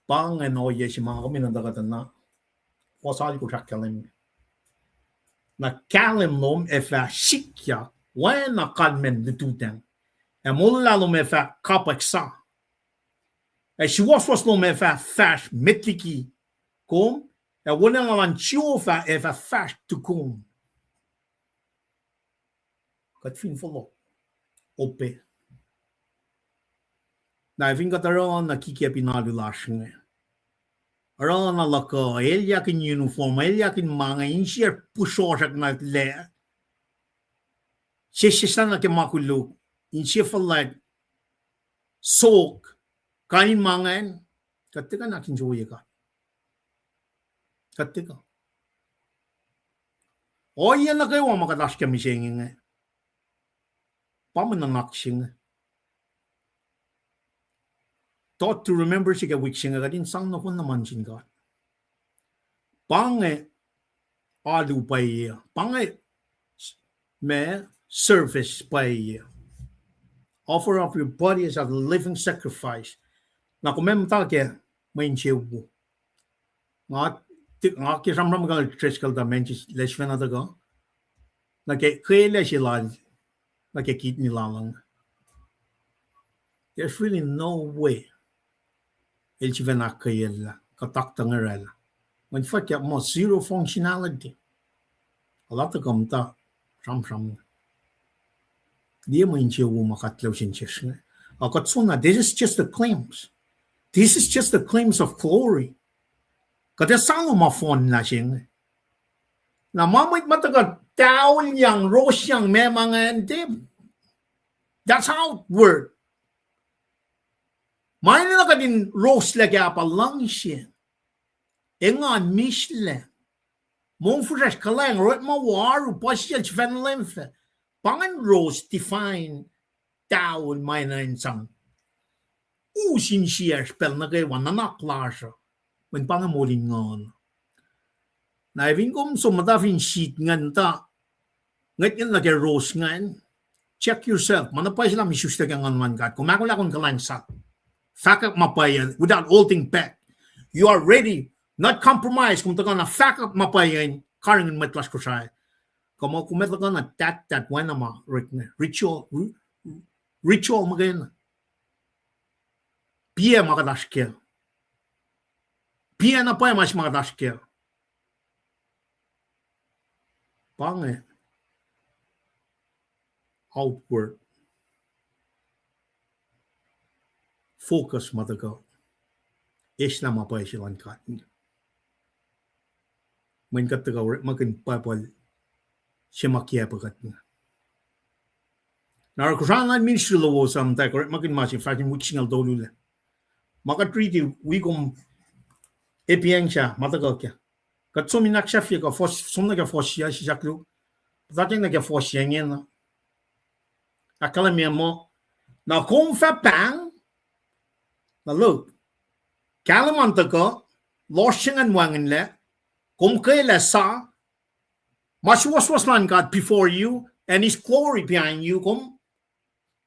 Panganoy si mga kami nandagatan na posal ko siya kalim. Na kalim lom efa sikya wen na kalmen ditutang. E mula lom efa kapaksa she was no me fast metliki kom wona man chiofa fast to kom kat fin follow ope na fin kat aron na kikia pinadu lashne aron na lako yakin uniform yakin mga insier pushosak na le sisistan na ke makuluk insier falat sok kain mangan katika nakin joye ka katika o yan na kayo makadash kami singing pamanangak sing taught to remember siya wixing agad sang na kun naman sing ka pange alu pay pange me service pay offer up your body as a living sacrifice na kumemta ke main chewu nga kisamram ga triskal da mentis lesvena da ga na ke kele silal na ke kit ni lang there's really no way el chivena kayela katak tangarela when fuck up mo zero functionality a lot of kamta ram dia main chewu makatlaw sin chesne akatsuna this is just the claims. This is just the claims of glory. Kada sang ma phone na sing. Na mamit matagal taon yang rose yang memang ente. That's how it works. May na kadin rose lagi apa lang siya. Engan misle. Mong fresh kalang rot ma waru pasiel chven lemfe. Pangan rose define taon may na insang. Usin siya spell na kayo na klasa when pangamulin ngon. Na evin kom so matafin sheet ngan ta ngat yan na kay rose ngan check yourself manapay sila misusta kang ngan kat kumakula kung kalansat fact up mapayan without holding back you are ready not compromise kung taga na fact up mapayan karing matlas ko siya kamo kumetaga na that wala ma ritual magayon Pia makadashkia. Pia na pa mas makadashkia. Pange. Outward. Focus matagal. Isla mapay silang katin. Main katagaw makin papal siya makiyapagat na. Narakusangan ministry lawo sa mtakor makin masin fakin wiksingal dolula. Maka treaty wikom epiang siya matagal kya kat suminak siya ka fos sumna ka fos siya si jaklu patating na ka fos siya ngena akala mo na kung fa pang na look kalamanta ko losingan wangin le kung kaila sa mas was lan God before you and his glory behind you kung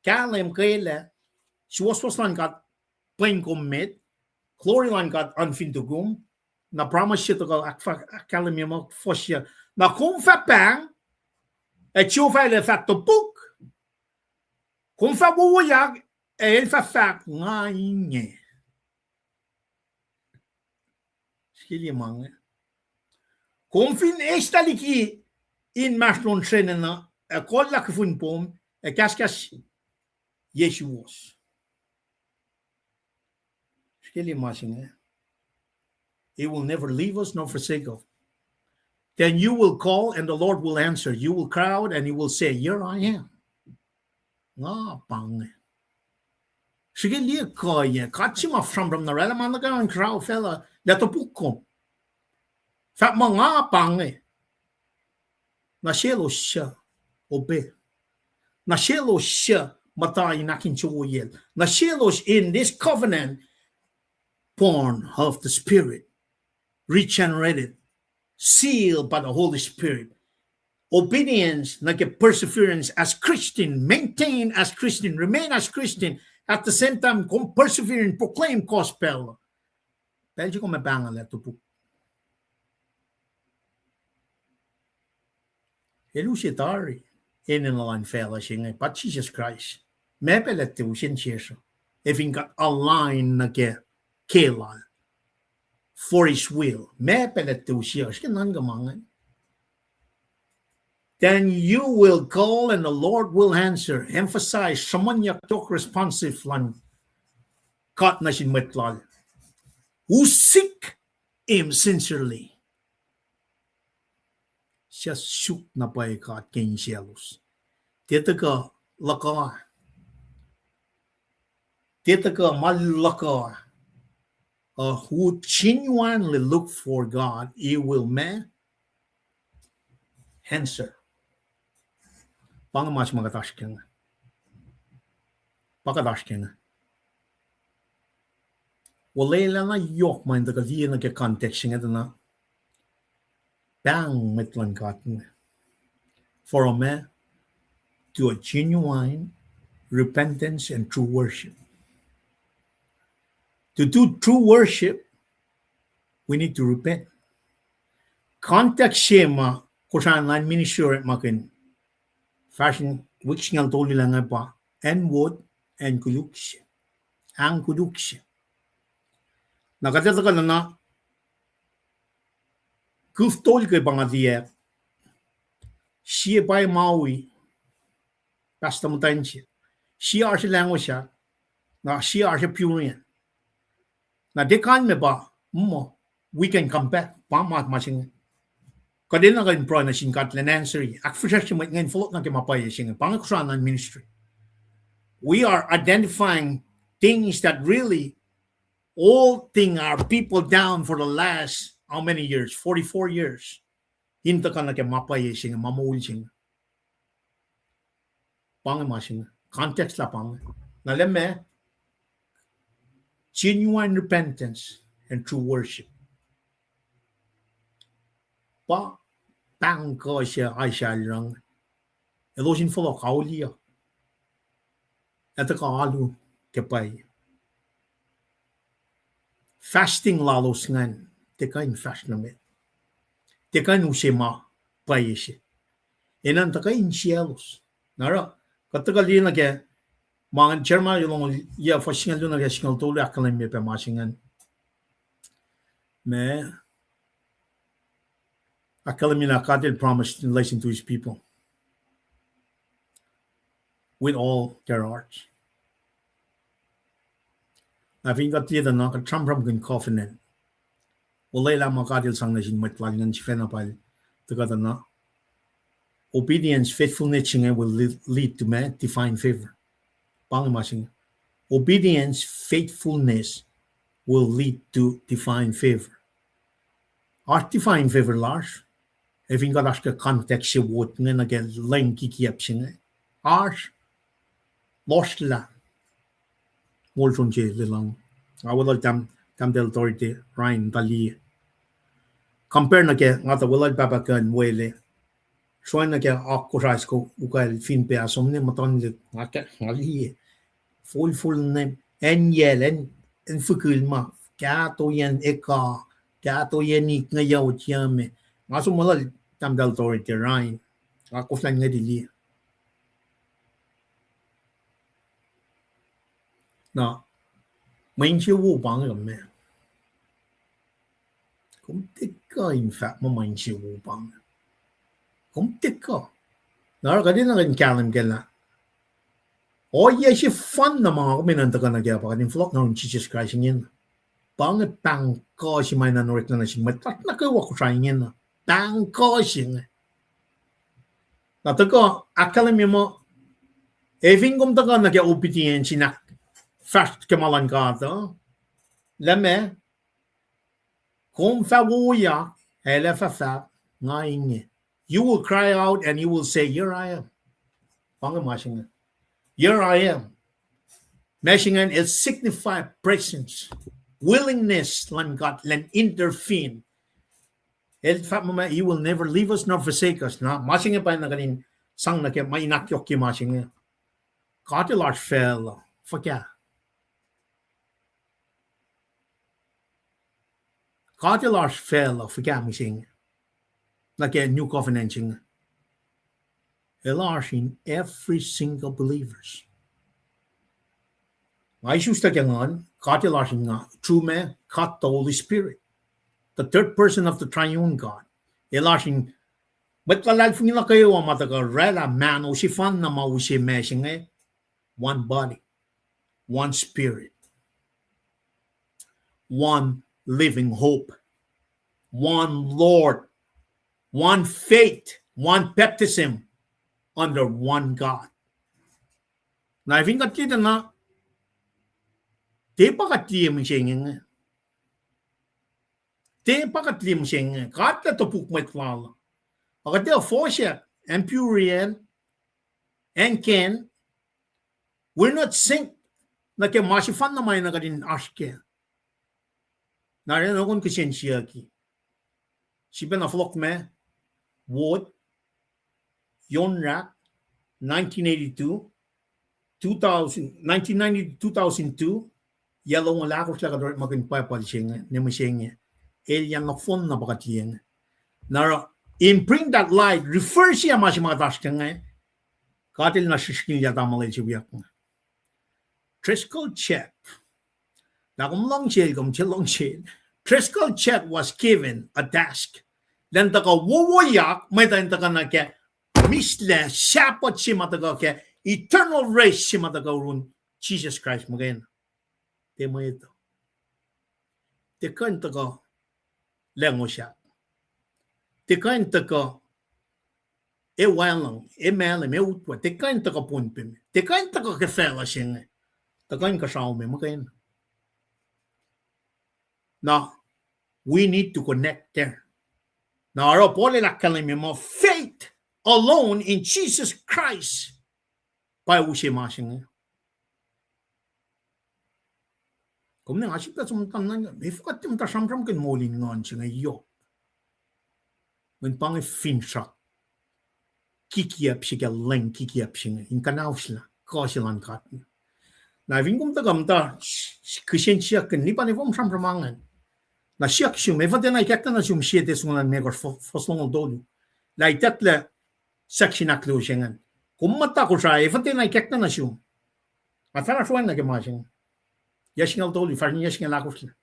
kalam kaila si was lan God plain commit, glory line God unfintugum, na promise siya to akalim mo for siya. Na kung fa pang, et siya fa le fa tupuk, kung fa buwayag, el fa nga inge. Skilje mange. Kung fin estaliki in maslon senena, kolla kufun pom, kaskas Yeshuos. He will never leave us nor forsake us. Then you will call and the Lord will answer. You will cry out and he will say, here I am. Nga pang. Sige liya kaya. Katsi mafram na rela man naga ang crowd fella. Dato pukom. Fat mga pang. Nashelo siya. Obe. Nashelo siya. Matay nakin chuoyel. Nashelo in this covenant. Born of the Spirit, regenerated, sealed by the Holy Spirit. Obedience, like a perseverance as Christian, maintain as Christian, remain as Christian, at the same time, persevere and proclaim gospel. Belgium come bangal at the book. Elusitari, in the line fellowship, but Jesus Christ. Maybe let the ocean chase. If you got a line again. kelal for his will. Me peletusia, shkinan gamangan. Then you will call and the Lord will answer. Emphasize, shaman yaktok responsive lan kat na sin metlal. Who seek him sincerely. Siya suk na pa'y kat kin sielos. Tita ka laka. Tita ka malaka. Who genuinely look for God, he will answer. Pangamas magatashkin. Pakadashkin. Walela na yok man da kadi na ke context nga na. Bang metlan katin. For a man to a genuine repentance and true worship. To do true worship, we need to repent. Context shema kusan lan ministry makin fashion which ngal toli lang pa and wood and kuluksya. Ang kuluksya. Nakatata ka na kuftol kay pangadiya siya pa'y maui basta mo tayo siya. Siya ar siya lango siya na siya ar siya purian. Na dekan me ba we can come back pamat masing kadena kan pro na singkat lenansery akfusha siya ngayon follow na kimapay siya pangakusan ng ministry. We are identifying things that really all thing our people down for the last how many years? 44 years. Hinta ka na kaya mapay siya, mamuul siya. Pangamasing context la pang. Naleme, genuine repentance and true worship. Pa, pang ko siya ay siya lang. Ito sin follow kauliya. Ito ka alu kapay. Fasting lalos ngan. Teka in fast namin. Teka in usema paye siya. Inan taka in cielos. Nara, katagal din na kaya mga German yung ya fasingan doon na kaya singal tuloy akalan may pamasingan. Me akalan may nakatil promise to listen to his people with all their hearts. I think that the nakatrampram kan covenant. Walay lang makadil sang nasin matlalingan si Fenapal. Tagata na. Obedience, faithfulness will lead to divine favor. Pangamasing. Obedience, faithfulness will lead to divine favor. Our divine favor, Lars, if you got ask a context, you would again line kiki up sing. Ours, lost la. More from Jay Lilang. I will them del authority, Ryan Dali. Compare na ke ngata wilal babakan wele. Soin na ke akkurais ko ukal fin pe asomne maton le ngaka ngali. Full name en yelen en fukul ma. Ka to yen eka, ka to yen ik ngayaw tiame. Ngaso mulal tam del authority Ryan. Ako flan nga dili. Na main chiu wu bang ga me. Cũng tích có in fact mà mình chịu bằng cũng tích có đó cái đó là cái cảm cái là ôi vậy chứ fun mà có mình ăn tất cả cái bao cái flock nó Jesus Christ nhiên bằng cái bằng có gì mà nó nói là gì mà tất nó cứ vào cái nhiên bằng có gì là tất cả academy mà even cũng tất cả cái obedience na fast cái mà lần cả đó là mẹ Kom fa woya, hele fa ngaing. You will cry out and you will say, here I am. Pangamashingan. Here I am. Meshingan is signify presence, willingness, lan God, lan intervene. El fa mama, you will never leave us nor forsake us. Na mashingan pa na kanin sang na ke mainakyok ki mashingan. Katilar fell. Fakya. Katilar's fell of forgetting like a new covenant. A large in every single believers. I should start on God lashing true man, God the Holy Spirit, the third person of the triune God. Lashing but the life nila kayo mataga rela man o si fan na mausi meshing one body, one spirit, one living hope, one Lord, one faith, one baptism under one God. Na I think that kita na te pakatiem singing. Te pakatiem singing. Kata to puk met lala. Akadel Fosha and Purian and Ken, we're not synced. Na ke masifan na may nagadin ashke. Na rin akong kisensya ki. Siya na flok me, Wood, Yonrak, 1982, 1990-2002, yellow ang lakos lang kador maging papal siya ni Masiya. Elian na phone na bakatiyan. Na imprint that light, refer siya mga task nga. Katil na siskin yata malay siya nga. Trescal check. Na kung long shell, Trescal check was given a task. Dan taka wowoyak, may tayo taka na ke, misle, siyapat si mataga ke, eternal race si mataga run, Jesus Christ magayon. Tema ito. Tekan taka, lengo siya. Tekan taka, walang, malam, utwa, tekan taka punpim, tekan taka kefela siya, tekan kasawme magayon. Now, we need to connect there. Now, our of faith alone in Jesus Christ. By Ushimashing. Come on, I think that's something. If got them to some can molding on a yo. When Pang Fincha Kiki up, she get leng Kiki up singing in Kanausla, Koshilan cotton. Now, if you come to Gamta, Kishin Chiak and Nipan from Samramangan. Na siya ksum, eva den ay kakta na sum siya des mga negos foslong dolu. Lai tatle section aklo siya. Kung mata ko siya, eva den ay kakta na sum. Atara suwan na kemasing. Yasing al dolu, farin yasing al akos na.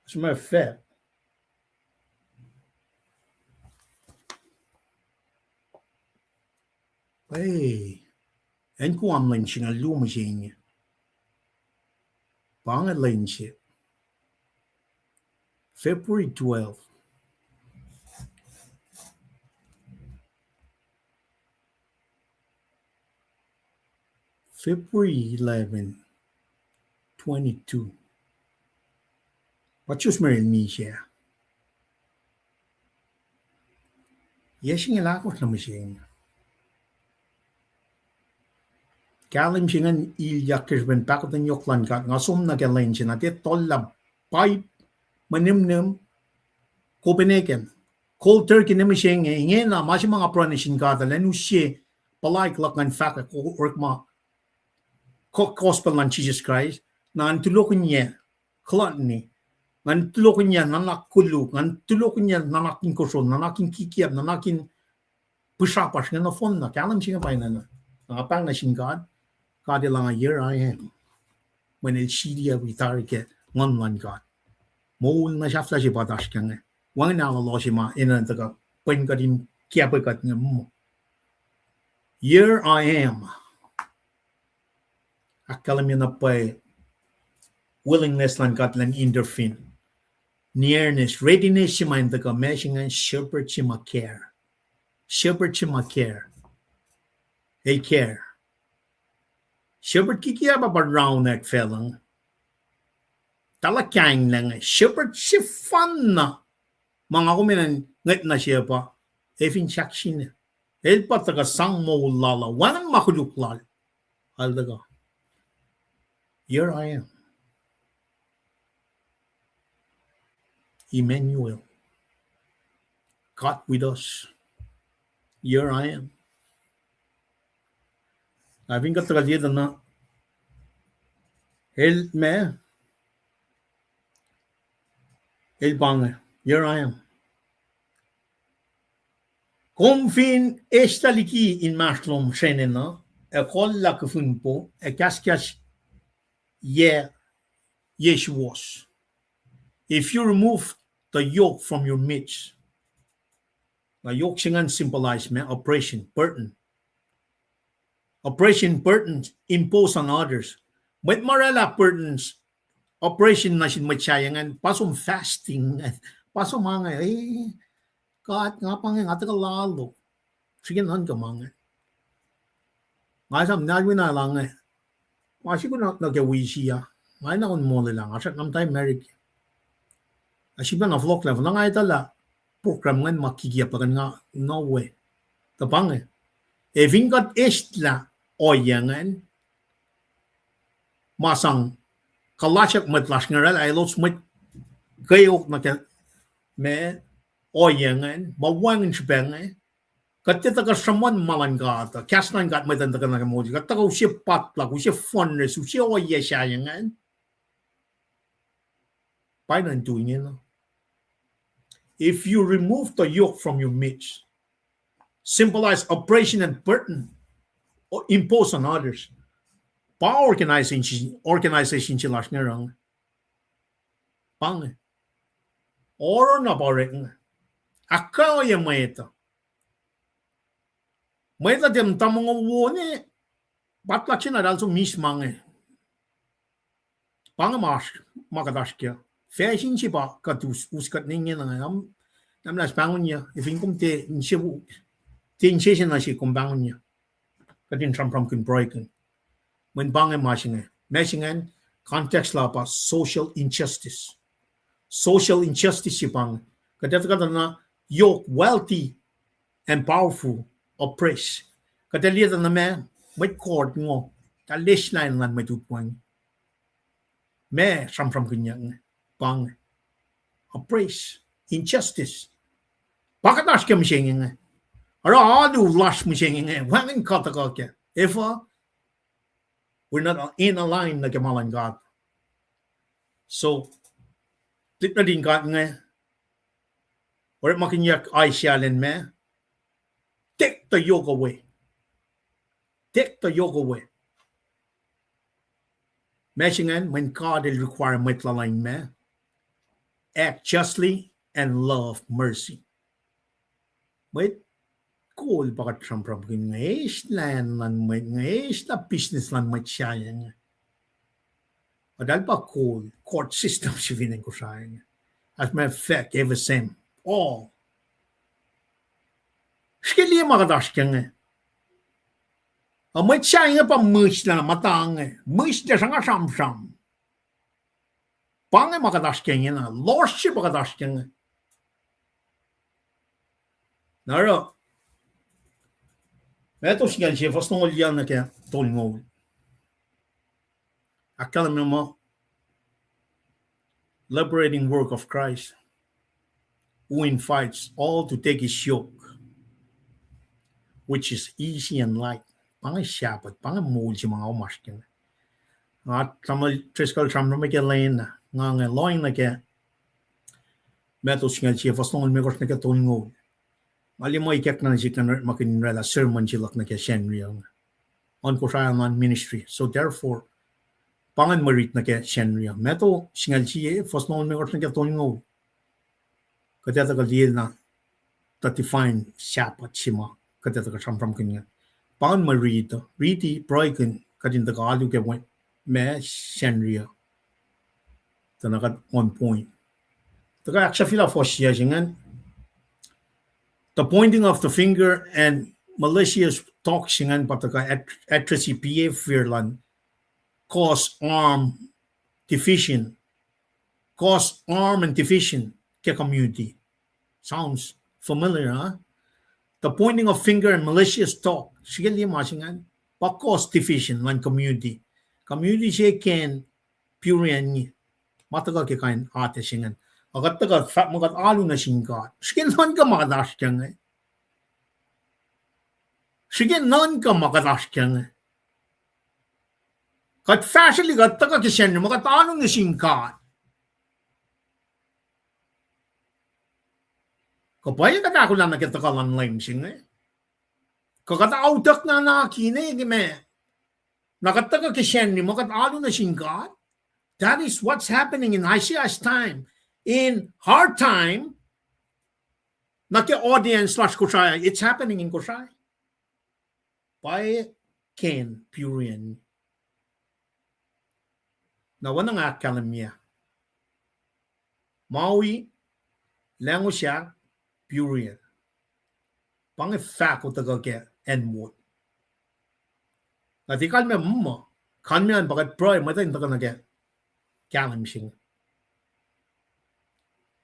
Suma fair. Hey, en ko am lin siya luma siya. Pangat lin siya. February 12. February 11, 22. What just married me siya? Yes, yung ilakos na siya. Kalim siya nga ilyak kisben pakot ng yoklan ka. Nga sum na kalain siya natin tolab pipe manimnim Copenhagen. Cold turkey naman siya nga. Ngayon na, masih mga pranishin ka. Lalo siya, palay klakan faka or ma gospel ng Jesus Christ. Na antulokon niya, klat ni. Na antulokon niya, nanakuluk. Na antulokon niya, nanakin koson, nanakin kikiyab, nanakin pusapas. Nga na phone na. Kalam siya nga pa na. Nangapang na siya God. Kadi lang here I am. When it's siya retire ke, ngan God. Mol na siya siya batas ka nga. Wang na lo siya ma ina taga pen ka din kaya pa kat nga mo. Here I am. Akala mi na pa willingness lang kat lang interfere. Nearness, readiness siya man taga meshing ang shepherd siya ma care. Shepherd siya ma care. Hey care. Shepherd kikiya ba round that felang. Talakang lang shepherd si fan na mga kuminan ngat na siya pa efin shaksin el pa taga sang mo lala wanang makuluklal aldaga here I am Emmanuel God with us here I am I think at taga na help me El Bang, here I am. Confin esta liki, in Maslom Shenena, a colla kufun po, a cascas Yeah, Yeshua's. If you remove the yoke from your midst, the yoke singan symbolize me oppression, burden. Oppression, burdens imposed on others. But marala burdens, oppression na sin matsayangan, pasong fasting, pasong mga, kahit nga pang nga taga lalo. Sige nan ka mga. Nga sam nagwin na lang Masih ko na nag-wisi ya. Ngay na kon mo lang. Asat nam tayo merit. Asibang na vlog level. Nangay tala. Program ngan makikiyapakan nga. No way. Tapang vingat estla oyangan. Masang kalachak matlas nga ral. Ay los mat kayok na ka. Me oyangan. Mawangin siya Katita ka saman malangata, kasnan gat matanda ka nagamoji, kataka usia patla, usia funness, usia oya sayangan. Paano ang doing it? If you remove the yoke from your midst, symbolize oppression and burden or impose on others, organization silas nga rang. Pang. Oro na pareng. Akaw yung mayeta. May dem tamong wone batla china dal so mismange pangamash makadashkia fashion chipa katus uskat ninge na nam las pangunya ifin kumte nchebu tin cheshen na shi kumbangunya katin from kun broken when bange mashinge mashingen context la pa social injustice chipang kadata na yoke wealthy and powerful oppress. Katalitan na may court ngo. Talish line lan may tutwang. Me from kanyang pang oppress. Injustice. Bakit ask ka mishingin nga? Ara adu lash mishingin nga. Wangin kata ka. If we're not in a line na kamalan God. So, tit na din ka nga. Or makinyak ay siyalin me. Take the yoke away. Take the yoke away. Meshingan, when God will require mitlaline me, act justly and love mercy. Wait, cool bakat from ngaish lan ngaish na business lan matsyayan. Padahal pa cool, court system si vinin ko sa akin. As a matter of fact, ever same. All. Skili makadash kang may tsaya pa mus na matang mus na sa nga sam pangay makadash kang na lost si makadash kang naro eto siya siya fast nung ulyan na kaya tolong akala mo liberating work of Christ who invites all to take his yoke, which is easy and light. Pangay siyapat, pangay mood si mga umaskin. At sama triskal tram na may kalain na, nga loing na kaya, metos nga siya, fast nung ulmikos na kaya tulong. Mali mo ikek na siya makinrela sermon silak na kaya shenriyang. On ko siya man ministry. So therefore, pangan marit na kaya shenriyang. Meto, singal siya, fast nung ulmikos na kaya tulong. Kaya tagal diil na, tatifine siyapat si mga. Kaya from kanya. Pangan marito, riti, proikin, kadin tagalo kaya me shenria. Tanakat on point. Taga aksha fila for siya singan. The pointing of the finger and malicious talk singan pataka attracy PA fearlan cause arm and deficient ke community. Sounds familiar, huh? The pointing of finger and malicious talk. Sige liya masingan. Pa-cause division ng community. Community siya can purihan niya. Matagal kaya kain ate singan. Agat tagal, magat alo na singkat. Sige nan ka makadash kyan Sige nan ka makadash kyan Kat fashionly gat tagal kisyan niya, magat alo na singkat. Kapaya kata ako lang nakita ka lang lime sing Kakata autak na nakine, Nakataga kisyan ni makatalo na sing God. That is what's happening in Isaiah's time. In hard time, naki-audience slash Kushaya, it's happening in Kushaya. By Ken Purian. Na wana nga kalamya. Maui, lango siya, Purian. Pang-e-fa ko taga N-word. Na di kalme mo, kalme ang bagat proy, matayin taga na kalamsing.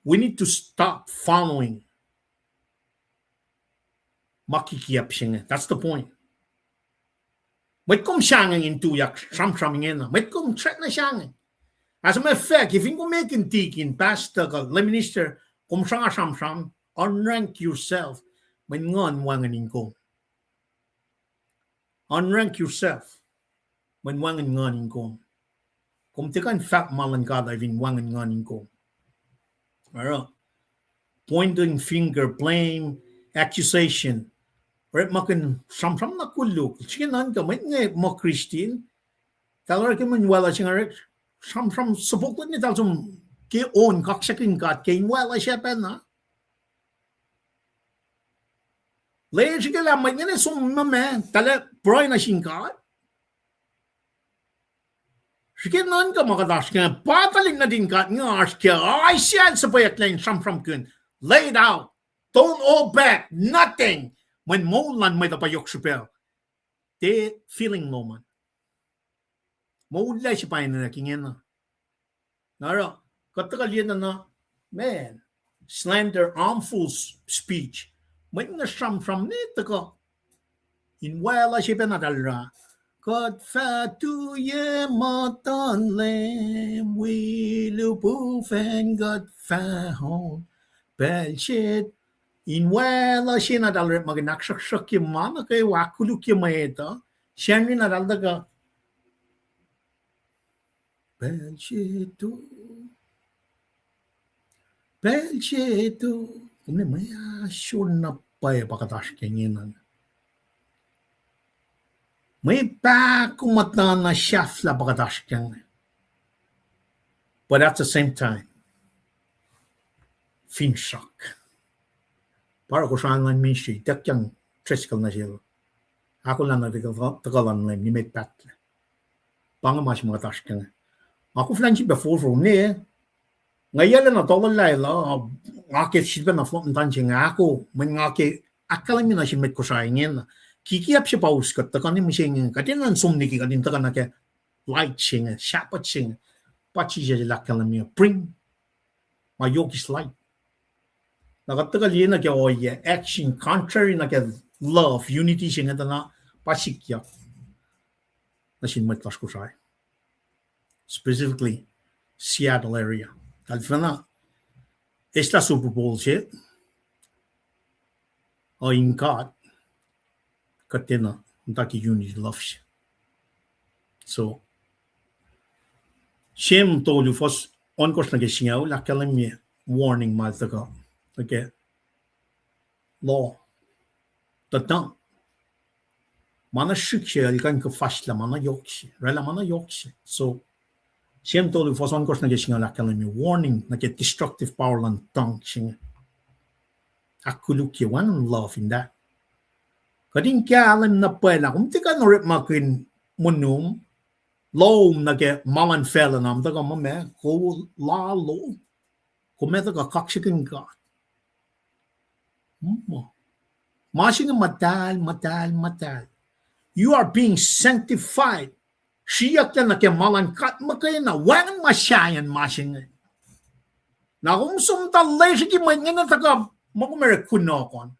We need to stop following makikiyapsing. That's the point. May kum siyangin into yak sham-shamingin na. May kum tret na siyangin. As a matter of fact, if you go make in tikin, pastor, le minister, kum siyang sham-sham, unrank yourself. May ngon wanganin ko. Unrank yourself. May wangan nganin ko. Kum tikan fat malan ka in wangan nganin ko. Alright. Pointing finger, blame, accusation. Right, makin sam-sam na kuluk. Sikinan ka, may nga mo Christian. Talar ka man wala siya nga, sam-sam subukot ni tal sum ki on kaksakin ka, kay wala siya pa na. Layer siya ka lamay nga na sum mame, tala proy na siyang ka. Sikinan ka makadash ka, pataling na din ka, nga ask ka, ay siya sa payat lang, sam-sam kun. Lay it out. Don't hold back. Nothing. When Molan may tapayok siya, they feeling no man. Mawala siya pa yun na nakingin na. Nara, katakalian na, man, slander, harmful speech. May nga from nito ko. Inwala siya pa nadalra. God fatu ye matan lem, wilu pufen God fahon, belshit. Inwala siya nadal magnaksak yung mana kay wakuluk yung maeta. Siya rin nadal daga. Belchito. Kung na may sure na pa yung pagkatash kanyinan. May pa kumata na chef la pagkatash kanyinan. But at the same time, fin shock. Para ko saan lang ministry, tak yang tricycle na siya. Ako lang nagtagalan lang, ni may pat. Pangamas mga task ka nga. Ako flan siya before from niya. Ngayon na tawal lang, ngakit siya na flop ng siya nga ako. May ngakit, akala mi na siya may kusayin. Kikiyap siya pauskat, takan niya siya nga. Katinan sumniki, katin takan na kaya light siya nga, shapat siya nga. Pachi siya lakala mi, bring my yoke is light. Nakatagal yun na kaya action contrary na kaya love, unity siya nga na pasikya na sinmatlas ko siya. Specifically, Seattle area. Kalfa na, esta Super Bowl siya, o inkat, katina, taki unity love siya. So, siyem tolu fos, on course na kaya siya, lakalang niya, warning malta ka. Okay. Law. Tatang. Mana shikshe alikan ka fashla mana yokshi. Rela mana yokshi. So, siyem tolu fos on course na kaya lakalang niya, warning na kaya destructive power lang tang siya. Akuluk ya one love in that. Kading kaya alam na pala, kung tika na rip makin munum, low na kaya maman fela na, taga mame, ko lalo. Kumeta ka kaksikin ka. Masing matal. You are being sanctified. Siya ka na kaya malangkat makaya na wangan masyayan masing. Na kung sumtalay siya kimay nga na taga makumere kunokon.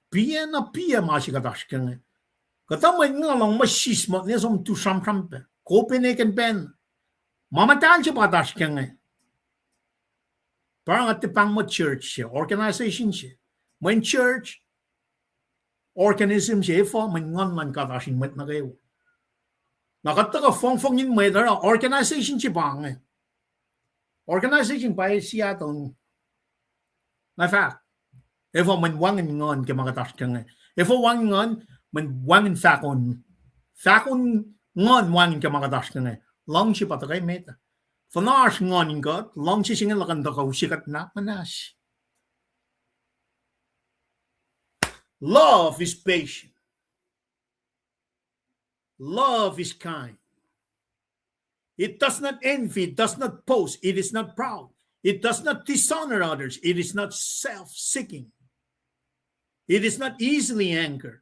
Piya na piya masikatash ka nga. Katamay nga lang masismat niya sum tu sam-sampe. Copenhagen pen. Mamatal siya patash ka nga. Parang at tipang mo church siya, organization siya. When church, organism siya, ifo, may ngon man katashin mat na kayo. Nakataga fong-fongin mo ito, organization siya bang eh. Organization pa siya itong, na fact, ifo, may wangin ngon kaya makatashin ka nga. Ifo wangin ngon, may wangin fakon, Fakun ngon wangin ka makadash ka nga. Long si patagay meta. Fanash ngonin ka, long si singin lakan da ka usikat na manas. Love is patient. Love is kind. It does not envy, it does not boast, it is not proud. It does not dishonor others, it is not self-seeking. It is not easily angered.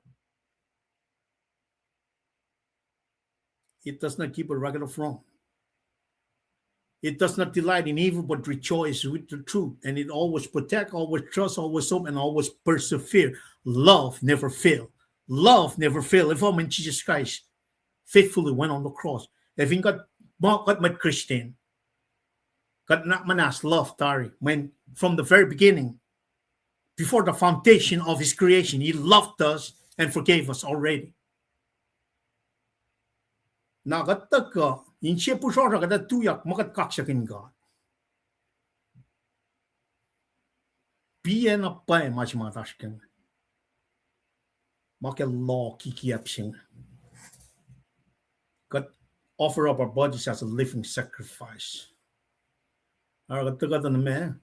It does not keep a record of wrong. It does not delight in evil, but rejoices with the truth. And it always protects, always trusts, always hope, and always persevere. Love never fails. Love never fails. If I'm in Jesus Christ, faithfully went on the cross. If he got met Christian, got not manas love Tari. When from the very beginning, before the foundation of his creation, he loved us and forgave us already. Nagataka, in Shepusora, that tuyak, makat kaksakin God. Bien up by much matashkin. Make law kiki upsing. God offer up our bodies as a living sacrifice. The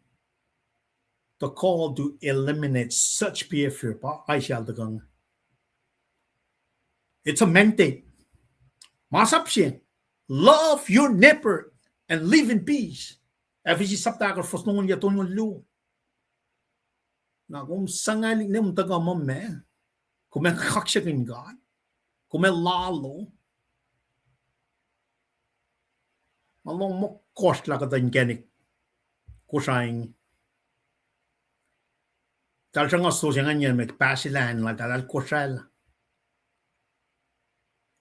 call to eliminate such behavior, I shall the gun. It's a mandate. Masapshin, love your neighbor and live in peace. Efisi saptaker fosnong yaton yung lu. Na kung sangaling na mong taga mame, kung may kaksakin God, kung may lalo, malong mo cost la kata yung genik kusayang. Tal siya nga so siya nga niya, may pasilan la talal kusay la.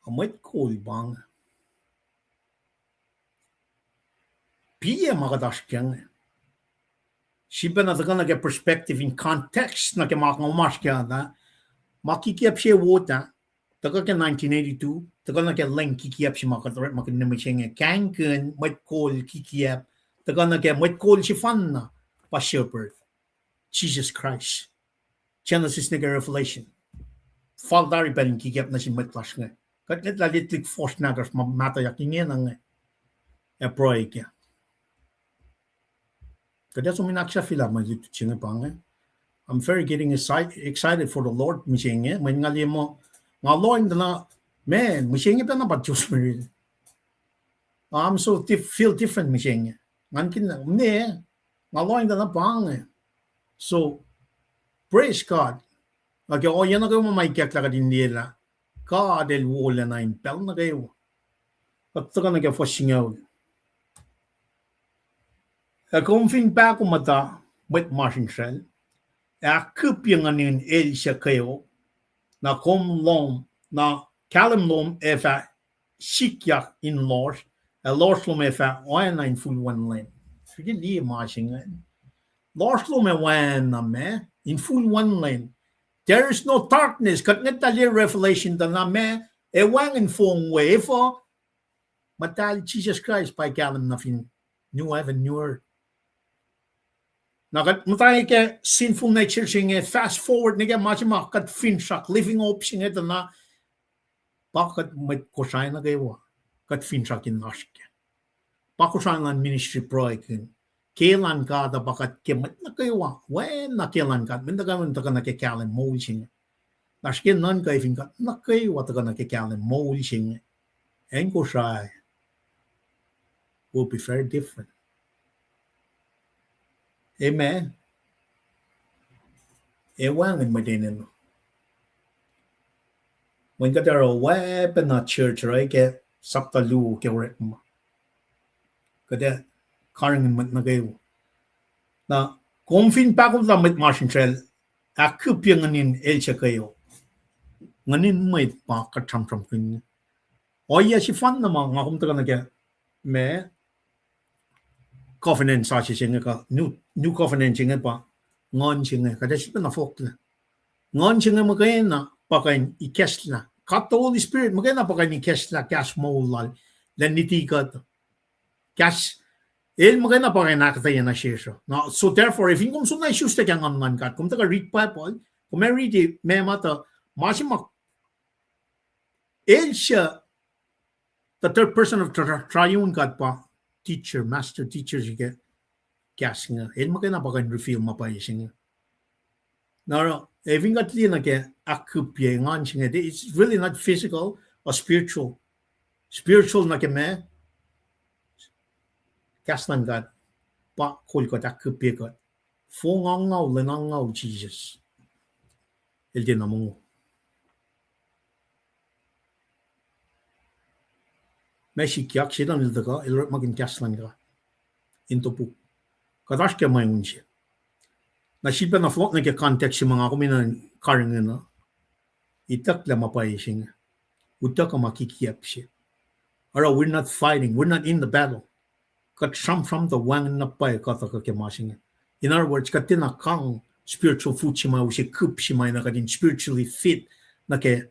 Amoy cool bang. Piye makadash kyan. Siya na taga nag perspective in context na kaya makakamas kaya na makikiyap siya wota taga kaya 1982 taga na kaya lang kikiyap siya makinamay siya nga kankan may call kikiyap taga na kaya may call siya fan na pa shepherd Jesus Christ Genesis na Revelation faldari pa rin kikiyap na siya may clash nga kaya lalitik force na gas matayak niya nga proy kaya kaya suminaksa fila magito siya nga pangay. I'm very getting excited for the Lord. Mishinge, may ngali mo, nga Lord na, man, mishinge pa na ba Diyos mo rin? I'm so feel different, mishinge. Ngankin na, hindi, nga Lord na pang. So, praise God. Lagi, yan na kayo mamaykiyak lang din nila. God, el wala na impel na kayo. At saka nag-fashingaw. Kung fin pa ako mata, with Martin Shell, kuping anin el siya kayo na kumlom na kalimlom efa sikyak in Lord lom efa wana in full one lane. Sige li masingan. Lom wana me in full one lane. There is no darkness. Kat ngetali revelation da na me wang in fong way for matali Jesus Christ by kalim na fin new heaven new earth. Nakat matay ke sinful nature siya fast forward niya macam kat finshak living up siya na bakit may kusay na kayo kat finshak in naske pakusayan ang ministry project kailan ka da bakit kemat na kayo when na kailan ka minda ka na kikalan mo siya naske nan kayo finka na kayo ka na kikalan mo siya en kusay will be very different. Amen. Ewan mo din. When ka there a weapon na church, right? Kaya saktalu kaya rin mo. Kaya karang na kayo. Na kung fin pa kung lamit Martin Trail, akup yung nganin elcha kayo. Nganin may pakatram-tram kayo. O iya si fan naman, nga kumta ka na kaya, may covenant sa siya nga new covenant siya nga pa ngon siya nga kada siya na folk na ngon siya nga magay na pakain i-cash na kat the Holy Spirit magay na pakain i-cash na cash mo lal lan nitikat cash magay na pakain nakataya na siya no so therefore if yung so na issues ta kang online kat kung taga read Bible kung may read may mata masimak Siya, the third person of triune God pa, teacher, master teacher siya gas nga. Mo kaya napakan reveal mapay siya. Now, even got na ke akupye ngan siya. It's really not physical or spiritual. Spiritual na ke me, gas lang God, pa kul ko akupye ko. Fo ngangaw Jesus. El din namong. Meshi kyak siya lang nilda ka, ilot maging gas lang ka. Into po. Kadash ke may siya. Na siya na float na ke context yung mga kuminan karang na. Itak la mapay siya. Utak ka makikiyap siya. Or we're not fighting. We're not in the battle. Kat from the wang na pay kata ka ke masing. In other words, kat tinakang spiritual food siya may usi kup siya may na kadin spiritually fit na ke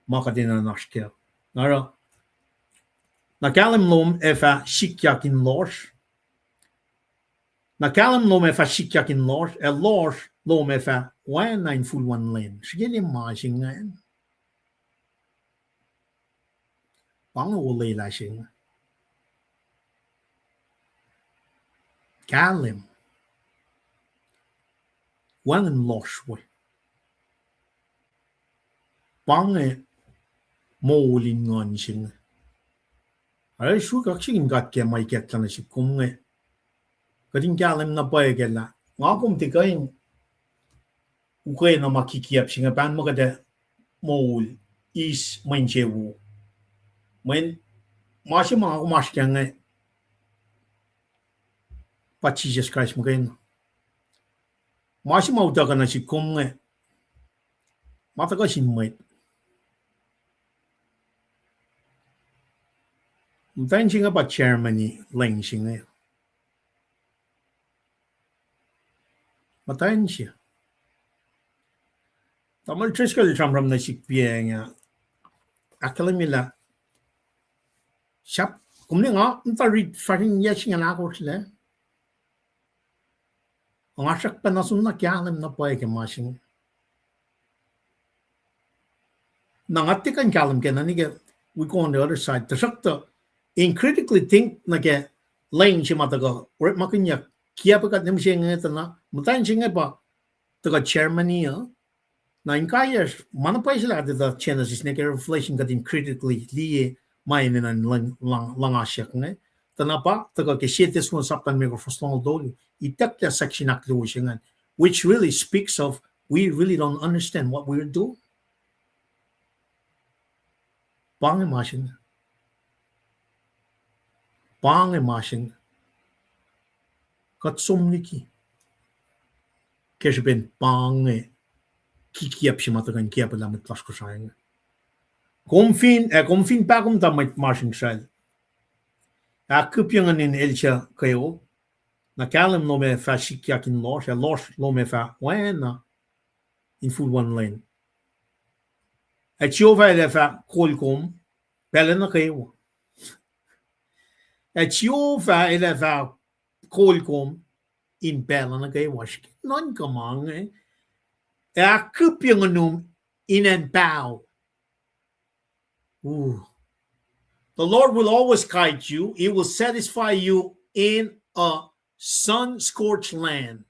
makadin na nashkel. Nara, nakalim lom efa shikyak in lors. Nakalim lom efa shikyak in lors. Lors lom efa wan na in full one lane. Sige ni masing ngayon. Pangulay la siya. Kalim. Wan in lors way. Pange mawulin ngon siya. Ay suka siya gat kaya may ket lang siya kung kading kalim na pa la. Nga kung tikayin ukay na makikiyap siya nga pan mo kada mawul is main chewu. Main masih mga kumas kaya nga pa Jesus Christ mo kayo. Masih mauta ka na siya kung mataga siya may. Matayin siya nga pa chairman ni Lang siya nga. Matayin siya. Tamal tres ka litram na siya piya nga. Akala nila siya, kung nga, mata read faring yes nga na ako sila. Ang asak pa na sunna kialam na po ay kamasing. Nangatikan kialam ka na niga, we go on the other side. Tasak to, in critically think na ke lane siya mataga, or makinyak, kaya pa kat naman siya nga ito na, matayin siya nga pa, taga chairman niya, na in kaya, manapay sila at the Genesis, na kaya reflection katin critically, liye, may ninan lang asyak nga. Tanapa, taga kesites mo sa pan mega fostong dolo. Itak ya section akluwisyan, which really speaks of we really don't understand what we're doing. Pangimasing. Katsumniki. Kesben pange. Kikiap si matagan kiap lamit plas ko sayang. Confin pa kung tamay masing sal. Akup yung anin elcha kayo. Nakalam no me fa shikyak in losh. Losh no me fa wena. In full one lane. At siova ele fa kolkom. Pela na kayo. At siova ele fa kolkom. In pela na kayo. Non kamang eh. Akup yung anum in and pow. Ooh. The Lord will always guide you. He will satisfy you in a sun-scorched land.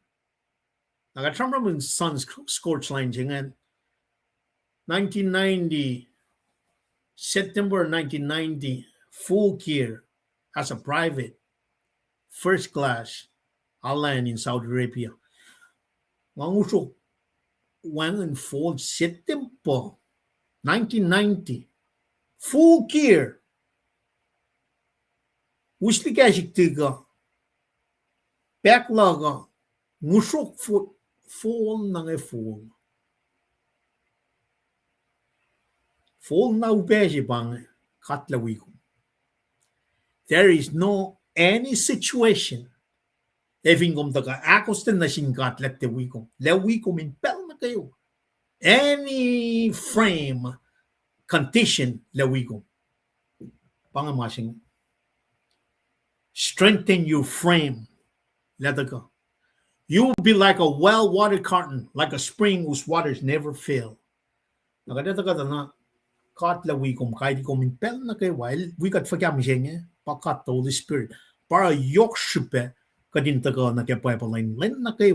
Nakatamra mo yung sun-scorched land. 1990, September 1990, full gear as a private, first class, I'll land in Saudi Arabia. Mangusok, one and fold September 1990, full gear. Usli kajik tiga. Backlaga. Musok foot. Fall nang e fall. Fall na ubeji bang katlawikum. There is no any situation. Evingom taga akosten na singkat let the wikum. Le wikum in pel na kayo. Any frame condition le wikum. Pangamasing. Strengthen your frame. Let it go. You will be like a well-watered garden, like a spring whose waters never fail. Nakadata ka na, kat la we kom kai di kom in pel na kay while we got forgam jenge pa kat the Holy Spirit para yok shupe kadin taga na kay pipeline len na kay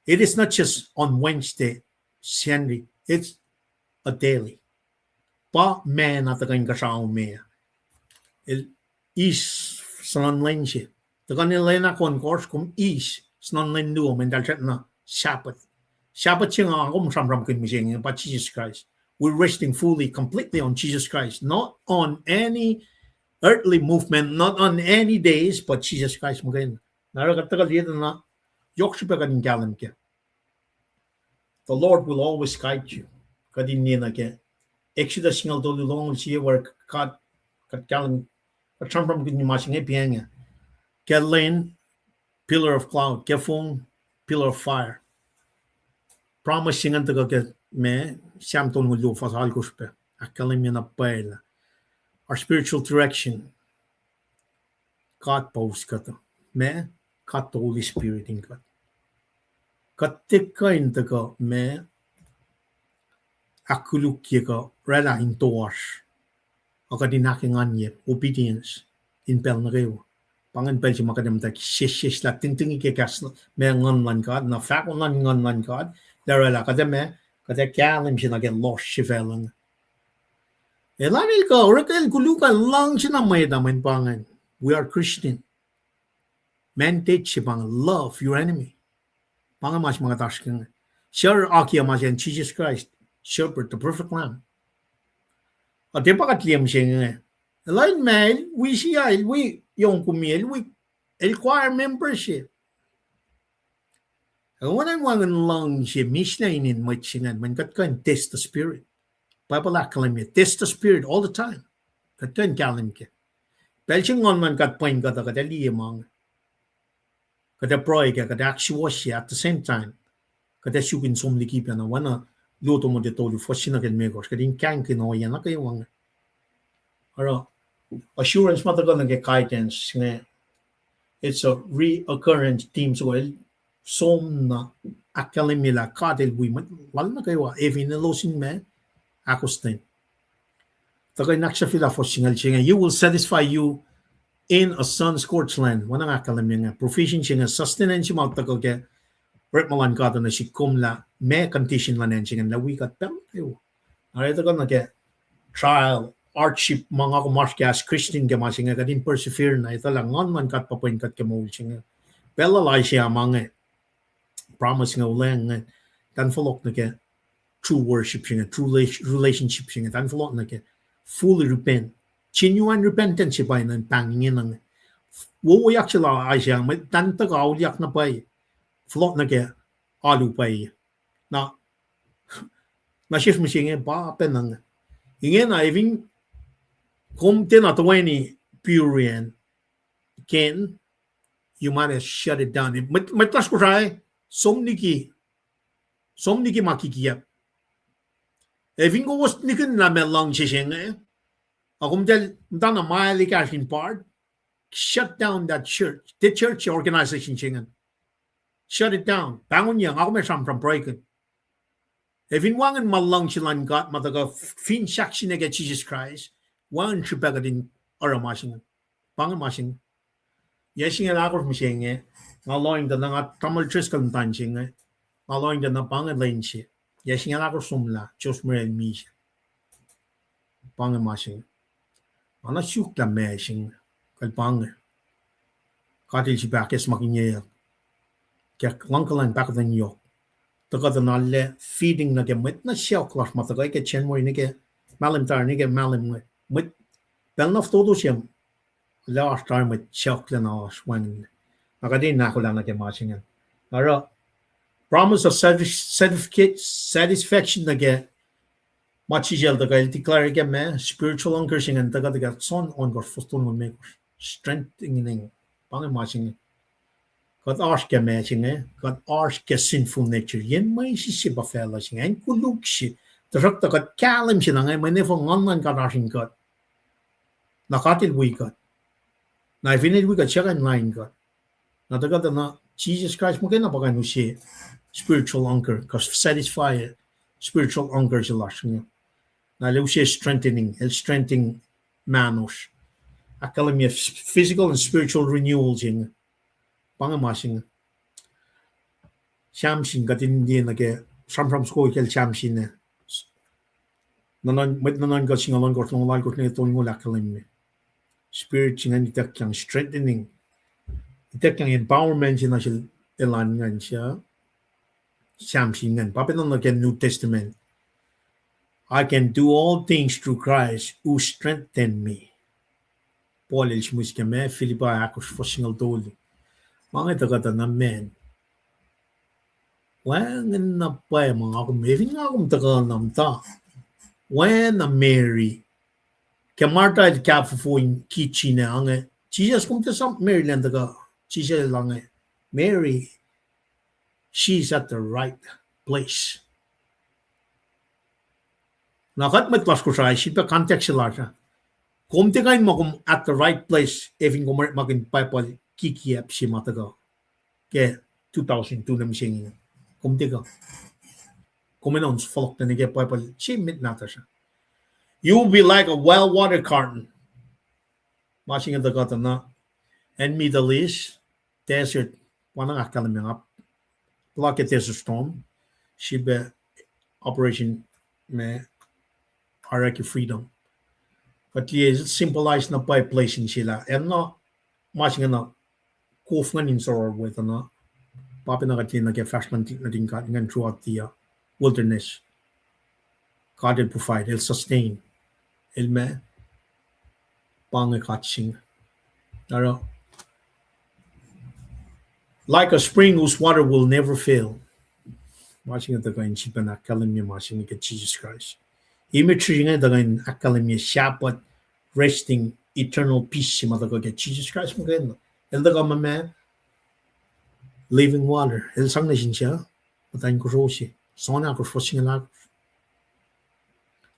it is not just on Wednesday Sunday it's a daily pa man at taga in kasao me el is sanan len siya taga nila na course kum is sanan len do men dal na Sabbath siya nga akong samram kin mising pa Jesus Christ. We're resting fully, completely on Jesus Christ, not on any earthly movement, not on any days, but Jesus Christ. The Lord will always guide you. Exodus singal dolu long siya where kat kalam katram kin masing epianga. Kelain pillar of cloud, kefung pillar of fire. Promising ang taga me siam ton hulo fasal kuspe akalim na paila our spiritual direction God pause kata me kat the Holy Spirit in kat katika in taga me akuluk ka rela in toas akadinaking anye obedience in pel na kayo pangan pel si makadam tak shish la ting ke kas me ngon lan God na fak ngon lan God there la kadame kada kalim siya get lost shivelang elanil ka orakel kulukan lang siya na may daman pangan we are Christian mandate siya pang love your enemy pangan mas mga tasking sure akia mas yan Jesus Christ shepherd the perfect lamb at di pa katliam siya nga elain mail we siya we yung kumil we el choir membership Wanan lang siya misnainin mo singan man kat kan test the spirit. Papala kalim test the spirit all the time. Kat kan kalim ke. Pel singon man kat point kata kata liyamang. Kata proy ka kata actual siya at the same time. Kata sukin somli kipa na wana luto mo dito lu fosina ken megos kadin kan kinoya na kayo wang. Aro assurance matagal nang guidance nga. It's a reoccurrent themes well. Som na akalimila kadel wiman wal na kayo even losin me akustin takay naksafila for singal siya you will satisfy you in a son's court's land wanang akalim nga proficiency nga sustenance mo takay ke retmalan ka na si kumla me condition lan siya na we got pel kayo alright takay na ke trial hardship mga kumaskas Christian ka masinga kadin persevere na ito lang ngon man kat papoint kat kemol siya pelalay siya mga promise nga ulang nga dan follow na ke true worship siya true relationship siya dan follow na ke fully repent genuine repentance siya pa ng pangingin ng wuyak sila ay siya may dan tagawyak na pa follow na ke alu pa na shift mo siya nga pa penang ingin na even kung tinatawin ni Purian Ken you might have shut it down matlas ko siya somniki makikiyap evin ko was nikin na melang siya akum del dana maili kashin part shut down that church the church organization siya shut it down bangon niya ako may from breaking evin wangan malang silang got mataga fin saksi na get Jesus Christ wangan siya bagadin aramasing pangamasing yesing alakos mo siya ngaloing da nga tamal triskan tanching ngaloing da na pangalain siya yesing alakos sumla Diyos mo rin mi siya pangamasing ana syukla mesing kalpang katil si bakes makinya kaya langkalan bakit niyo tagad na le feeding na gemit na siya klas matagay ke chen mo ni ke malim tar ni ke malim mit belnaf todo siya last time with chocolate na when akadin na ko lang na kemasing ara promise of satisfaction na ke machijel da gal declare ke me spiritual anchoring and taga son on gor fostun mo me strengthening pangamasing God ask ke matching God ask ke sinful nature yen may si siba fella sing en kuluk si tarak ta God kalim si na ngay may never ngan God asking God nakatil we God na vinid we God siya kan line God na taga na Jesus Christ mo kaya napagano siya spiritual anchor because satisfy spiritual anchor siya lasing na lucia strengthening manos akalamia physical and spiritual renewal jing pangamasing shamshin gatin din nage from school kel shamshin ne nanon got singalon got long got ne ton ngol akalamia spirit jingan itak strengthening itak empowerment jina sil elan ngan siya shamshin ngan papenon nage New Testament I can do all things through Christ who strengthened me. Paul ilishmus keme Philippi akos fosingal toli. Mga tagata na men. When na pa mga ako maybe nga akong tagal namta. When na Mary ke Martha il kafu in kitchen ang Jesus kom til sam Maryland taga. Jesus lang Mary she's at the right place. Nakat met klas ko siya, siya pa context sila siya. Kung tingin mo kung at the right place, even kung maging paypal, kikiyap si mataga. Kaya 2002 na siya nga. Kung tingin. Kung menon, falok na niya paypal, siya mit nata siya. You will be like a well-watered garden. Masing ang dagatan na. And Middle East, desert, wanang akalam yung up. Like a desert storm. Siya ba operation may Iraqi freedom. But yes, symbolized na by placing sila. And no, masing na, kuf nga ninsor with na, papi na katin na kaya flashman na din ka, nga throughout the wilderness. God will provide, He'll sustain. Ilme, pangakatsing. Naro, like a spring whose water will never fail. Masing na kain siya na kalam niya masing ni Jesus Christ. Imagery nga dagan akalamia Shabbat resting eternal peace si mataga Jesus Christ mo kayo. Elda ka mama living water. El sang na siya. Patayin ko siya. Sona ko siya nga.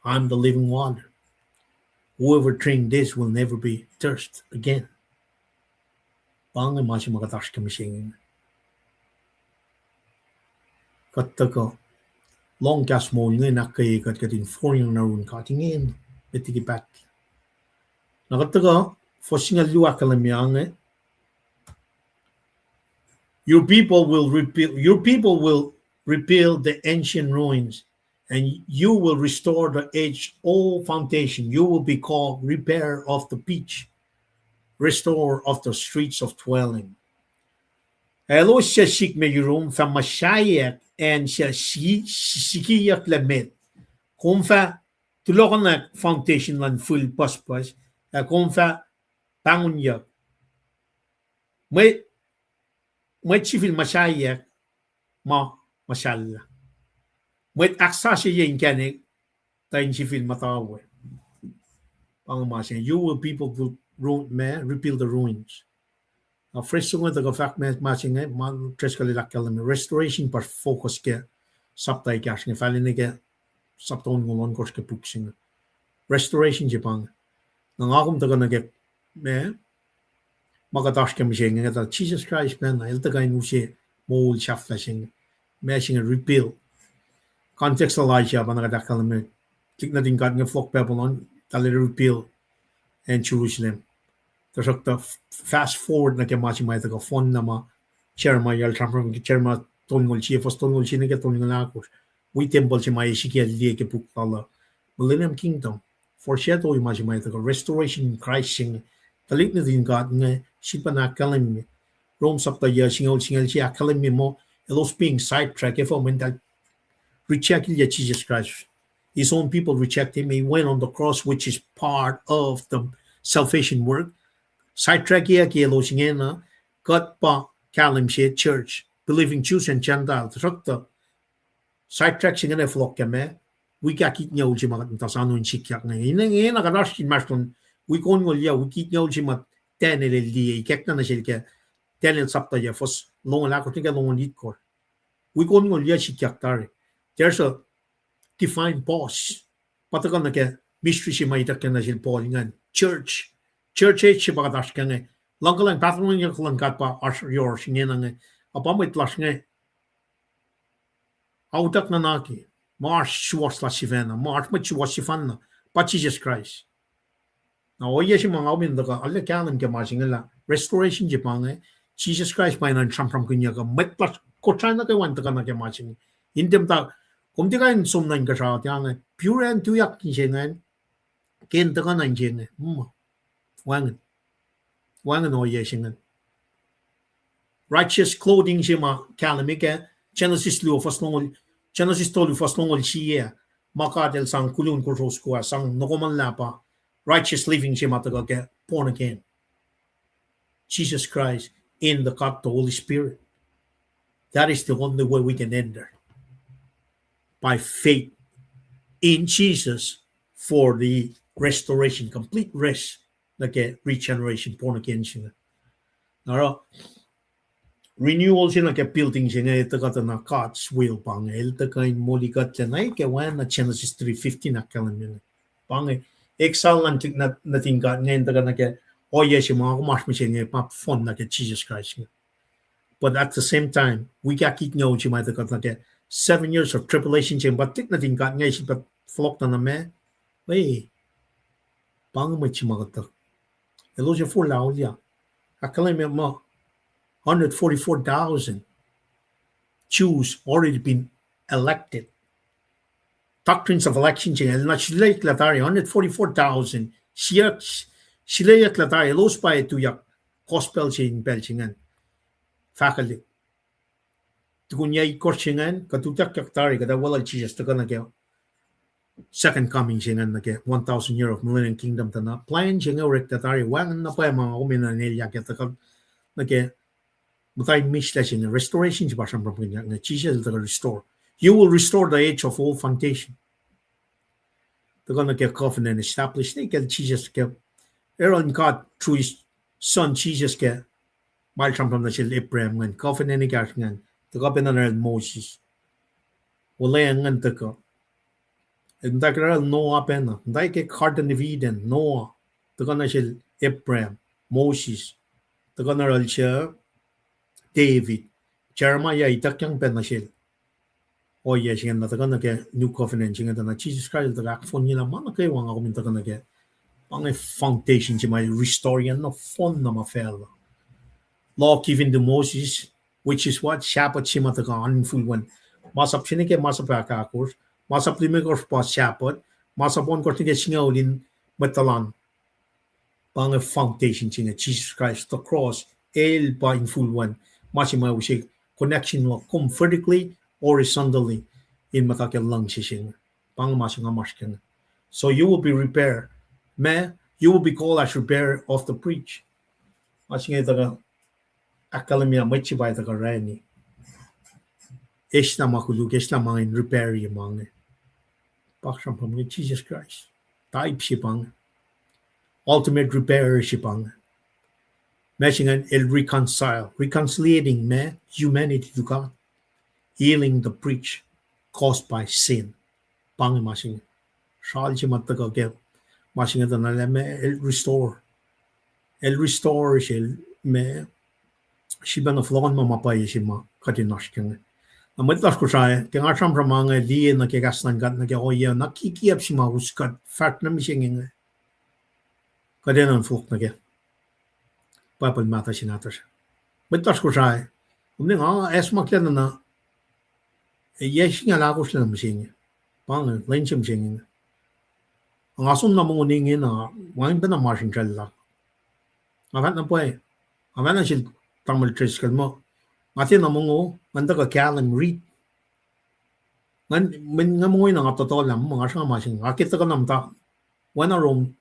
I'm the living water. Whoever drink this will never be thirst again. Pangay masih makatash kami siya. Kataga long gas mo nga nakay katin foreign na run katingin betigipat nakataga fosinga luwa kalamyang your people will rebuild the ancient ruins and you will restore the age-old foundation. You will be called repair of the beach, restorer of the streets of dwelling. Elo siya sik me yurum fa mashayak and siya sikiyak lamet. Kung fa tulokan na foundation lan full paspas, kung fa bangun yak. May chifil mashayak ma mashallah. May aksa siya yung kanik tayo chifil matawa. Pangmasya, you will people will rebuild the ruins. Fresh sungo daga fact matching man tres kalilak kalam restoration par focus ke saptay cash ne falin ke sapton ngolon kors ke puksing restoration jepang nang akum daga nage me magatash ke mishing nga Jesus Christ man el daga inusi mol chaflashing mashing a rebuild contextualize ya banaga dakalam tik na din gat nga flock Babylon tali rebuild and Jerusalem. Terus fast forward na kaya masih may taga phone nama chairman yal transfer chairman tongol chief tongol chine ke tongol akos we temple si may sikia liye ke pukala Millennium Kingdom foreshadow masih may taga restoration in Christ sing talik na din God nga sipa na kalim Rome sapta ya singal siya kalim mo elos being sidetracked if when that reject Jesus Christ his own people reject him. He went on the cross, which is part of the salvation work. Sidetrack ya kilo singena got pa kalim she church believing Jews and Gentiles rakta sidetrack singena flock kame we got kit nyaw ji magat tasano in sikyak na ina kadash kin maston we kon ngol ya we kit nyaw ji mat tenel li kekna na silke tenel sapta ya fos long la ko tinga long lit ko we kon ngol ya sikyak tare there's a defined pause patakan na ke mystery si may takya na sil Paul ngan church age baga dash kenge langkalang patron yang lang kat pa your singena nge apa mo itlas nge autak na naki March was la sivena, March much was sifana, but Jesus Christ. Now, yes, mga awin daga, alla kanan ke masingala, restoration jipang Jesus Christ may nan from kunya ka, met plus kochana ke wan daga na ke masing. Indem ta, kung di ka in sumnan ka sa tiang, pure and tuyak kinsengan, ken daga nan jeng, wangan o yesingan. Righteous clothing jima kalamike, Genesis lu fasnongol, Genesis tolu fasnongol siya, makadel sang kulun kursos kuwa, sang nokoman lapa, righteous living jima taga ke, born again. Jesus Christ in the cup, the Holy Spirit. That is the only way we can enter. By faith in Jesus for the restoration, complete rest, like regeneration, born again. Now, renewal siya like building siya ito kata na God's will pang ito kain muli kat siya ke wan na Genesis 3:15 na kalam yun pang exile natin ka ngayon taga na ke yes yung mga kumash mo siya pa fond na ke Jesus Christ. But at the same time we got kik ngayon siya mga taga na ke 7 years of tribulation siya batik natin ka ngayon siya flock na me pang mo siya mga taga ilo siya for lao liya akalam yung mo 144,000 Jews already been elected. Doctrines of election change. Na sila iklatari 144,000. Sila iklatari los pa ito yak gospel change belchingan. Faculty. Tukunya ikorchingan katutak yaktari kada wala Jesus taka na kaya second coming chingan na kaya 1,000 year of millennium kingdom tana plan chingan rektatari wangan na pa mga kumina nilya kaya taka na kaya but I miss that in the restoration Jesus will restore. You will restore the age of all foundation. They're gonna get covenant established. They get Jesus get Aaron God through his son Jesus get by from the Abraham and covenant ngan the covenant Moses. Wala ngan taka. And that girl Noah pena. They get Garden of Eden, Noah. They're gonna Abraham, Moses. They're gonna share David, Jeremiah itakyang penasil. O yes, yung nataga na kaya New Covenant, yung na Jesus Christ, taga akfon nila, mana kayo ang ako mintaga na kaya, pang foundation siya may restore yan na fon na mafel. Law given to Moses, which is what? Shabbat siya mataga unfulwan. Masap siya kaya masap akakos, masap limigos pa Shabbat, masap on korte kaya siya ulin matalan. Pang foundation siya Jesus Christ, the cross, el pa in full one. Masima we say connection come vertically or horizontally in matakal lang sising pang masinga maskin. So you will be repaired. You will be called as repair of the preach. Masinga taga akalamia machi by taga rani. Eshna makulug eshna mga repair yung mga paksam from Jesus Christ. Type sipang ultimate repair sipang. Matching el reconciling humanity to God, healing the breach caused by sin. Pang masing, shal si mataga ke, masing ito na el restore shil me, siya na flon mamapay si ma katinas keng. Amitlas ko siya, kaya nga siyang mga di na kigasnan kat na kaya oya nakikiyap si mahuskat, fact na mising kadinan flok na kaya. Papal mata sinatas. Betas ko siya. Umling esmak yan na yes nga lakos na masing. Pang lain siya masing. Ang asun na mong uningin na wangin pa na masing siya. Akat na po akat na siya tamal triskal mo. Atin na mong manda ka kalang read. Nga mong nga nga totoo lang mga siya masing. Akita ka namta. Wana rom.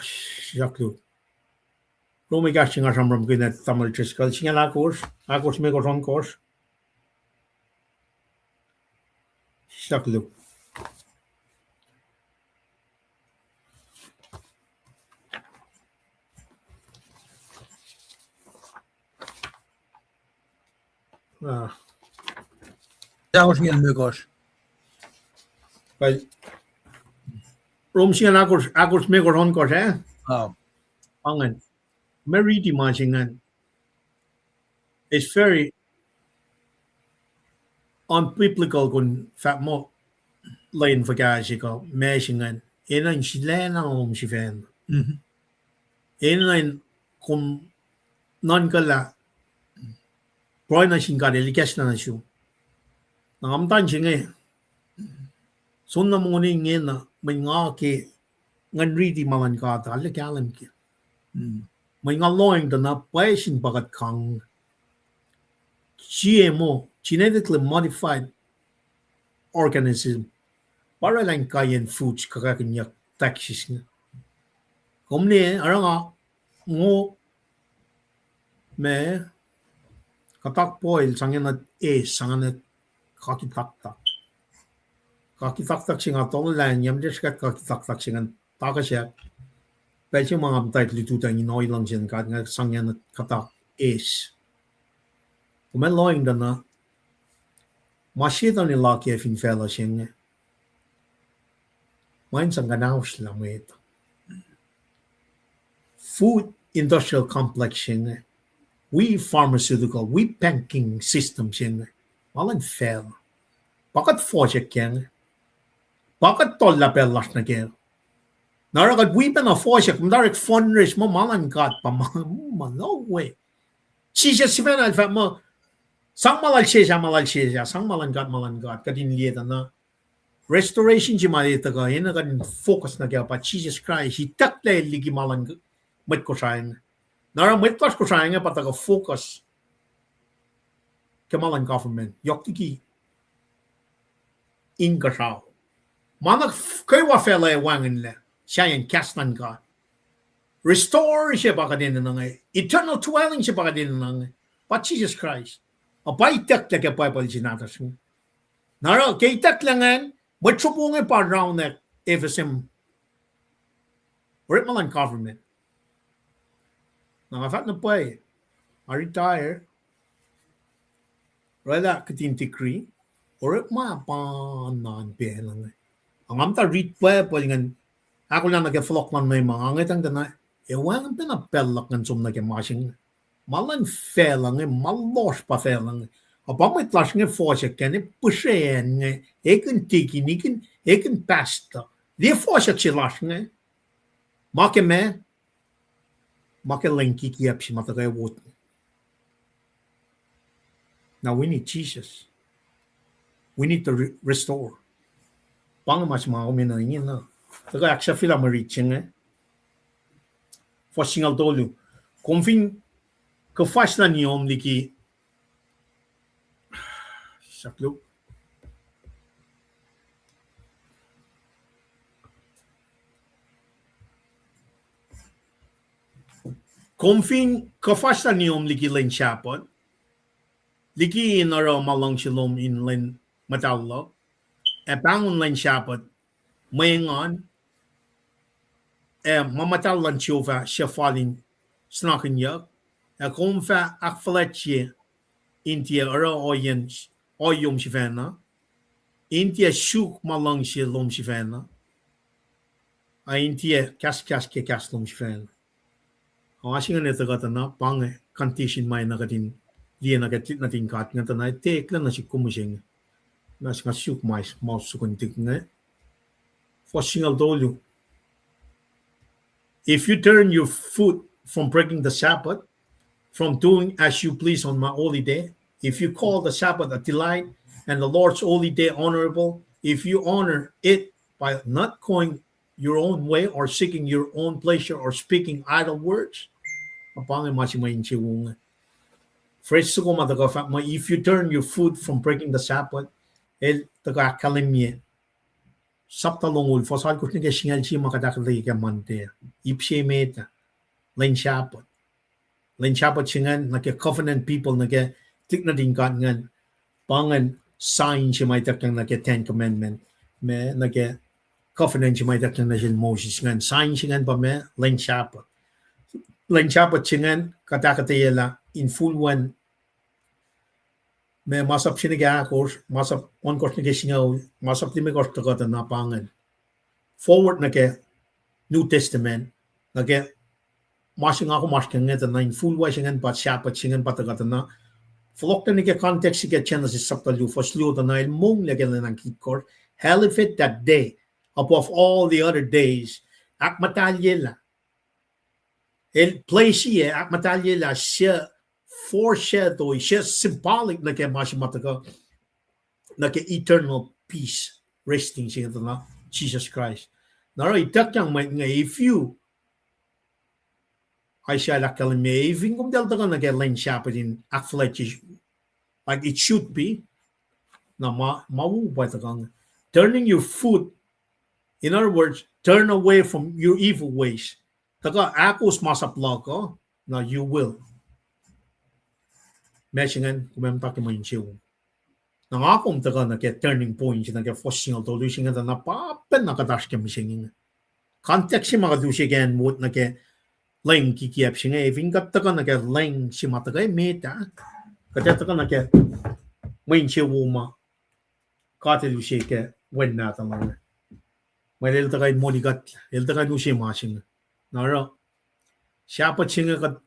Siyak Rumi gasing asam ram kina tamal triskal singa lakos me ko ron kos saklu Jakos ngel mekos. Rom singa lakos me ko ron kos Pangan Mary dimasingan is very unbiblical kun fat mo lain fagasi ko meshingan ina silena si fan ina kun non kala proina singkade likas na shu nangamtan singe sunna muni ngena nga ke ngan ridi malan ka ta le kalam ki nga loing na paising bagat kang GMO genetically modified organism para lang kayen foods kakakinyak taxis nga komne aranga ngo me katak poil sangena sangena kakitak singa tolan yam deskat kakitak singa takasya Belgium mga title tutan inoy lang sin kat nga sangena katak kumen loing na Mashita ni laki fin fella singa main sang ganaus lang ito food industrial complex singa we pharmaceutical we banking system singa malan fell bakat project yang bakat tolla pelas na kaya narakat we pen a project direct fundraise mo malan kat pa no way Jesus siya alfa mo sang malal siya sang malan kat kadin lieta na restoration si malita ka yun kan focus na kaya pa Jesus Christ hitak na ligi malan mat ko sayang nara mat ko sayang pa taga focus kamalan government yok tiki in kashaw manak kaywa fela wangin le siya yung kastan ka restore siya baka din na ngay eternal dwelling siya baka din na ngay pa Jesus Christ abay tak na kaya Bible sinatas mo nara kay tak langan matsubungin pa round na FSM or malang government nakafat na pa retire rada katin tikri or mapanan pe lang ang amta read pa ngan ako lang nag-flock man may mga ngatang dana ewan ang pinapelak ng sum nag-mashing malan felang malos pa felang apa may tlash nga fosha kan pushen nga eken tiki niken eken pasta di fosha chilash nga make lenki kiap si matagay wot now we need Jesus we need to restore pang mas mga kuminangin na taga aksya fila mariching for singal tolu confin ka fast na niyom liki saklo confin ka fast na niyom liki len chapot liki inaro malong shalom in len matawlo bangun len chapot mayangon mamatal lan chova siya falling snakin yak kung fa akfaletje intia ara oyom shivana intia shuk malang siya lom shivana intia kas ke kas lom shivana asing nga nito kata na pang condition may nakatin liya nakatit natin kat nga tanay tek lang na si kumusing nas nga shuk mais maus sukuntik nga for single dolu if you turn your foot from breaking the Sabbath, from doing as you please on my holy day, if you call the Sabbath a delight and the Lord's holy day honorable, if you honor it by not going your own way or seeking your own pleasure or speaking idle words, if you turn your foot from breaking the Sabbath, Saptalongul fosal ko nige singal si makadakli ka mante ipse meta len chapot singan nake covenant people nake tik na din kan ngan pangan sign si may takang nake 10 commandment me nake covenant si may takang na sin Moses ngan sign singan pa me len chapot singan katakatayela in full one me masap siniga course masap on course nige singaw masap limi course takata na pangan forward nage New Testament nage masing ako masking nga na in full way singan pa siyapat singan pa takata na Flokten ikke kontekst ikke Genesis chapter 2 forslutande när många gällande kikor halifet that day above all the other days akmataljela el place akmataljela siya foreshadow siya symbolic na kay masimataka na kay eternal peace resting siya na Jesus Christ. Naro itak yang may nga if you I siya lakal me even kung delta ka na kay line shepherding afflict like it should be na mawubay takang turning your foot, in other words, turn away from your evil ways. Taka akos masapla ko na you will. Mesingen kumemta ki mo inchiw. Nang akom taka na ke turning point na ke forcing to losing na papen na kadash ke misingin. Context si makadusi again mut na ke ling kikiap singa vingat taka na ke ling si matagay meta. Kaya taka na ke mo inchiw ma. Kate lusi ke when na tamang. May el takay moligat, el takay lusi masing. Naro siapa chinga ka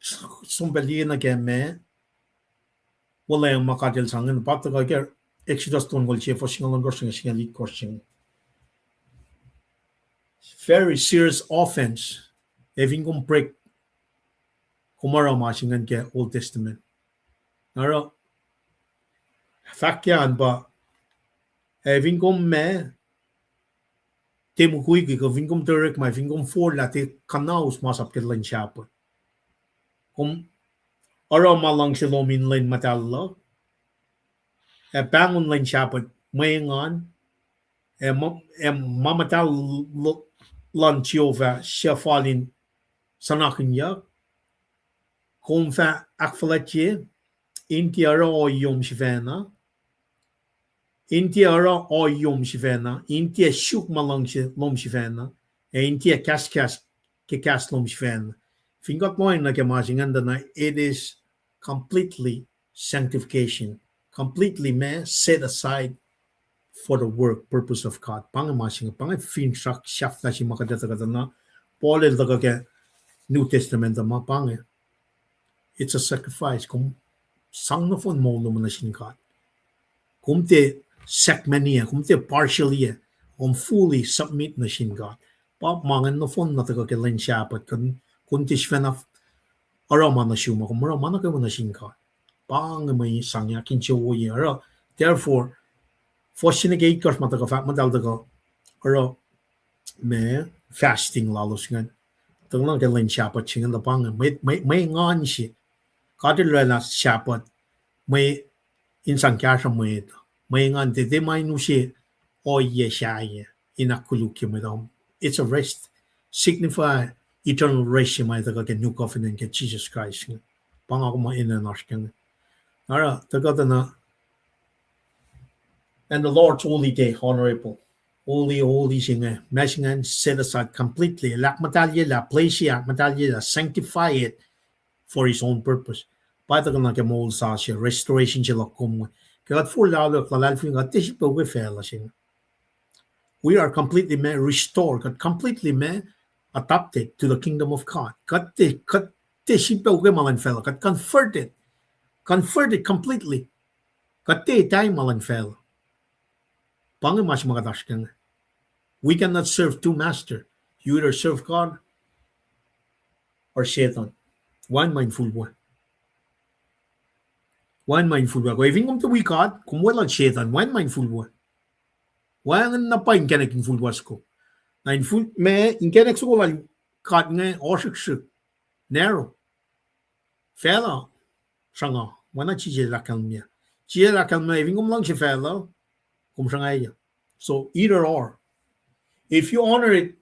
sumpeli na ke me wala yung makatil sangin pato ka ke Exodus tungkol siya for singalong gorsing singalit gorsing. Very serious offense. Having kong break kumara masingan ke Old Testament. Naro fakyan ba having kong me temu kui ko vingkom terek mai vingkom for lati kanaus masap ke len siapa. Kung ara malang silomin len matalo e bangun len siapa mayangan e mamatal lan chiova siafalin sanakin ya kung fa akfalatie inti ara o yom shivena inti ara o yom shivena inti shuk malang lom shivena e inti kas ke kas lom shivena fingot mo na ke masingan na it is completely sanctification completely set aside for the work purpose of God pang masing pang fin shak shafta si makadata na Paul el daga ke New Testament ma pang it's a sacrifice kung sang na fon mo no na sin God kung te segmenia, kung te partially, kung fully submit na sin God. Pa mangan na fon na taga kailan siya pat kung te siya na arama na siya kung marama na kayo na sin God. Pang may sangya kinsiya woye. Therefore, for sinigay kas mataga fat madal taga may fasting lalos nga. Taga lang kailan siya pat siya na pang may ngan siya. Kadil na siya pat may insang kaya siya may ito. May ngan te may nusi o ye siya inakuluki mo daw. It's a rest. Signify eternal rest may taga ke new covenant ke Jesus Christ. Pangako mo inanas kang. Ara taga na. And the Lord's holy day, honourable. Holy singa. Messingan set aside completely. Lak matalye la place ya matalye la sanctify it for his own purpose. Pata ka na ke mol sa siya restoration siya lakom. Kaya for lalo kalalfing at tisipo we fella siya. We are completely restored, completely adopted to the kingdom of God. Kat tisipo we malan fella, kat converted completely. Kat tayo malan fella. Pangamas mga taskan. We cannot serve two masters. You either serve God or Satan. One mindful one. One mindful one. Kung even kung tuwi God, kung walang Satan, one mindful one. Walang na pa yung kanaking full was ko. Mindful, may yung kanak so walang God nga, oshik narrow. Fella, sanga, wana chiche lakal niya. Chiche lakal niya, even kung lang si fella, kung sanga iya. So either or. If you honor it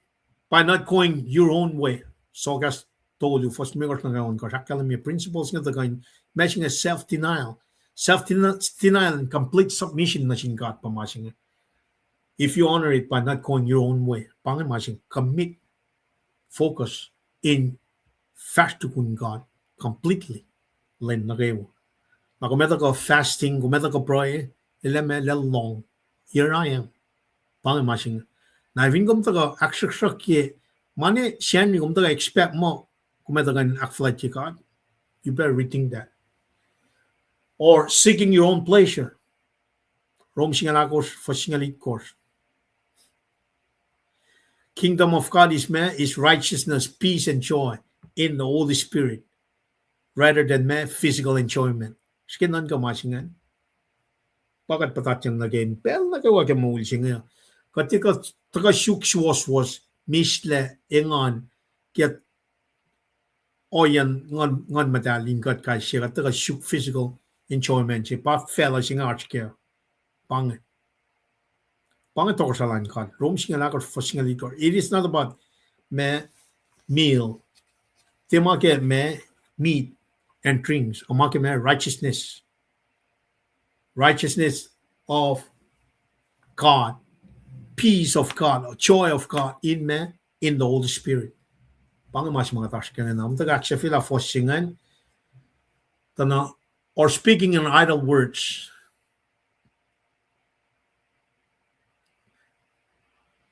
by not going your own way, so as told you, first may na gawin ko, sakal niya principles nga tagayin, matching a self-denial and complete submission na sin God pamasing. If you honor it by not going your own way, pangamasing, commit, focus in fast to God completely. Len na kayo. Na kumeta ko fasting, kumeta ko pray, ileme long. Here I am. Pangamasing. Na even kumta ko akshakshakye, mani siyan ni kumta ko expect mo kumeta ko akflat God. You better rethink that. or seeking your own pleasure. Rom singalakos for singalit course. Kingdom of God is righteousness, peace, and joy in the Holy Spirit, rather than physical enjoyment. Skinan ka masingan. Bakit patatyan na game? Pero nagawa ka mo ulisin nga. Katika taka syuk was misle ingon kiat oyan ngon madalin kat kai siya taka syuk physical enjoyment si pa fella sing arch care. Pang Pangatokosalan kan. Rom singalakot for singalikor. It is not about me meal. Timake me meat and drinks. Omake me righteousness. Righteousness of God. Peace of God. Joy of God in me, in the Holy Spirit. Pangamas mga taskan na. Mtaga siya fila for singan. Tana, or speaking in idle words.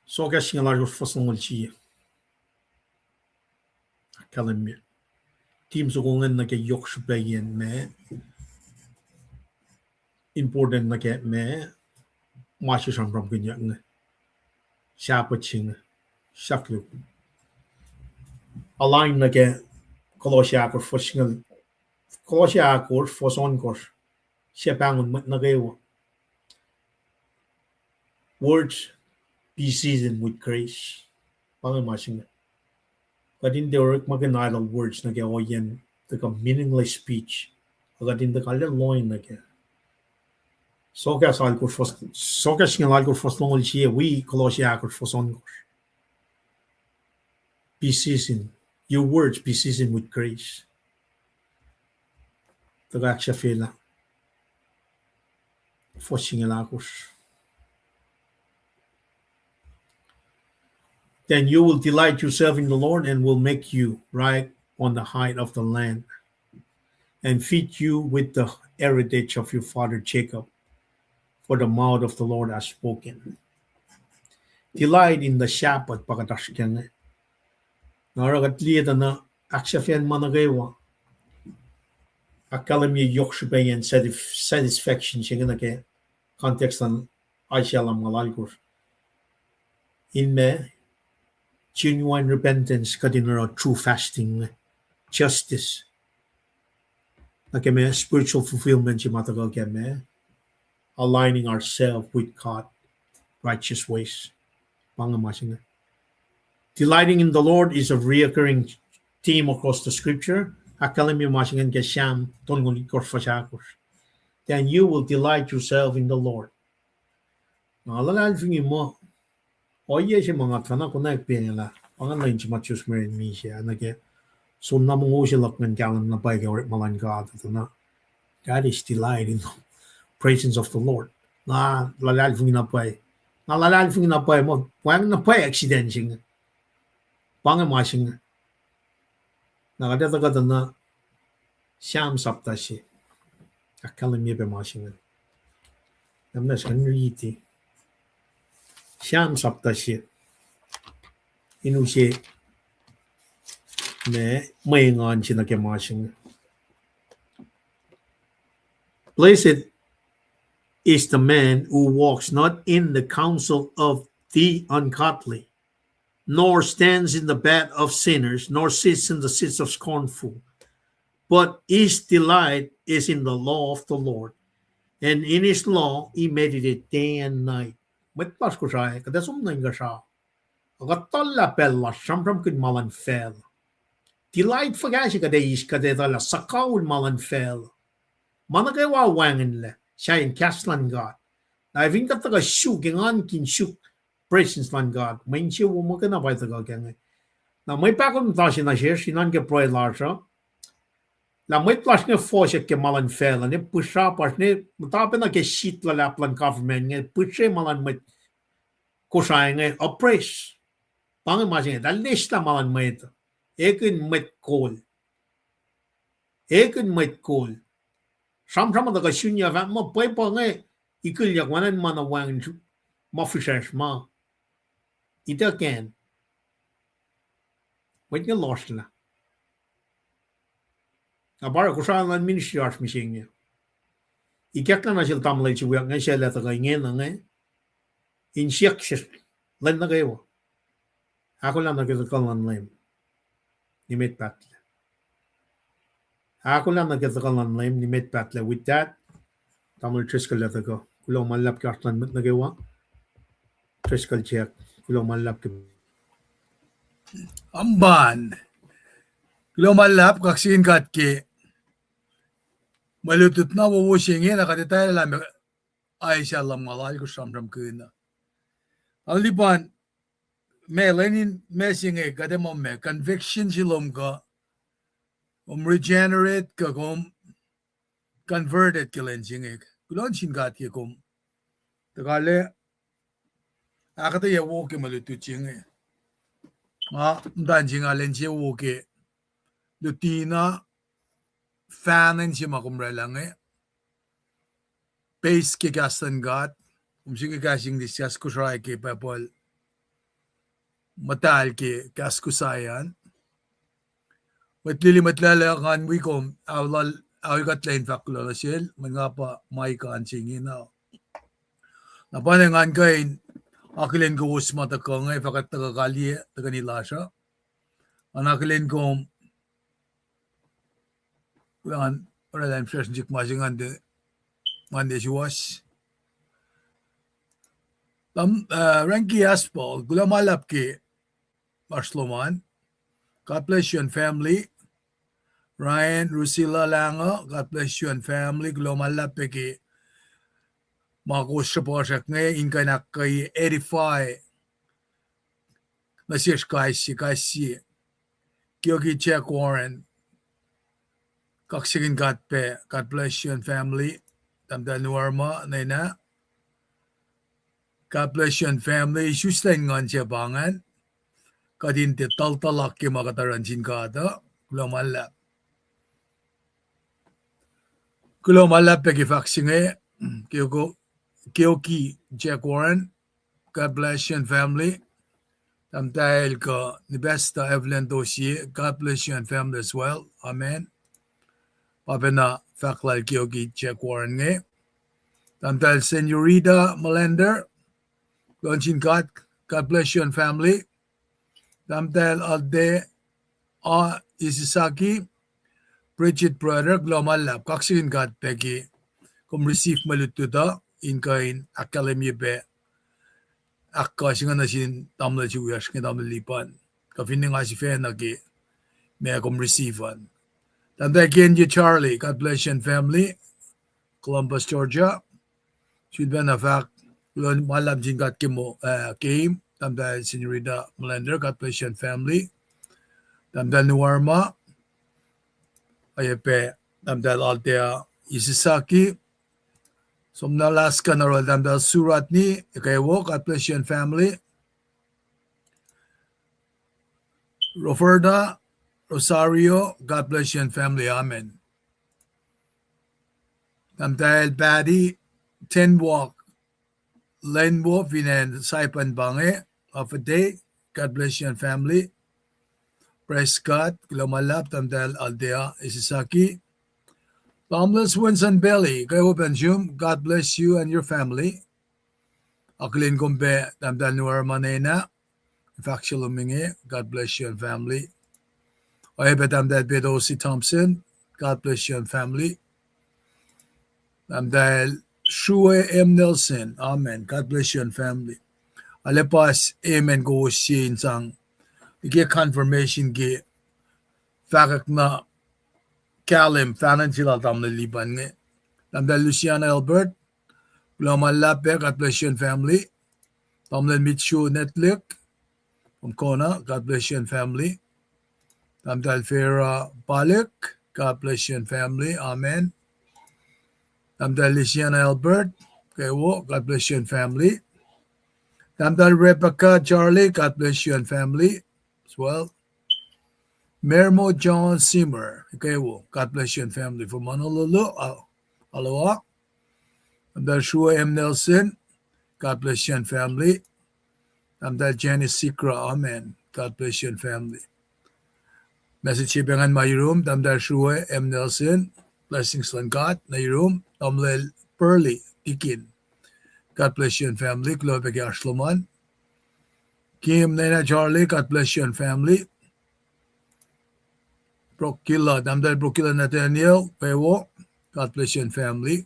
So kasi nga largo for someone siya. Kalam mir. Team so kung nga nagayok siya bayan me. Important na kaya me. Masya siyang from kanya nga. Siapa ching. Saklo. Align na kaya. Kolosya akor for singal. Kolosya akor for son kor. Siya pangon mat na kayo. Words be seasoned with grace. Pangamasing nga. Kadin direct maganidal words na kaya o yan. Taka meaningless speech. Kadin taka loin na kaya. So kaya sa alkor for so kaya singal alkor for long siya. We kolosya akor for son kor. Be seasoned. Your words be seasoned with grace. Taka siya fila. For singal akor. Then you will delight yourself in the Lord and will make you right on the height of the land and feed you with the heritage of your father Jacob, for the mouth of the Lord has spoken. Delight in the Sabbath pagkatashkyan. Naragatliya na aksyafian managaywa. Akalam niya yokshubayan satisfaction siya na kaya context ng Aisyalam malalkur. In me, genuine repentance kadinara true fasting, justice. Nakeme spiritual fulfillment si matagal keme, aligning ourselves with God, righteous ways. Pangamasing. Delighting in the Lord is a reoccurring theme across the scripture. Akalim yung masingan kasyam tongon korfasakos. Then you will delight yourself in the Lord. Nalalalfing mo. Oye si mga kana ko na ipinila. Pangalan si Matthews meron mi siya. Nage, so namang usilak ng galan na bay gawit malan God. Na, God is delight in the presence of the Lord. Na lalalfing na bay. Na lalalfing na bay mo. Wang na bay accident siya. Pangamasing. Nakadata na siyam sapta siya. Akalam niya pa masing. Namnas kan riti. Siyam sapta siya. Inu siya may ngon siya nakimasing. Blessed is the man who walks not in the counsel of the ungodly, nor stands in the bed of sinners, nor sits in the seats of scornful. But his delight is in the law of the Lord, and in his law he meditates day and night. Matpas ko siya, kadasum na nga siya. Agatala pella, siyempre kud malan fel. Delight fagasi kadayis kadetala, sakawul malan fel. Managawa wangan le, siya in kaslan God. Na iving kataga syuk, ingan kin syuk, presence lan God. Main siya wumagana pa ito kagangay. Na may pakon ta siya na siya, sinan ka proy larsa. La may plus nga force ke malan fel, ne pusha pas ne matapen na ke shit la laplan government nga pushe malan may kusay nga oppress. Pangan masing dalis la malan may ito. Ekin met call. Ekin met call. Sam-sama da ka sunya va mo pay pa nga ikul yak wanan manawang mafishes ma. Ita ken. Wait nga lost la. Abara kusay lan ministry arts machine. Ikak na sil tamlay si wiyak nga siya lata kay ngayon nga. Insyak siya. Lan na kayo. Ako lang nagkakalan lang. Nimit patla. Ako lang nagkakalan lang. Nimit patla. With that, tamul triskal lata ko. Kulong malap ka artan mat nagawa. Triskal check. Kulong malap ka. Amban. Lumalap kaksin katki. Malutut na wawushingin nakatitay lang ay siya lang malay ko samram kuna. Ang liban me lenin mesing kade mo me conviction silom ka regenerate ka converted ka lensing kulon sin katki tagale akata ya woke malutut ching dan ching lenche woke lutina fanen si makumrelang base ke gastan gat sige gasing discuss ko sa ke people matal ke gas ko sayan matlili matlala kan wikom awlal awigat lain faklo la sel mga pa may kan singin na napanengan kain akilen ko usma ta ko ngai fakat ta kali ta kanila siya anakilen ko Ulangan, orang fresh jik masing ande si was. Ranky Aspal, gula malap ki Marsloman. God bless you and family. Ryan Rusila Lango, God bless you and family. Gula malap ki Marcos Shaposhak ngay inka na kay edify na siya kasi Kyoki Check Warren. Kaksigin God bless you and family. Tamda Nuarma, Nena. God bless you and family. Sustain ngan siya bangan. Kadin te taltalak ki makataran sin kada. Kulomalap. Kulomalap peki faksinge. Kyoki Jack Warren. God bless you and family. Tamdahil ka ni Besta Evelyn Dossier. God bless you and family as well. Amen. Papena faklal Kyoki Jack Warren nge. Tamdahil Senorita Melender. Launching God bless you and family. Tamdahil Alde Isisaki. Bridget Brother, Global Lab. Kaksin God peki. Kum receive malutuda. Inkain Academy be. Akka singa na sin tamla si Uyash nga tamla lipan. Kafinin nga si Fena ki. May kum receivean. Tamdahil Genji Charlie. God bless you and family. Columbus, Georgia. Should be na fact. Malam jingkat kimo game. Tamdahil Senorita Melender. God bless you and family. Tamdahil Nuarma. Ayape. Tamdahil Altea Isisaki. Somna Alaska na rol. Tamdahil Suratni. Ikayawo. God bless you and family. Roferda Rosario. God bless you and family. Amen. Tamdahil Badi. Ten Walk. Lenwo Vinen Saipan Bange of a day. God bless you and family. Praise God. Kilomalap Tamdahil Aldea Isisaki. Tomless Winston Belly. Kayo Benjum. God bless you and your family. Aklin Gombe Tamdahil Nuar Manena. Factual Minge. God bless you and family. Oebe Tamdahil Bedosi Thompson. God bless you and family. Tamdahil Shue M. Nelson. Amen. God bless you and family. Alepas, amen, go sin sang. Get confirmation, get fakak na kalim, fanan sila tam na liban nga. Tamdahil Luciana Albert. Gulaman Lape. God bless you and family. Tamdahil Mitsu Netlick. From Kona. God bless you and family. Tamdahil Farah Balik. God bless you and family. Amen. Tamdahil Luciana Albert. Kayo, God bless you and family. Tamdahil Rebecca Charlie. God bless you and family as well. Mermo John Simmer. Kayo, God bless you and family. From Honolulu. Aloha. Tamdahil Shua M. Nelson. God bless you and family. Tamdahil Janice Sikra. Amen. God bless you and family. Message Ibangan Mayroom. Tamdahil Shua M. Nelson. blessings lang God na room Tamlel Pearly Ikin. God bless you and family. Globe kay Ashloman. Kim Nena Charlie, God bless you and family. Brokila, Damdal Brokila Nathaniel, Pewo, God bless you and family.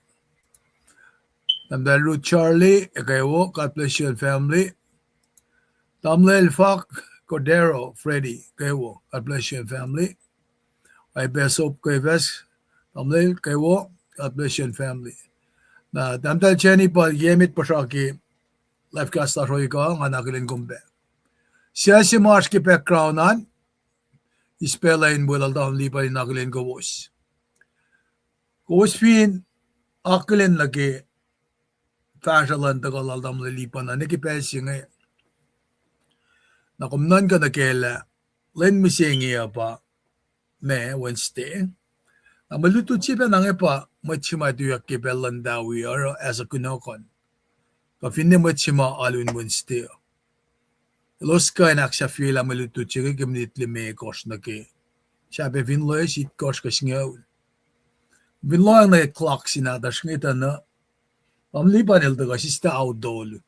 Damdal Ruth Charlie, Ekewo, God bless you and family. Tamlel Fak, Cordero, Freddy, Kewo, God bless you and family. I best hope Keves, Tamlel, Kewo, God bless you and family. Na Damdal Jenny pa Yemit Pasaki, life cast Roy ka, nga nakilin kumbe. Siya si Mars ki backgroundan, ispelain bulal daw lipa ni nakilin ko was. Kung spin, akilin lagi, fashalan tagal aldam lilipan na nakipesi nga. Na kumnan ka na kela, len misingi pa, me, Wednesday. Na maluto chipa na nga pa, machima tuyak kipelan dawi or as a kunokon. Kapindi machima alun Wednesday. Los ka na siya fila maluto chipa kimnit lime kos na ki. Sabi vinloy sit kos kas ngayon. Vinloy na clock sinadas ngita na, lipan ilta ka sista outdoor.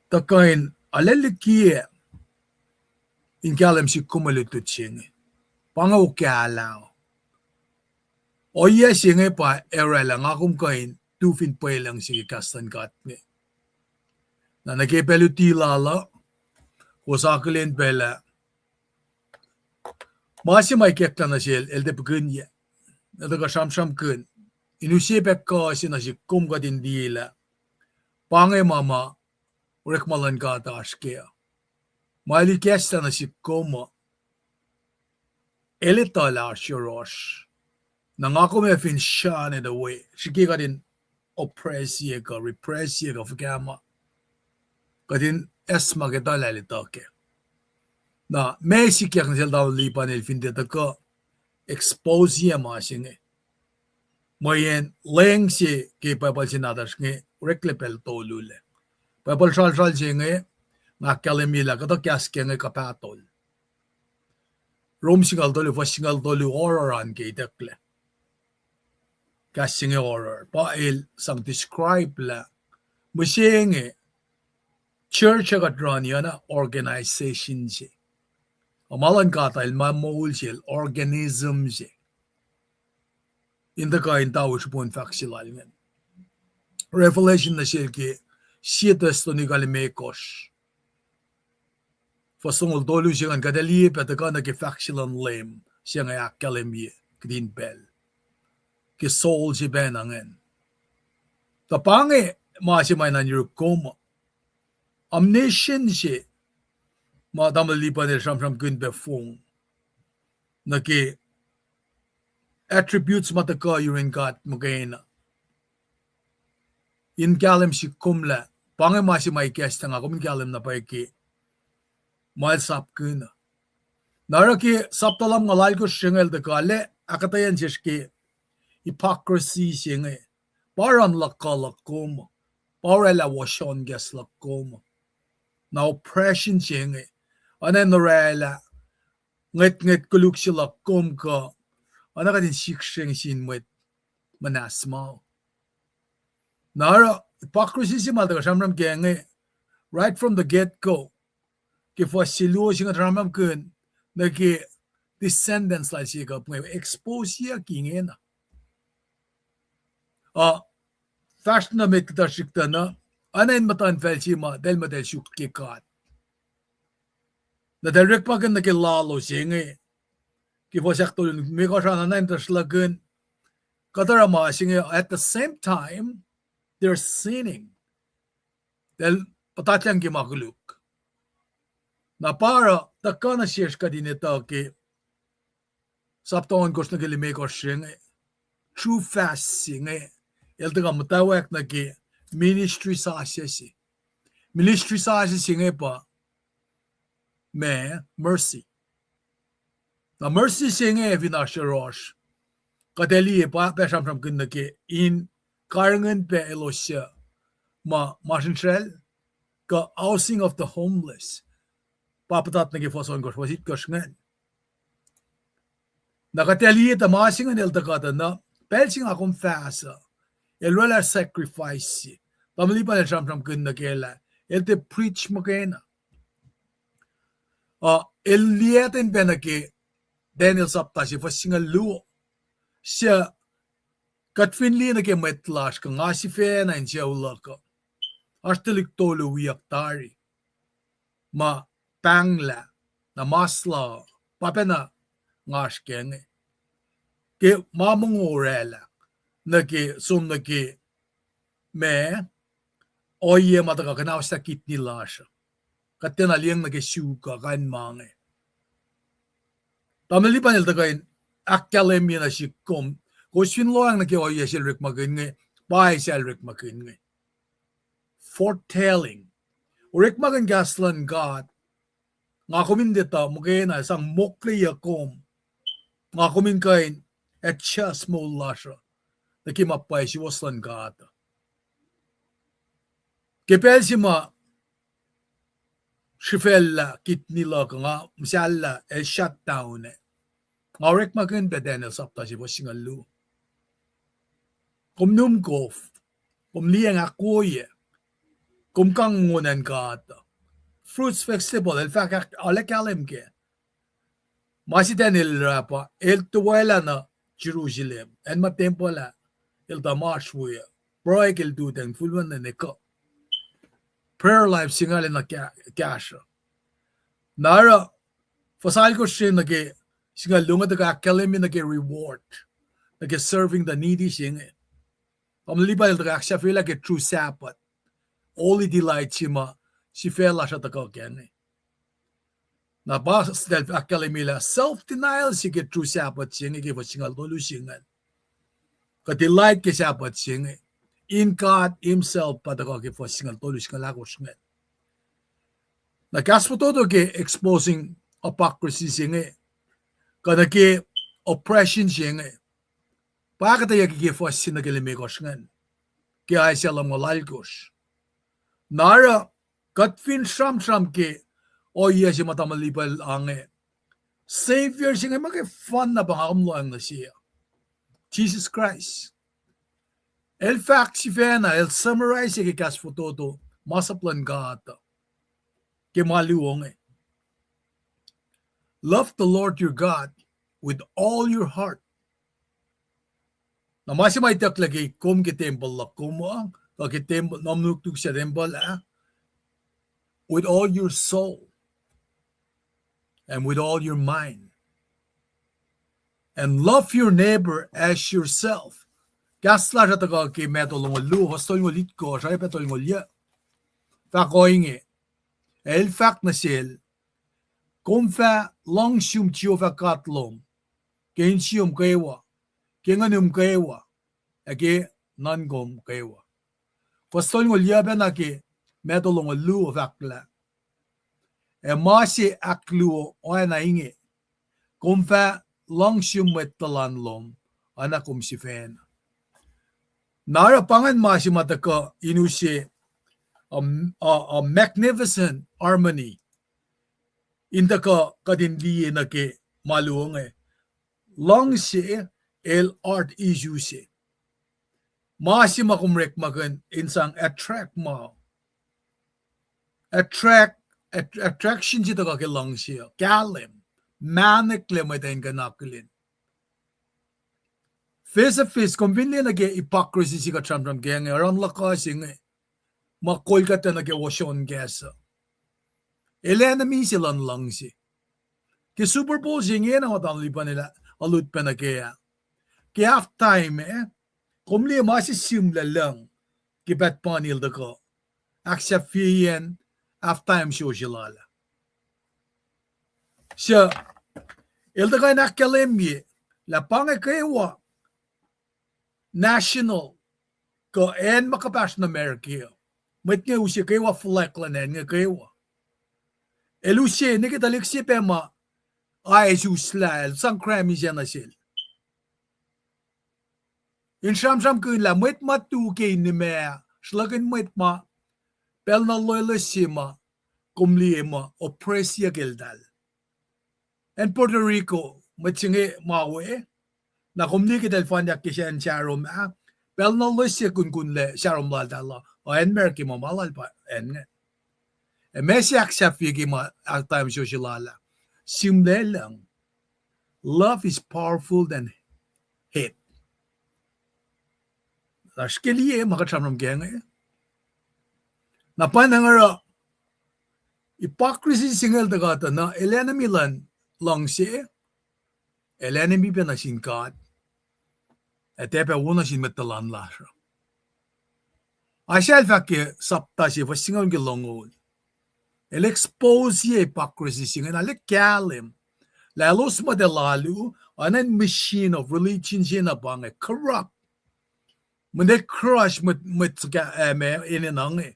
Takain alelikie in kalem si kumaluto chipa. Pangaw kalaw. O yes, yung pa, era lang akong kain, 2 feet pa lang sige kastan kat ni. Na nagkipelo tilala, o sa akin pala, masi may kekta na siya, elde pagin niya. Nadaga siyam kun, inusipek ka si na si kumka din dila. Pangay mama, urekmalan ka taas kaya. Mali kesta na si kuma, elitala siya rosh. Nang ako may fin siya na the way, sige ka din oppressiye ka, repressiye ka, fagama. Ka din esma kita lalita ke. Na may sikyak na sila daw lipan il fin dito ka, expose niya mga singe. Mayen, leng si kay papal sinadas nge, reklepel tolule. Papal sal singe, nga kalimila, kato kiaske nge kapatol. Rom singal tolu, fa singal tolu, ororan kay tekle. Casting order. Pail sang describe la. Musinge church agat run yana organization si. Amalan kata il mamul si organism si. Inda ka in tao supon faxilalngan. Revelation na siya ki siya to ni kalimekos. Fasungol tolu siya kan kadali petaka na ki faxilan lem siya nga akalimye green bell. Ki soul si benangen. Tapange masi may nanyurukoma. Omniscient si madamalipan ni Sham kun befong. Na ki attributes mataka yurin kat magayna. In kalem si kumla. Pange masi may kesta nga kumin kalem na pa ki mal sap kun. Nara ki saptalam ngalal ko shingel de kale akatayan siya ki hypocrisy siya nga. Parang lakalakom. Parang lawasyon gas lakom. Na oppression siya nga. Anan narela. Ngit kuluk siya lakom ka. Anan ka din sikseng sinwit. Manasmaw. Nara, hypocrisy siya malta ka siyamram kaya nga. Right from the get-go. Kifwa siluwa siya nga ramam kun. Nagi descendants lang siya ka. Expose siya kingin na. Fashion na met kita sikta na, anayin matan fel sima, del madel syuk kikat. Na direct pa kan nakilalo siya nga, kifo sakto yun, may ko siya na nain taslagan, katarama siya nga, at the same time, they're sinning. Del patatyang gimakuluk. Na para, taka na siya ka din ito, ki, saptawan ko siya nagilimay ko siya nga, true fast siya nga, Eltega matawak na ki ministry sa asya si. Ministry sa asya si nga pa may mercy. Na mercy si nga vinasya rosh. Kadali pa pesam kun na ki in karangan pe elosya masintrel ka housing of the homeless. Papatat na ki foson ko wasit ko shngan. Nakatali ta masingan eltega ta na pelching akong fasa elwala sacrifice pamlipan el sham kun na kela el te preach mo kena el liaten benake Daniel sapta si fasingal luo siya katfinli na ke metlash ka nga si fe na insiya ulaka artelik tolo wiyak tari ma pangla na masla papena ngash kenge ke mamong orela na ke sum na ke me oye mataka kanaw sa kitni lasha katena liang na ke shuka kan mange tamalipan el takain akkalemi na shikom ko swinloang na ke oye silrik magin nge bai silrik magin nge foretelling urik magin gaslan God nga kumin dita mugena sang mokli yakom nga kumin kain at chas mo lasha na kimapay si waslan God kepel si ma shifella kitni la nga msalla el shutdown nga urik magin beden el sapta si wasingal lu kum num kof kum liang akoye kum kang ngunan God Fruits Festival, el fact alle kalem ke. Masiten el rapa, el tuwela na Jerusalem, en ma tempo la, el damash wuya, broik el duten, fulwan na neko. Prayer life singal na kasha. Nara, fasal ko siya nage, singal lunga daga kalem nage reward, nage serving the needy singe. Pamlipa el daga siya feel like a true Sabbath. Only delight sima, si fela siya tako kene. Na bas del akalimila self-denial si get true Sabbath singe ke singal tolu singal. Ka delight ke Sabbath singe in God himself patako ke singal tolu singal ako singal. Na kaspo todo ke exposing hypocrisy singe. Kana ke oppression singe. Bakit ay ke sinagalimig ko singal. Kaya ay siya lang malalkos. Nara katfin sham ke oye si matamalipal ange Savior singa make fun na pangakamlo ang siya Jesus Christ el fact si Fena el summarize ke kas fototo masaplan gata ke maluong love the Lord your God with all your heart na masimay tak lagi kum ke temple la kumuang ke temple namnuktuk sa temple with all your soul and with all your mind. And love your neighbor as yourself. Gasla siya taga ki metolong lu, hostol ngulit ko, siya petol ngulya. Fakoinge, el fak na sil, kumfa long siyum chiyo fa katlom, ken siyum kaywa, kenganum kaywa, ake nangom kaywa. Hostol ngulya ba na ki metolong lu fakla. E masi akluo o na inge. Kumfa long siyumwet talan lom anakum si fen. Nara pangan masi mataka inusi a magnificent harmony. Indaka kadindiye na ke maluong long si el art isuse. Masi makumrek magan insang attract mo. Attraction sito ka lang siya. Kalim. Manik lemeten ka nakulin. Face of face, conveniently nage hypocrisy si ka tram kaya nga. Aron lakasing makol ka ta nage wasyon kesa. Elena mi silan lang si. Ki Super Bowl siya nga na matalipan nila. Alut pa na kaya. Ki half time kumli masisimla lang. Ki bet panil da ko. Accept fiyen. Half-time show silala. Siya, ilda kayo nakalimye, lapangay kayo national ko en makapas na Amerika. Mat nga usya kayo fleklanen nga kayo. Elusya, nikitalik si Pema, ay suslal, sang krami siya na sil. In siyam-siyam ko nila, mat matuki ni Mea, slagin mat ma, pel na loyalisima, kumliema, opresya gildal. En Puerto Rico, matsingi mawe, na kumli kita fanya kisyan sharom pel no lisi kun le sharom la dalla o en merki mo malal pa en Messi accept figi ma at time socialala simle lang love is powerful than hate la skeliye makatramram genge na panangara hypocrisy single daga na Elena Milan long se Elena mi na sin God etepe una sin metalan la I shall fakke sapta si for single gelongo el expose ye hypocrisy single ale kalim lalos madelalu an machine of religion jina bang corrupt when they crush with in an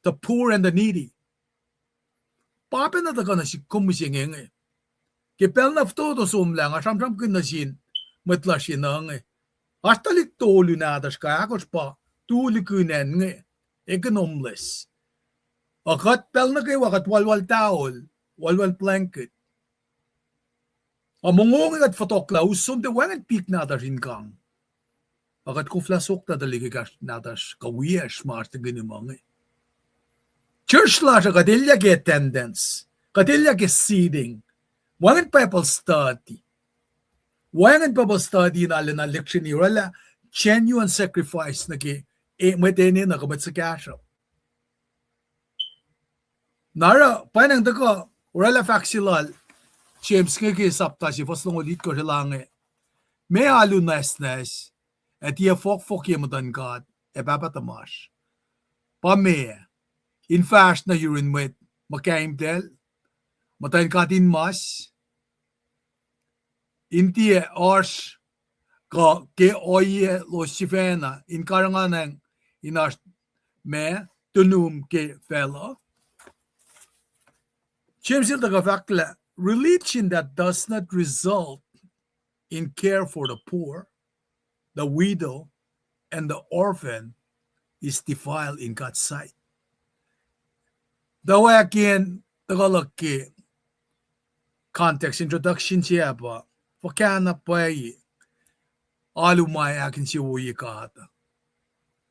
the poor and the needy Papa na daga na si kumising Kipel na todo sum lang asam kin na sin matla sin Astalik tolu na das ka akos pa tuli kunen economless Akat pel na kay wakat walwal taol walwal blanket Amongong at fotokla usum de wangan pik na da rin kang Akat kuflasok na daligigas na das kawiya smart ginimang Church la sa kadilya ke attendance kadilya ke seeding Wangan Bible study. Wangan Bible study na na lection ni wala genuine sacrifice na ki metene na kamat sa kasha. Nara panang dako wala facsilal James ngeki sapta si fosong ulit ko silange. May alu nes at iya fok yemutan God e babatamas. Pame in fast na urine with makaim del matayin katin mas Inti ors ka ke oye lo sifena in karanganang inas me tunum ke fellow. Chimsil the fakla religion that does not result in care for the poor, the widow, and the orphan is defiled in God's sight. Daw again Tagalog ke context introduction siya ba Fakana pay alumay akin si uyi kahata.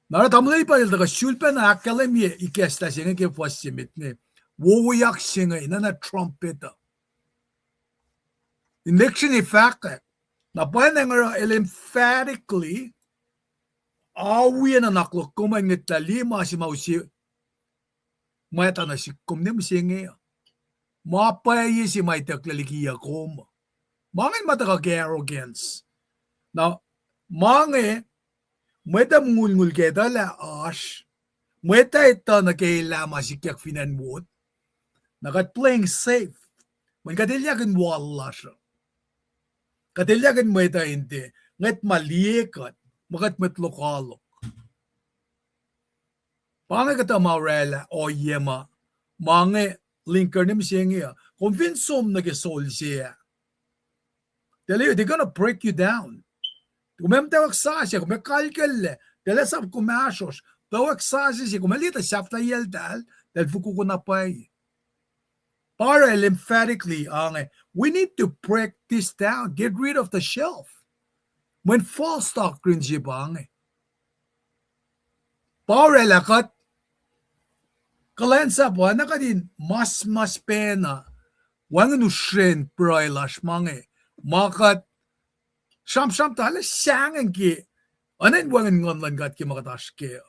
Nara tamlay pa ilda ka shulpen akalemye ikesta singa ke fwasimit ne. Wuyak singa ina na trumpeta. Election effect na pa nga emphatically awi na naklok kumain ngitali si mausi mata na si kumne msinge. Mapay si may taklalikiya koma. Mangin mataka arrogance. Now, mange meta mungul kita la ash. Meta ito na kaila masikyak finanwood. Nakat playing safe. Man katilyagan wala siya. Katilyagan meta hindi. Ngat malikat. Makat metlokalok. Mange kata maurela o yema. Mange linker nim siya nga. Convinsom na kisol siya. They're going to break you down. Kung tawag sa siya, kung may kalkal, dahil sa kumasos, tawag sa siya, kung malita siya, dahil fuku na pay. Para emphatically, we need to break this down, get rid of the shelf. When false doctrines siya bang. Para lakat, kalansa po, na ka din, mas pena, wangan usren, prailash mange. Makat sham tala syangan ki anen wangan ngonlan gat ki makatash ki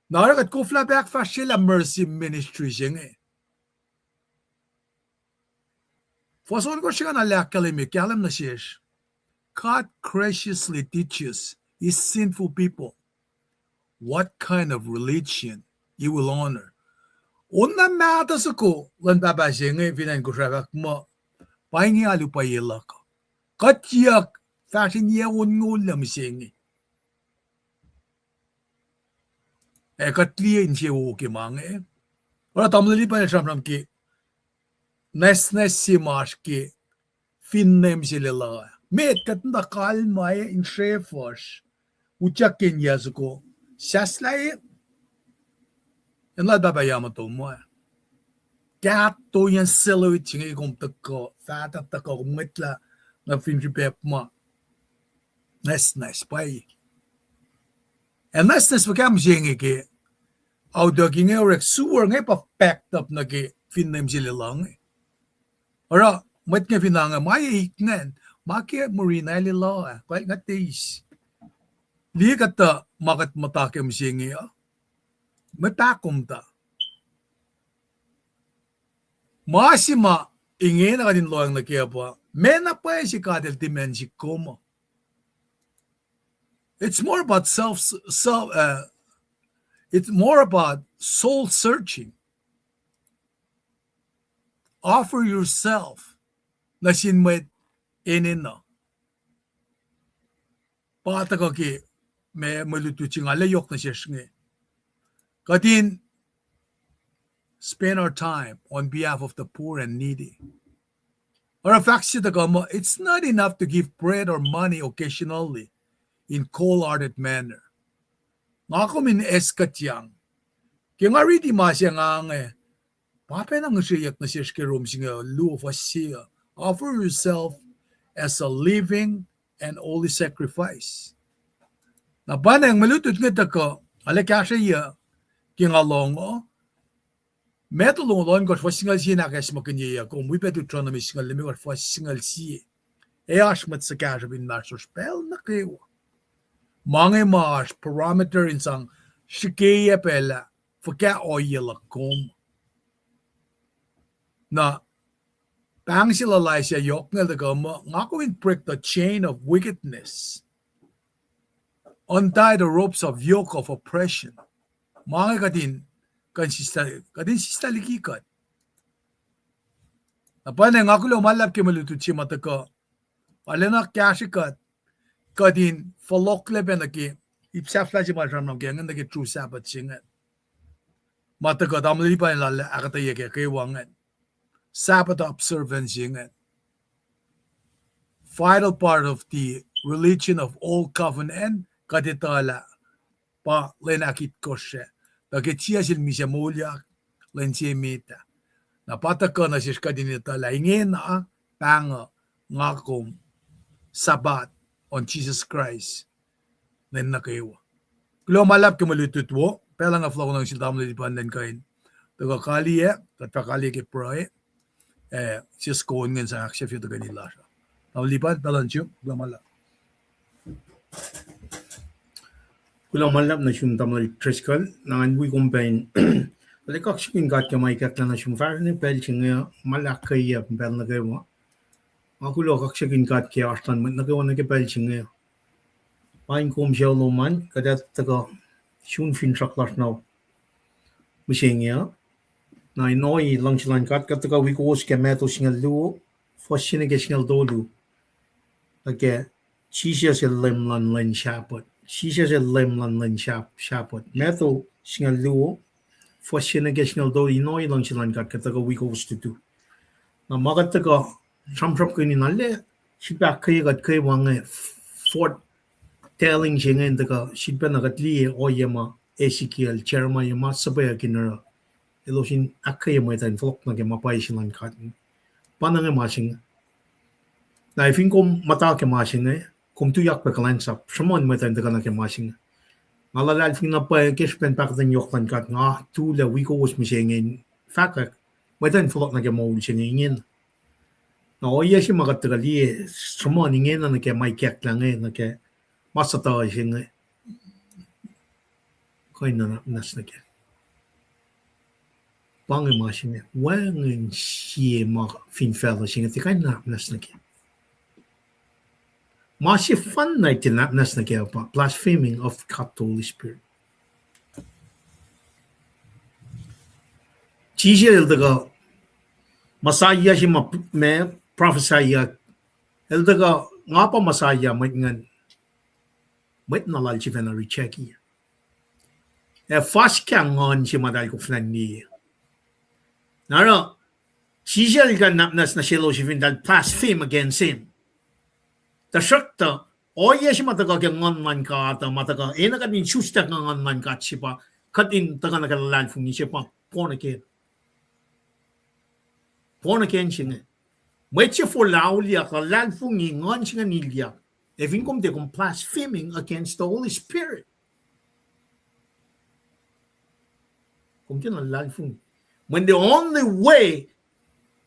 narakat kufla back fashila mercy ministry jenge fason ko siya na lakalimi kalam na shish God graciously teaches his sinful people what kind of religion you will honor unna mata suko lan baba jenge finan ko shabak mo Pahingi alupayela ka. Katyak fashion yawon ngulam singi. Katliya insiya wuki mange. Ora tamlali pa nashamram ki nes si mash ki finnem silila. Met katanda kalmaya in shrefosh. Uchakin yazuko. Shaslay. Yan la babayama to mo. Gato yan silo itingi kong tako, fata tako, mitla, na fin pep ma nice pai and nice vakam jing ke au dogging rek suwer ngai pa packed up na ke fin nem jile lang ora mat ke finanga mai iknen ma ke marina li lo quite ngatis li kata makat mata ke mjing ya matakum ta masima ingin na kadin loang na kaya pa mena pa si kadel dimensi como it's more about it's more about soul searching. Offer yourself na sinwet inin na pata ka ki me malutu chinga layok na siya nge kadin spend our time on behalf of the poor and needy. Or in fact, it's not enough to give bread or money occasionally in cold-hearted manner. Nga ko min eskat yang. Kaya nga riti masya nga nga. Papa nang siyak na siya rom singa lu of siya. Offer yourself as a living and holy sacrifice. Na ba nang malutut nga tako, alakasya iya, kaya nga longo, metal long got for single sina gas makanya kung we better try na single limit for single si ash mat sa cash bin master spell na kayo mange mas parameter in sang shikeya pela for ka oil kom na bang sila lai siya yok na mo nga ko in break the chain of wickedness, untie the ropes of yoke of oppression mange kadin kadin sista likikat. Apa na nga kulo malap ke malutu chi mataka. Alena kashikat kadin folok lebe na ki ipsaf la chi malram na gengan na ki true Sabbath singat. Mataka damli pa la akata ye ke wangan. Sabbath observance singat. Vital part of the religion of old covenant kaditala pa lenakit koshe. Bakit sil misya mulyak len siya mita. Napataka na siya kadinita laingin na panga ngakom Sabbath on Jesus Christ. Len na kayo. Kalo malap ke malututwo, pela nga flow ng siltam na dipandan kain. Taga kali katpakali ke proe, siya skoon nga sa aksya fiyo taga nila siya. Lipat, pelan siya, kalo malap. Kulang malap na siyang tamal triskal nangan bui kumpain alekak sikin gat ke mai kat na siyang farne pel chinga malak kaya pel na kayo makulo kak sikin gat ke astan na kayo na ke pel chinga pain kum siya loman kada taga siyang fin traklas na misingya na inoi lang silang kat kataga wikos ke meto singal luo fosine ke singal dolu okay chisya se lemlan len shapot Shisha se lemlan len shapot. Meto singal luo. Fosina ke singal do inoi lang silang kat kataga wikos tutu. Na magat taga tram kini nalle. Sipa kaya kat kaya wange fort telling siya ngayon taga sipa nagat liye o yama Ezekiel cherma yama sabaya kinara. Ilo sin akaya mo itan flok na ke mapay silang kat. Panang masing. Na ifin ko mata ke masing kung tuyak pa kalansap, sumon mo tayo na kemasing. Malalal fina pa kishpen pa katan yok lan kat nga tula wiko was misingin. Fakak, mo tayo fulok na kemol siningin. Na oya si magatagali sumon ingin na ke may kek lang na ke masata sing. Koy na nas na ke. Bangi masing wangin siya mag finfella sing at kay na nas na ke. Masih fun night in that nas na kaya pa blaspheming of God the Holy Spirit. Chisya eldaga masaya si me prophesya eldaga nga pa masaya may ngan may nalal si fena recheki. Fast kang ngon si madal ko flan ni. Naro chisya elga nas na shelo si fin dal blaspheme against him. Tasakta oya si mataga ke ngon man ka ta mataga ena ka din chusta ka ngon man ka sipa katin taga na kalan fung ni sipa pona ke singe Met je voor laulia, kalal fungi, ngon singa nilya. Even kom de kom blaspheming against the Holy Spirit. Kom je na lal fungi. When the only way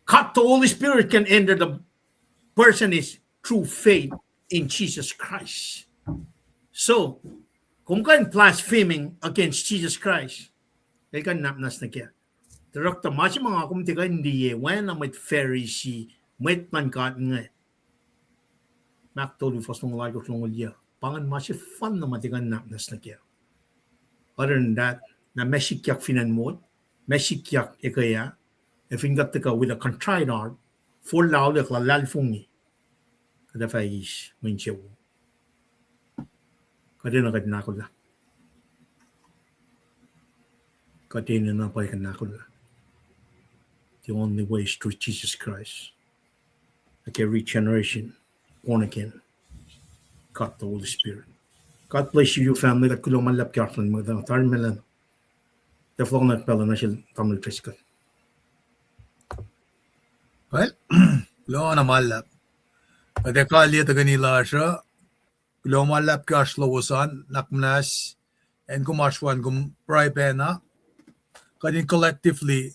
cut the Holy Spirit can enter the person is through faith in Jesus Christ. So, kung kan blaspheming against Jesus Christ, kaya kan napnas na kaya. Terakta masih mga kumtika hindi when na met Pharisee, met man kat nga. Mak tolu fast ng lago ng ulya. Pangan masih fun na matikan napnas na kaya. Other than that, na mesikyak finan mo, mesikyak ikaya, if ingat ka with a contrite heart, full lao lek la lalfungi. Kada faish, minchew. Kada na kad nakula. Kada na pa kan nakula. The only way is through Jesus Christ. Like a regeneration, born again. God the Holy Spirit. God bless you, family. Kat kulo man lap kyartan mo da tar melan. The flong na pala na siya tamil triskal. Well, lo na malap. Ade kaliya ta ganila siya. Lo malap ka slowosan nakmnas and kumashwan kum pray pena. Kadin collectively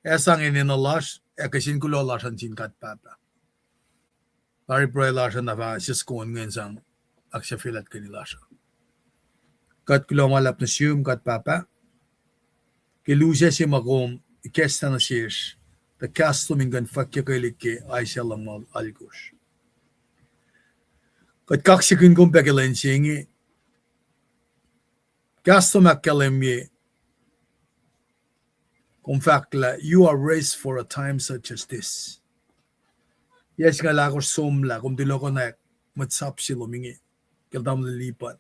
esang inin alash ekasin kulo lashan sin kat papa. Pari pray lashan na va siskon ngayon sang aksya filat kanila siya. Kat kulo malap na siyum kat papa. Kilusya si makom ikesta na siyesh. The custom ingan fakya kailike ay siya lang mal algos. Kat kaksikin kong pekilen singi. Custom akalemye. Kung fakla, you are raised for a time such as this. Yes nga lakos somla, kung dilo ko na matsap si lumingi. Kaldam lilipat.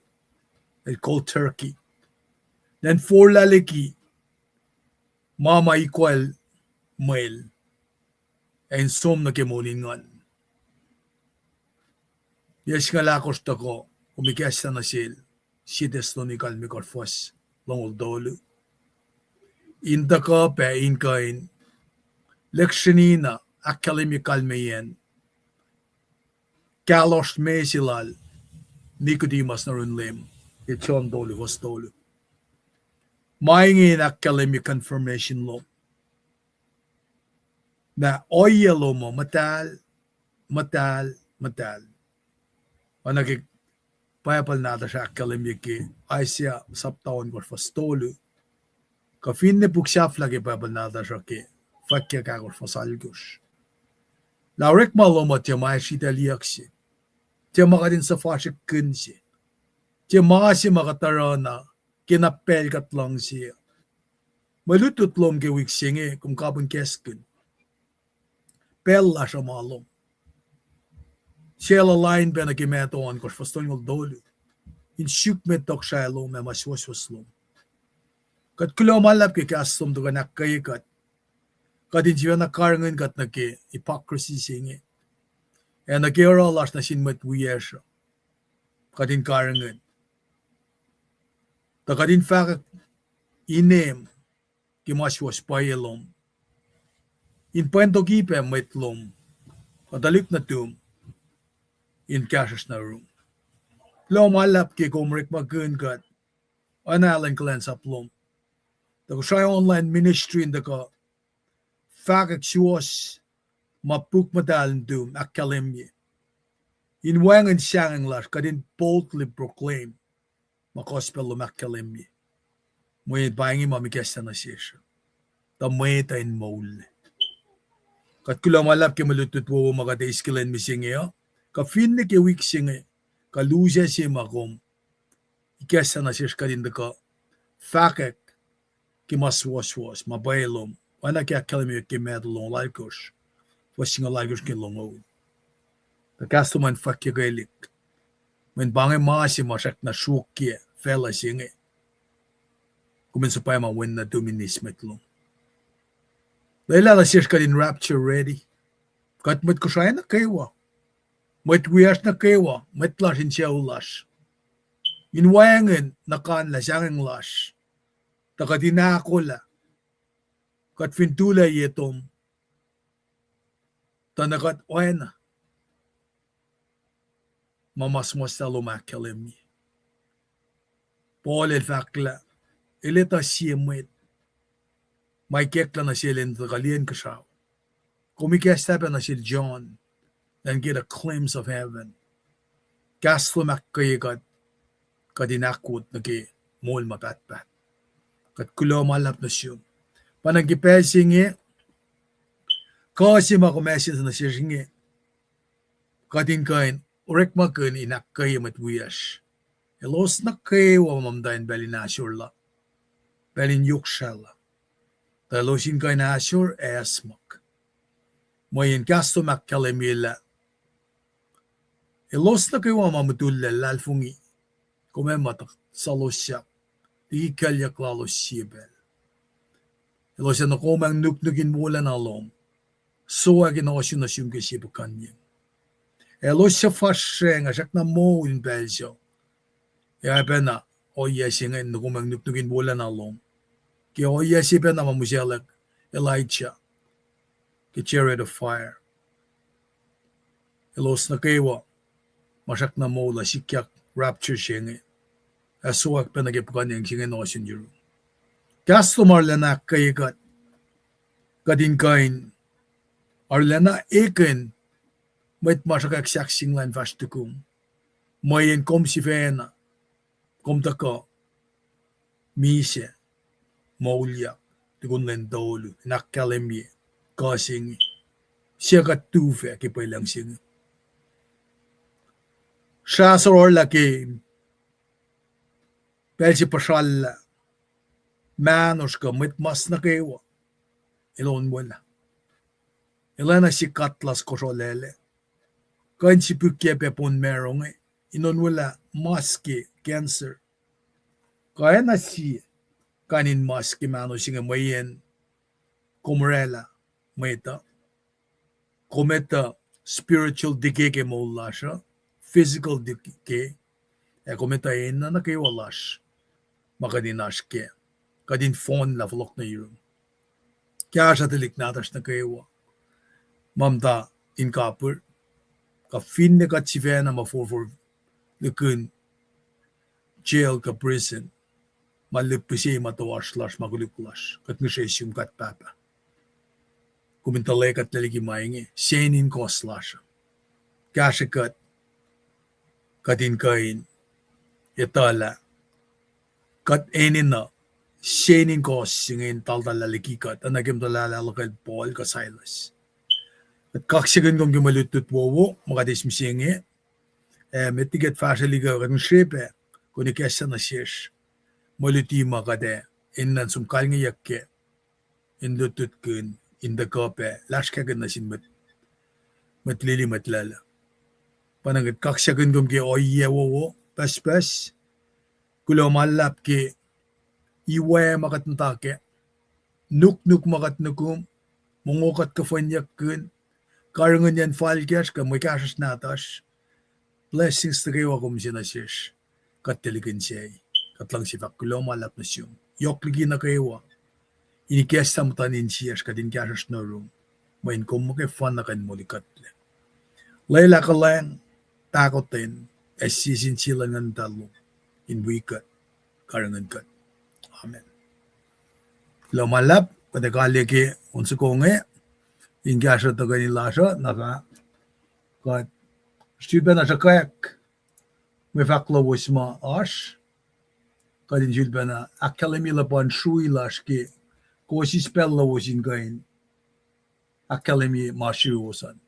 It's called turkey. Then for laliki, mama equal male. And som na kemulingan. Yes nga lakos tako, kumikesta na sil, sides no ni kalmikor fos, longol dolu. Inda ka pe inkain, lekshenina akalimikal meyen, kalos mesilal, Nicodemus na runlim, itchon dolu was dolu. Maingin akalimik confirmation lo, na oyelo mo matal, Anagig payapal nata siya akalimik ki, ay siya saptaon ko was dolu. Ka finne puksaf lagi payapal nata siya ki, fakya kagor was algos. Laurek maloma tiya maya sita liyaksi. Tiya makadin sa fasik kunsi. Tiya makasi makatarana, kinapel kat lang siya. Malutut lom ke wiksingi kung kapon keskun. Pella siya malom. Siya lalain pa na kimetoan ko faston ngol dolu. In syuk metok siya lom na maswaswas lom. Kat kulo malap ke kastom to ka nakayikat. Kadin siya nakarangan kat na ke hypocrisy singi. E nakira alas na sinmat wiyer siya. Kadin karangan. Ta kadin fakak inem kimaswas payelom. In puento kipe maitlom. Kadalik na tum. In kasas na room. Lo malap ke kumrik magkun kat. Analan klans aplom. Tako siya online ministry in dako. Fakak siwas mapuk madalan dum akalimye. In wangan siyang las kadin boldly proclaim makospel lumakalimye. Mwenye bayangi mamikesta na siya. Tameta in mole. Kat kula malap ke malutut wo makadays kilen misingyo. Ka finne ke week singe. Ka luja siya makom. Ikesta na siya kadin dako. Fakak ki maswas mabayelom. Wana kaya kalimye ke medalong laikos. Wasinga laikos ke longo. Kasto man fakya gailik. Men bange maasi masak na shukye fela singe. Kumin supaya mawin na dominis metlong. Laila la siya kadin rapture ready. Kat met ko siya na kaywa. Met wiyas na kaywa. Met lasin siya ulas. Inwayangan na kan la siyang las. Takadinako la. Kat fintula yetom. Tanakat oena. Mamasmos talo makalemi. Paul el fakla. Eleta siemwet. May kekla na siya lento kalien kasaw. Kumikestapan na siya John. And get a glimpse of heaven. Gaslo makkayikat. Kadinakot na ki mol mapatpat. Kat kulo malap na siya. Panagipesing kasi makumesin na siya singi. Kadin kain, urek makun inakkay matwiyash. Elos nakkay wa mamdayin belin asyurla. Belin yukshalla. Talosin kain asyur esmak. Moyin kasto makkalemila. Elos nakkay wa mamutulla lalfungi. Kumematak salosyak. Di kalyak lalos sibel. Elos na kumang nuknukin mula na lom. So agin ako sinasyung kisibukan niya. Elos siya fashe nga siyak na mo in Belgium. Yabe na, oya siya nga kumang nuknukin mula na lom. Kaya oya siya na mamusyalak Elijah. Ki chariot of fire. Elos na kayo, masyak na mo la sikyak rapture siya nga. Asuwak pa nagipukan niya siya nga nosin jiro. Kasto marlana kayo kat. Kadin kain. Arlana eken. Met masakak saksing lan vastukum. Mayen kom si vena. Kom taka. Mise. Maulya. Tukun len dolu. Nakkalemye. Kasing. Siya katufe kipay lang sing. Siya soror laki. Pelsi pasalla. Manos ka met mas na kayo. Ilon wala. Ilana si katlas kosolele. Kain si pukyepe pon merong inon wala maski cancer. Kaya na si kanin maski manos singa mayen kumrela meta. Kometa spiritual decay ke mola siya. Physical decay. Kometa ina na kayo walash. Makadinash ke. Kadin phone la vlog na yun. Kaya siya tilik natas na kayo. Mamta in kapur. Ka fin na ka chivena ma for lukun jail ka prison. Malipisi matawash lash magulukulash. Kat ngishes yung kat papa. Kumintale kat laliki maingi. Senin ko slash. Kaya siya kat. Katin kain. Itala. Kat enin na. Senin ko singin taltal laliki kat. Anagim talalakal Paul ka Silas. At kaksigan kong gumalutut wowo, makadismisingi. Metigat fasaliga kang shepe, kuni kesa na siyesh. Maluti makade, innan sumkal nga yakke. In lutut kun, in the kope, lashkagan na sin matlili matlala. Panangat kaksigan kong ki oye wowo, pas. Kulo malap ki, iwe makatntake. Nuk makatnukum, mungukat kafanyak kun. Karangan yan falgas ka may kasas natas. Blessings na kayo ako masinasish. Katiligan siya. Katlang si Fakulo malap na siyong. Yokligi na kayo. Inikesta mo tanin siya kadin kasas na room. Main kong makifan na kan muli katle. Layla ka lang. Takotin. Sisin sila ng talo. Inwikat. Karangan kat. Amen. Lumalap. Kadakali ki unsa ko nga. Ingasha to ganila siya, naka, kat, stüben na siya kayak, may fakla was ma ash, kadin stüben na, akkalemi lapan shui lash ki, kosi spell la was in gain, akkalemi ma shui wasan.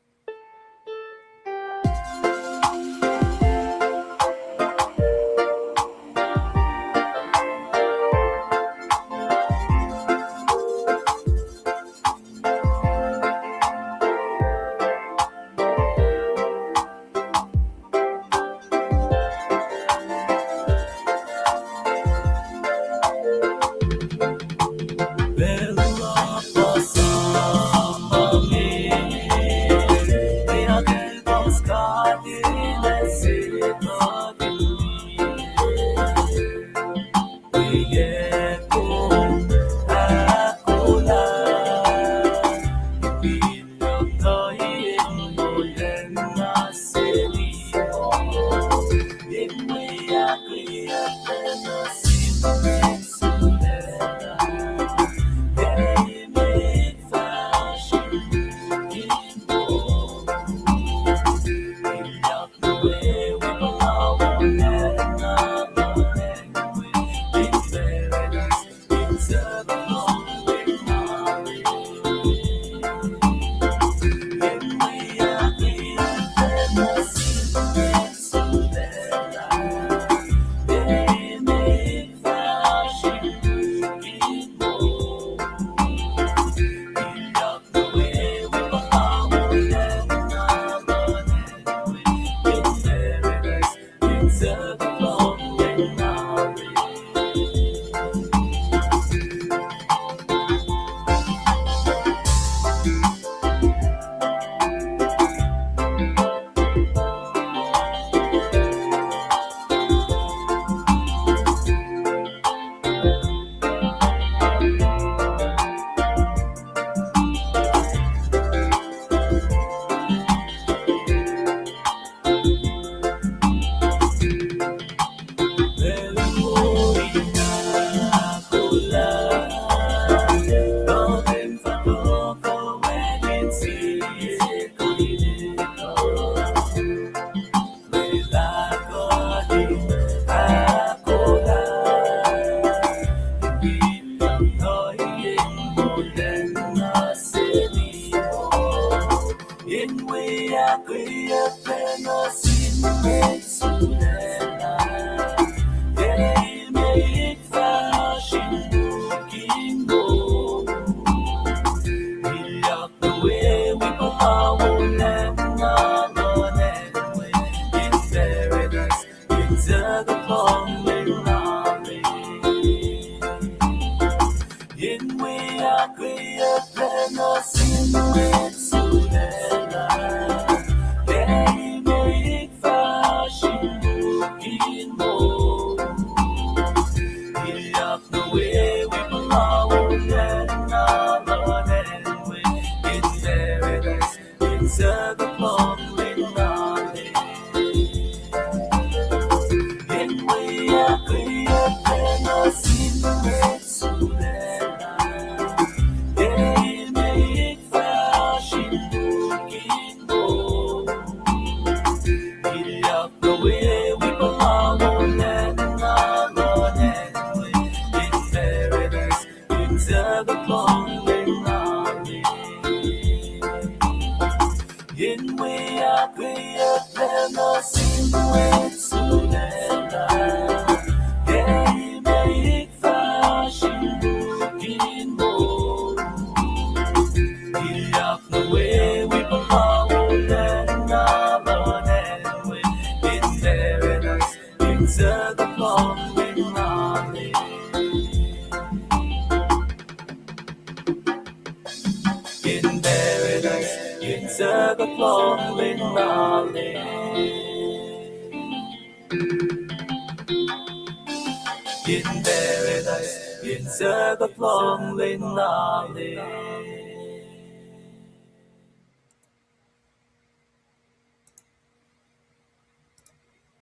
In paradise, in Sabbath long lên nào lên.